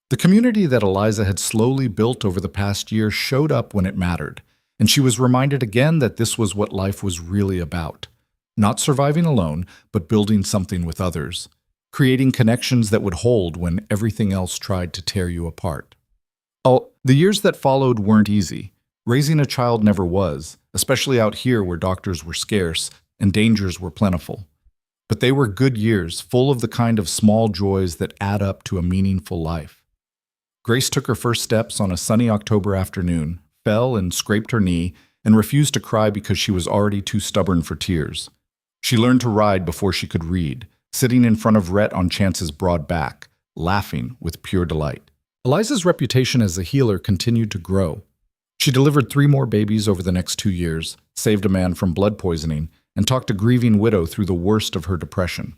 The community that Eliza had slowly built over the past year showed up when it mattered, and she was reminded again that this was what life was really about. Not surviving alone, but building something with others, creating connections that would hold when everything else tried to tear you apart. Oh, the years that followed weren't easy. Raising a child never was, especially out here where doctors were scarce and dangers were plentiful. But they were good years, full of the kind of small joys that add up to a meaningful life. Grace took her first steps on a sunny October afternoon, fell and scraped her knee, and refused to cry because she was already too stubborn for tears. She learned to ride before she could read, sitting in front of Rhett on Chance's broad back, laughing with pure delight. Eliza's reputation as a healer continued to grow. She delivered 3 more babies over the next 2 years, saved a man from blood poisoning, and talked a grieving widow through the worst of her depression.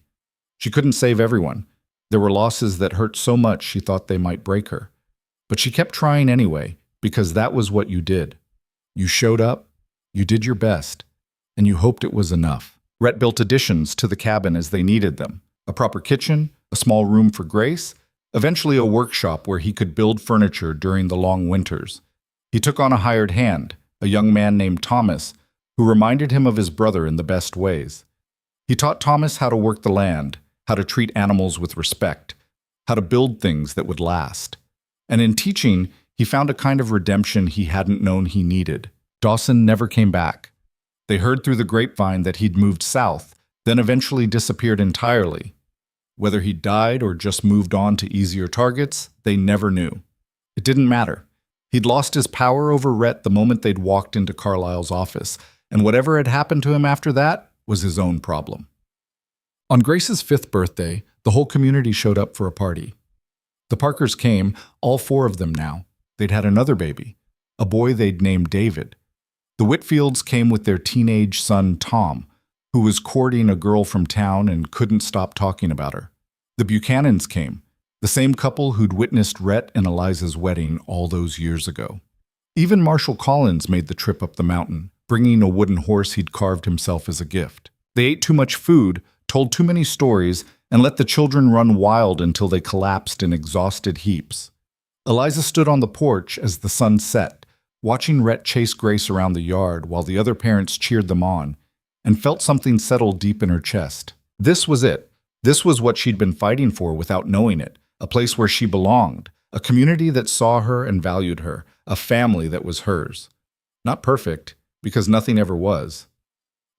She couldn't save everyone. There were losses that hurt so much she thought they might break her. But she kept trying anyway, because that was what you did. You showed up, you did your best, and you hoped it was enough. Rhett built additions to the cabin as they needed them, a proper kitchen, a small room for Grace, eventually a workshop where he could build furniture during the long winters. He took on a hired hand, a young man named Thomas, who reminded him of his brother in the best ways. He taught Thomas how to work the land, how to treat animals with respect, how to build things that would last. And in teaching, he found a kind of redemption he hadn't known he needed. Dawson never came back. They heard through the grapevine that he'd moved south, then eventually disappeared entirely. Whether he died or just moved on to easier targets, they never knew. It didn't matter. He'd lost his power over Rhett the moment they'd walked into Carlisle's office, and whatever had happened to him after that was his own problem. On Grace's 5th birthday, the whole community showed up for a party. The Parkers came, all 4 of them now. They'd had another baby, a boy they'd named David. The Whitfields came with their teenage son, Tom, who was courting a girl from town and couldn't stop talking about her. The Buchanans came, the same couple who'd witnessed Rhett and Eliza's wedding all those years ago. Even Marshall Collins made the trip up the mountain, bringing a wooden horse he'd carved himself as a gift. They ate too much food, told too many stories, and let the children run wild until they collapsed in exhausted heaps. Eliza stood on the porch as the sun set, watching Rhett chase Grace around the yard while the other parents cheered them on, and felt something settle deep in her chest. This was it. This was what she'd been fighting for without knowing it, a place where she belonged, a community that saw her and valued her, a family that was hers. Not perfect, because nothing ever was,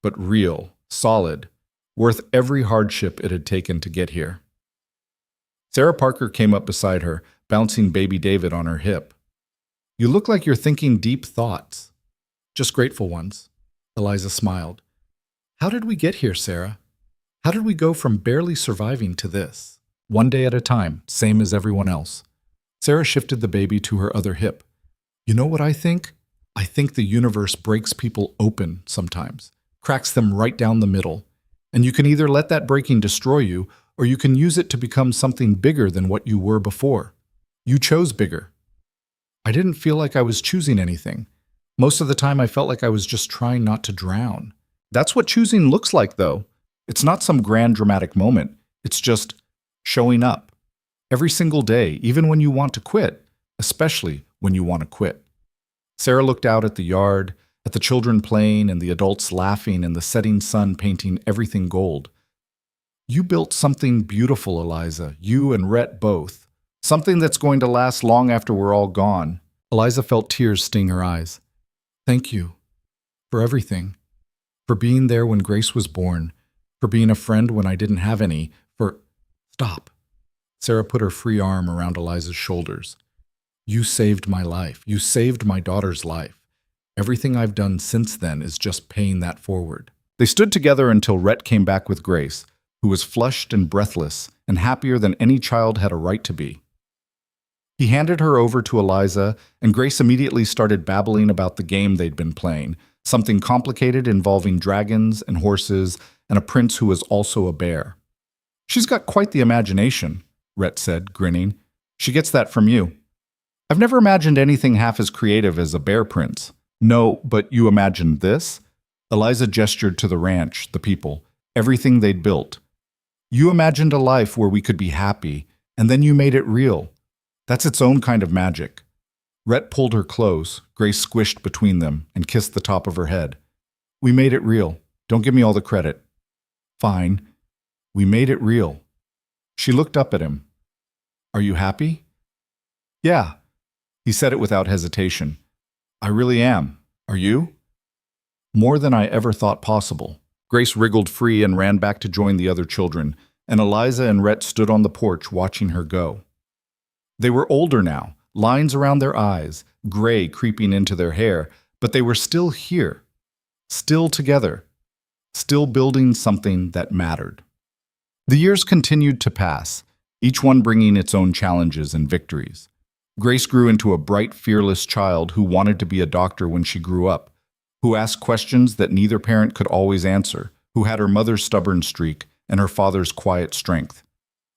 but real, solid, worth every hardship it had taken to get here. Sarah Parker came up beside her, bouncing baby David on her hip. "You look like you're thinking deep thoughts." "Just grateful ones." Eliza smiled. "How did we get here, Sarah? How did we go from barely surviving to this?" "One day at a time, same as everyone else." Sarah shifted the baby to her other hip. "You know what I think? I think the universe breaks people open sometimes, cracks them right down the middle. And you can either let that breaking destroy you, or you can use it to become something bigger than what you were before. You chose bigger." "I didn't feel like I was choosing anything. Most of the time I felt like I was just trying not to drown." "That's what choosing looks like, though. It's not some grand dramatic moment. It's just showing up. Every single day, even when you want to quit, especially when you want to quit." Sarah looked out at the yard, at the children playing and the adults laughing and the setting sun painting everything gold. "You built something beautiful, Eliza, you and Rhett both. Something that's going to last long after we're all gone." Eliza felt tears sting her eyes. "Thank you. For everything. For being there when Grace was born. For being a friend when I didn't have any. For—" "Stop." Sarah put her free arm around Eliza's shoulders. "You saved my life. You saved my daughter's life. Everything I've done since then is just paying that forward." They stood together until Rhett came back with Grace, who was flushed and breathless and happier than any child had a right to be. He handed her over to Eliza, and Grace immediately started babbling about the game they'd been playing, something complicated involving dragons and horses and a prince who was also a bear. "She's got quite the imagination," Rhett said, grinning. "She gets that from you." "I've never imagined anything half as creative as a bear prince." "No, but you imagined this?" Eliza gestured to the ranch, the people, everything they'd built. "You imagined a life where we could be happy, and then you made it real. That's its own kind of magic." Rhett pulled her close, Grace squished between them, and kissed the top of her head. "We made it real. Don't give me all the credit." "Fine. We made it real." She looked up at him. "Are you happy?" "Yeah." He said it without hesitation. "I really am. Are you?" "More than I ever thought possible." Grace wriggled free and ran back to join the other children, and Eliza and Rhett stood on the porch watching her go. They were older now, lines around their eyes, gray creeping into their hair, but they were still here, still together, still building something that mattered. The years continued to pass, each one bringing its own challenges and victories. Grace grew into a bright, fearless child who wanted to be a doctor when she grew up, who asked questions that neither parent could always answer, who had her mother's stubborn streak and her father's quiet strength.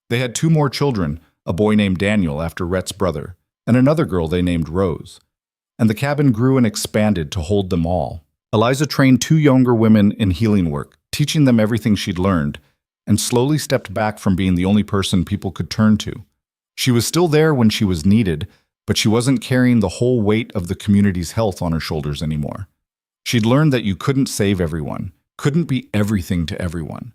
They had 2 more children, a boy named Daniel after Rhett's brother, and another girl they named Rose. And the cabin grew and expanded to hold them all. Eliza trained 2 younger women in healing work, teaching them everything she'd learned, and slowly stepped back from being the only person people could turn to. She was still there when she was needed, but she wasn't carrying the whole weight of the community's health on her shoulders anymore. She'd learned that you couldn't save everyone, couldn't be everything to everyone,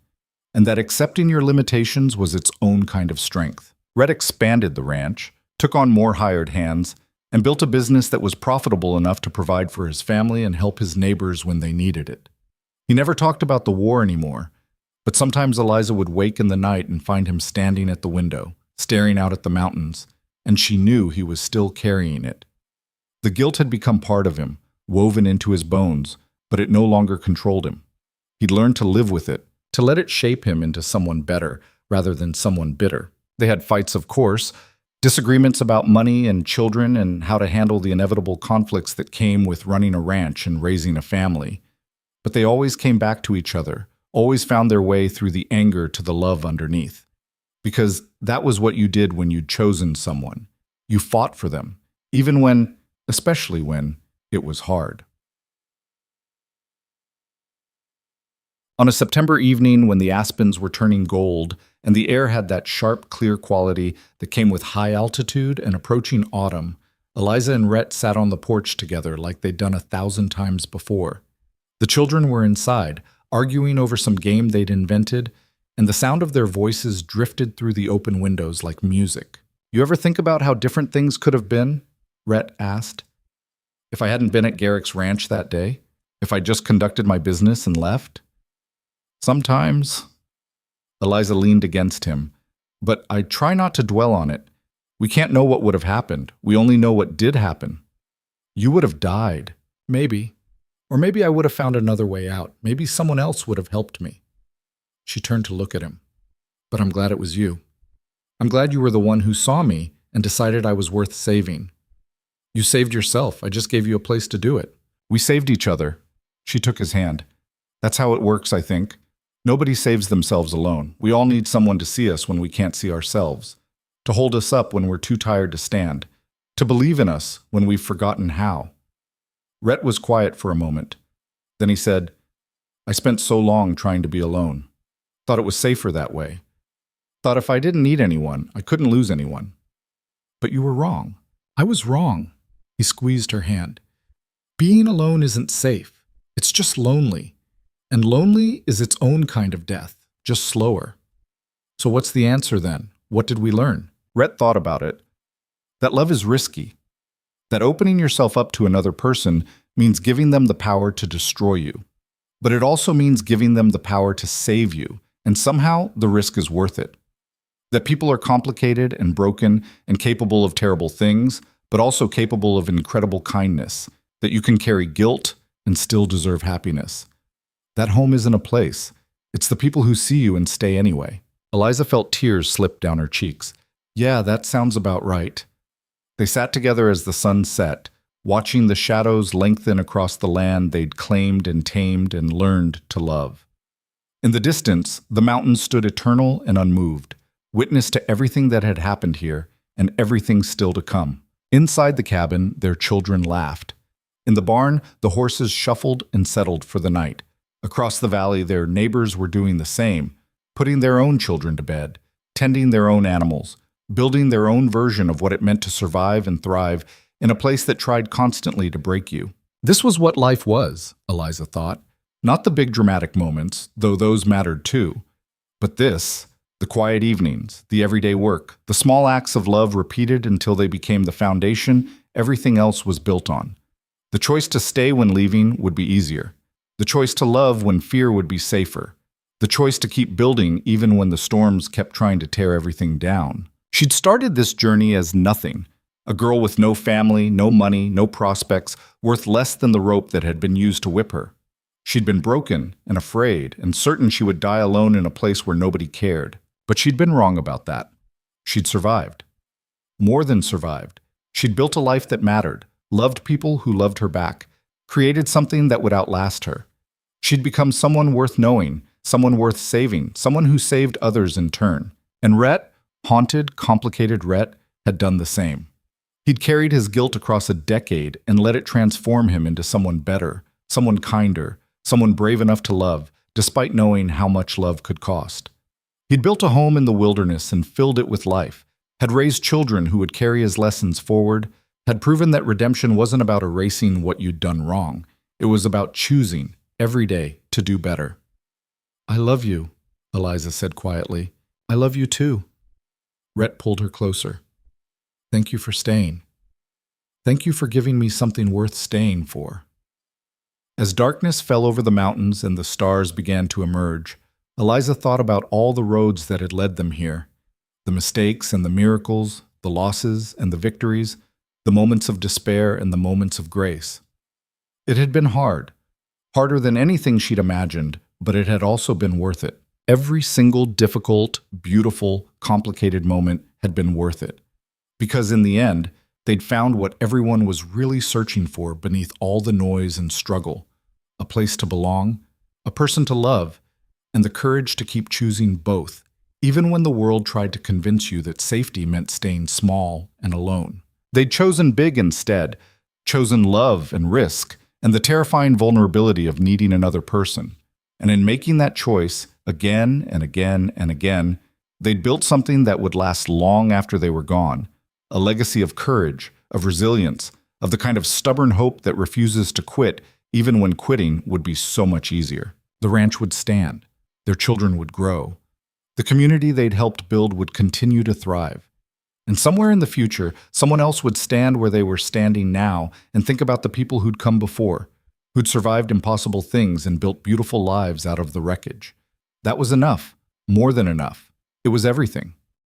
and that accepting your limitations was its own kind of strength. Rhett expanded the ranch, took on more hired hands, and built a business that was profitable enough to provide for his family and help his neighbors when they needed it. He never talked about the war anymore, But sometimes Eliza would wake in the night and find him standing at the window, staring out at the mountains, and she knew he was still carrying it. The guilt had become part of him, woven into his bones, but it no longer controlled him. He'd learned to live with it, to let it shape him into someone better rather than someone bitter. They had fights, of course, disagreements about money and children and how to handle the inevitable conflicts that came with running a ranch and raising a family. But they always came back to each other, always found their way through the anger to the love underneath. Because that was what you did when you'd chosen someone. You fought for them, even when, especially when, it was hard. On a September evening when the aspens were turning gold and the air had that sharp, clear quality that came with high altitude and approaching autumn, Eliza and Rhett sat on the porch together like they'd done 1,000 times before. The children were inside, arguing over some game they'd invented, and the sound of their voices drifted through the open windows like music. "You ever think about how different things could have been?" Rhett asked. "If I hadn't been at Garrick's ranch that day? If I just conducted my business and left?" "Sometimes." Eliza leaned against him. "But I try not to dwell on it. We can't know what would have happened. We only know what did happen. You would have died. Maybe. Or maybe I would have found another way out. Maybe someone else would have helped me." She turned to look at him. "But I'm glad it was you. I'm glad you were the one who saw me and decided I was worth saving. You saved yourself. I just gave you a place to do it. We saved each other." She took his hand. "That's how it works, I think. Nobody saves themselves alone. We all need someone to see us when we can't see ourselves, to hold us up when we're too tired to stand, to believe in us when we've forgotten how." Rhett was quiet for a moment. Then he said, "I spent so long trying to be alone. Thought it was safer that way. Thought if I didn't need anyone, I couldn't lose anyone. But you were wrong. I was wrong." He squeezed her hand. "Being alone isn't safe. It's just lonely. And lonely is its own kind of death, just slower. So what's the answer then? What did we learn?" Rhett thought about it. That love is risky. That opening yourself up to another person means giving them the power to destroy you. But it also means giving them the power to save you, and somehow the risk is worth it. That people are complicated and broken and capable of terrible things, but also capable of incredible kindness. That you can carry guilt and still deserve happiness. That home isn't a place. It's the people who see you and stay anyway. Eliza felt tears slip down her cheeks. "Yeah, that sounds about right." They sat together as the sun set, watching the shadows lengthen across the land they'd claimed and tamed and learned to love. In the distance, the mountains stood eternal and unmoved, witness to everything that had happened here and everything still to come. Inside the cabin, their children laughed. In the barn, the horses shuffled and settled for the night. Across the valley, their neighbors were doing the same, putting their own children to bed, tending their own animals, building their own version of what it meant to survive and thrive in a place that tried constantly to break you. This was what life was, Eliza thought. Not the big dramatic moments, though those mattered too. But this, the quiet evenings, the everyday work, the small acts of love repeated until they became the foundation everything else was built on. The choice to stay when leaving would be easier. The choice to love when fear would be safer. The choice to keep building even when the storms kept trying to tear everything down. She'd started this journey as nothing, a girl with no family, no money, no prospects, worth less than the rope that had been used to whip her. She'd been broken and afraid and certain she would die alone in a place where nobody cared. But she'd been wrong about that. She'd survived. More than survived. She'd built a life that mattered, loved people who loved her back, created something that would outlast her. She'd become someone worth knowing, someone worth saving, someone who saved others in turn. And Rhett, haunted, complicated Rhett, had done the same. He'd carried his guilt across a decade and let it transform him into someone better, someone kinder, someone brave enough to love, despite knowing how much love could cost. He'd built a home in the wilderness and filled it with life, had raised children who would carry his lessons forward, had proven that redemption wasn't about erasing what you'd done wrong. It was about choosing, every day, to do better. "I love you," Eliza said quietly. "I love you too." Rhett pulled her closer. "Thank you for staying. Thank you for giving me something worth staying for." As darkness fell over the mountains and the stars began to emerge, Eliza thought about all the roads that had led them here, the mistakes and the miracles, the losses and the victories, the moments of despair and the moments of grace. It had been hard, harder than anything she'd imagined, but it had also been worth it. Every single difficult, beautiful, complicated moment had been worth it. Because in the end, they'd found what everyone was really searching for beneath all the noise and struggle: a place to belong, a person to love, and the courage to keep choosing both, even when the world tried to convince you that safety meant staying small and alone. They'd chosen big instead, chosen love and risk, and the terrifying vulnerability of needing another person. And in making that choice, again and again and again, they'd built something that would last long after they were gone, a legacy of courage, of resilience, of the kind of stubborn hope that refuses to quit even when quitting would be so much easier. The ranch would stand. Their children would grow. The community they'd helped build would continue to thrive. And somewhere in the future, someone else would stand where they were standing now and think about the people who'd come before, who'd survived impossible things and built beautiful lives out of the wreckage. That was enough, more than enough. It was everything.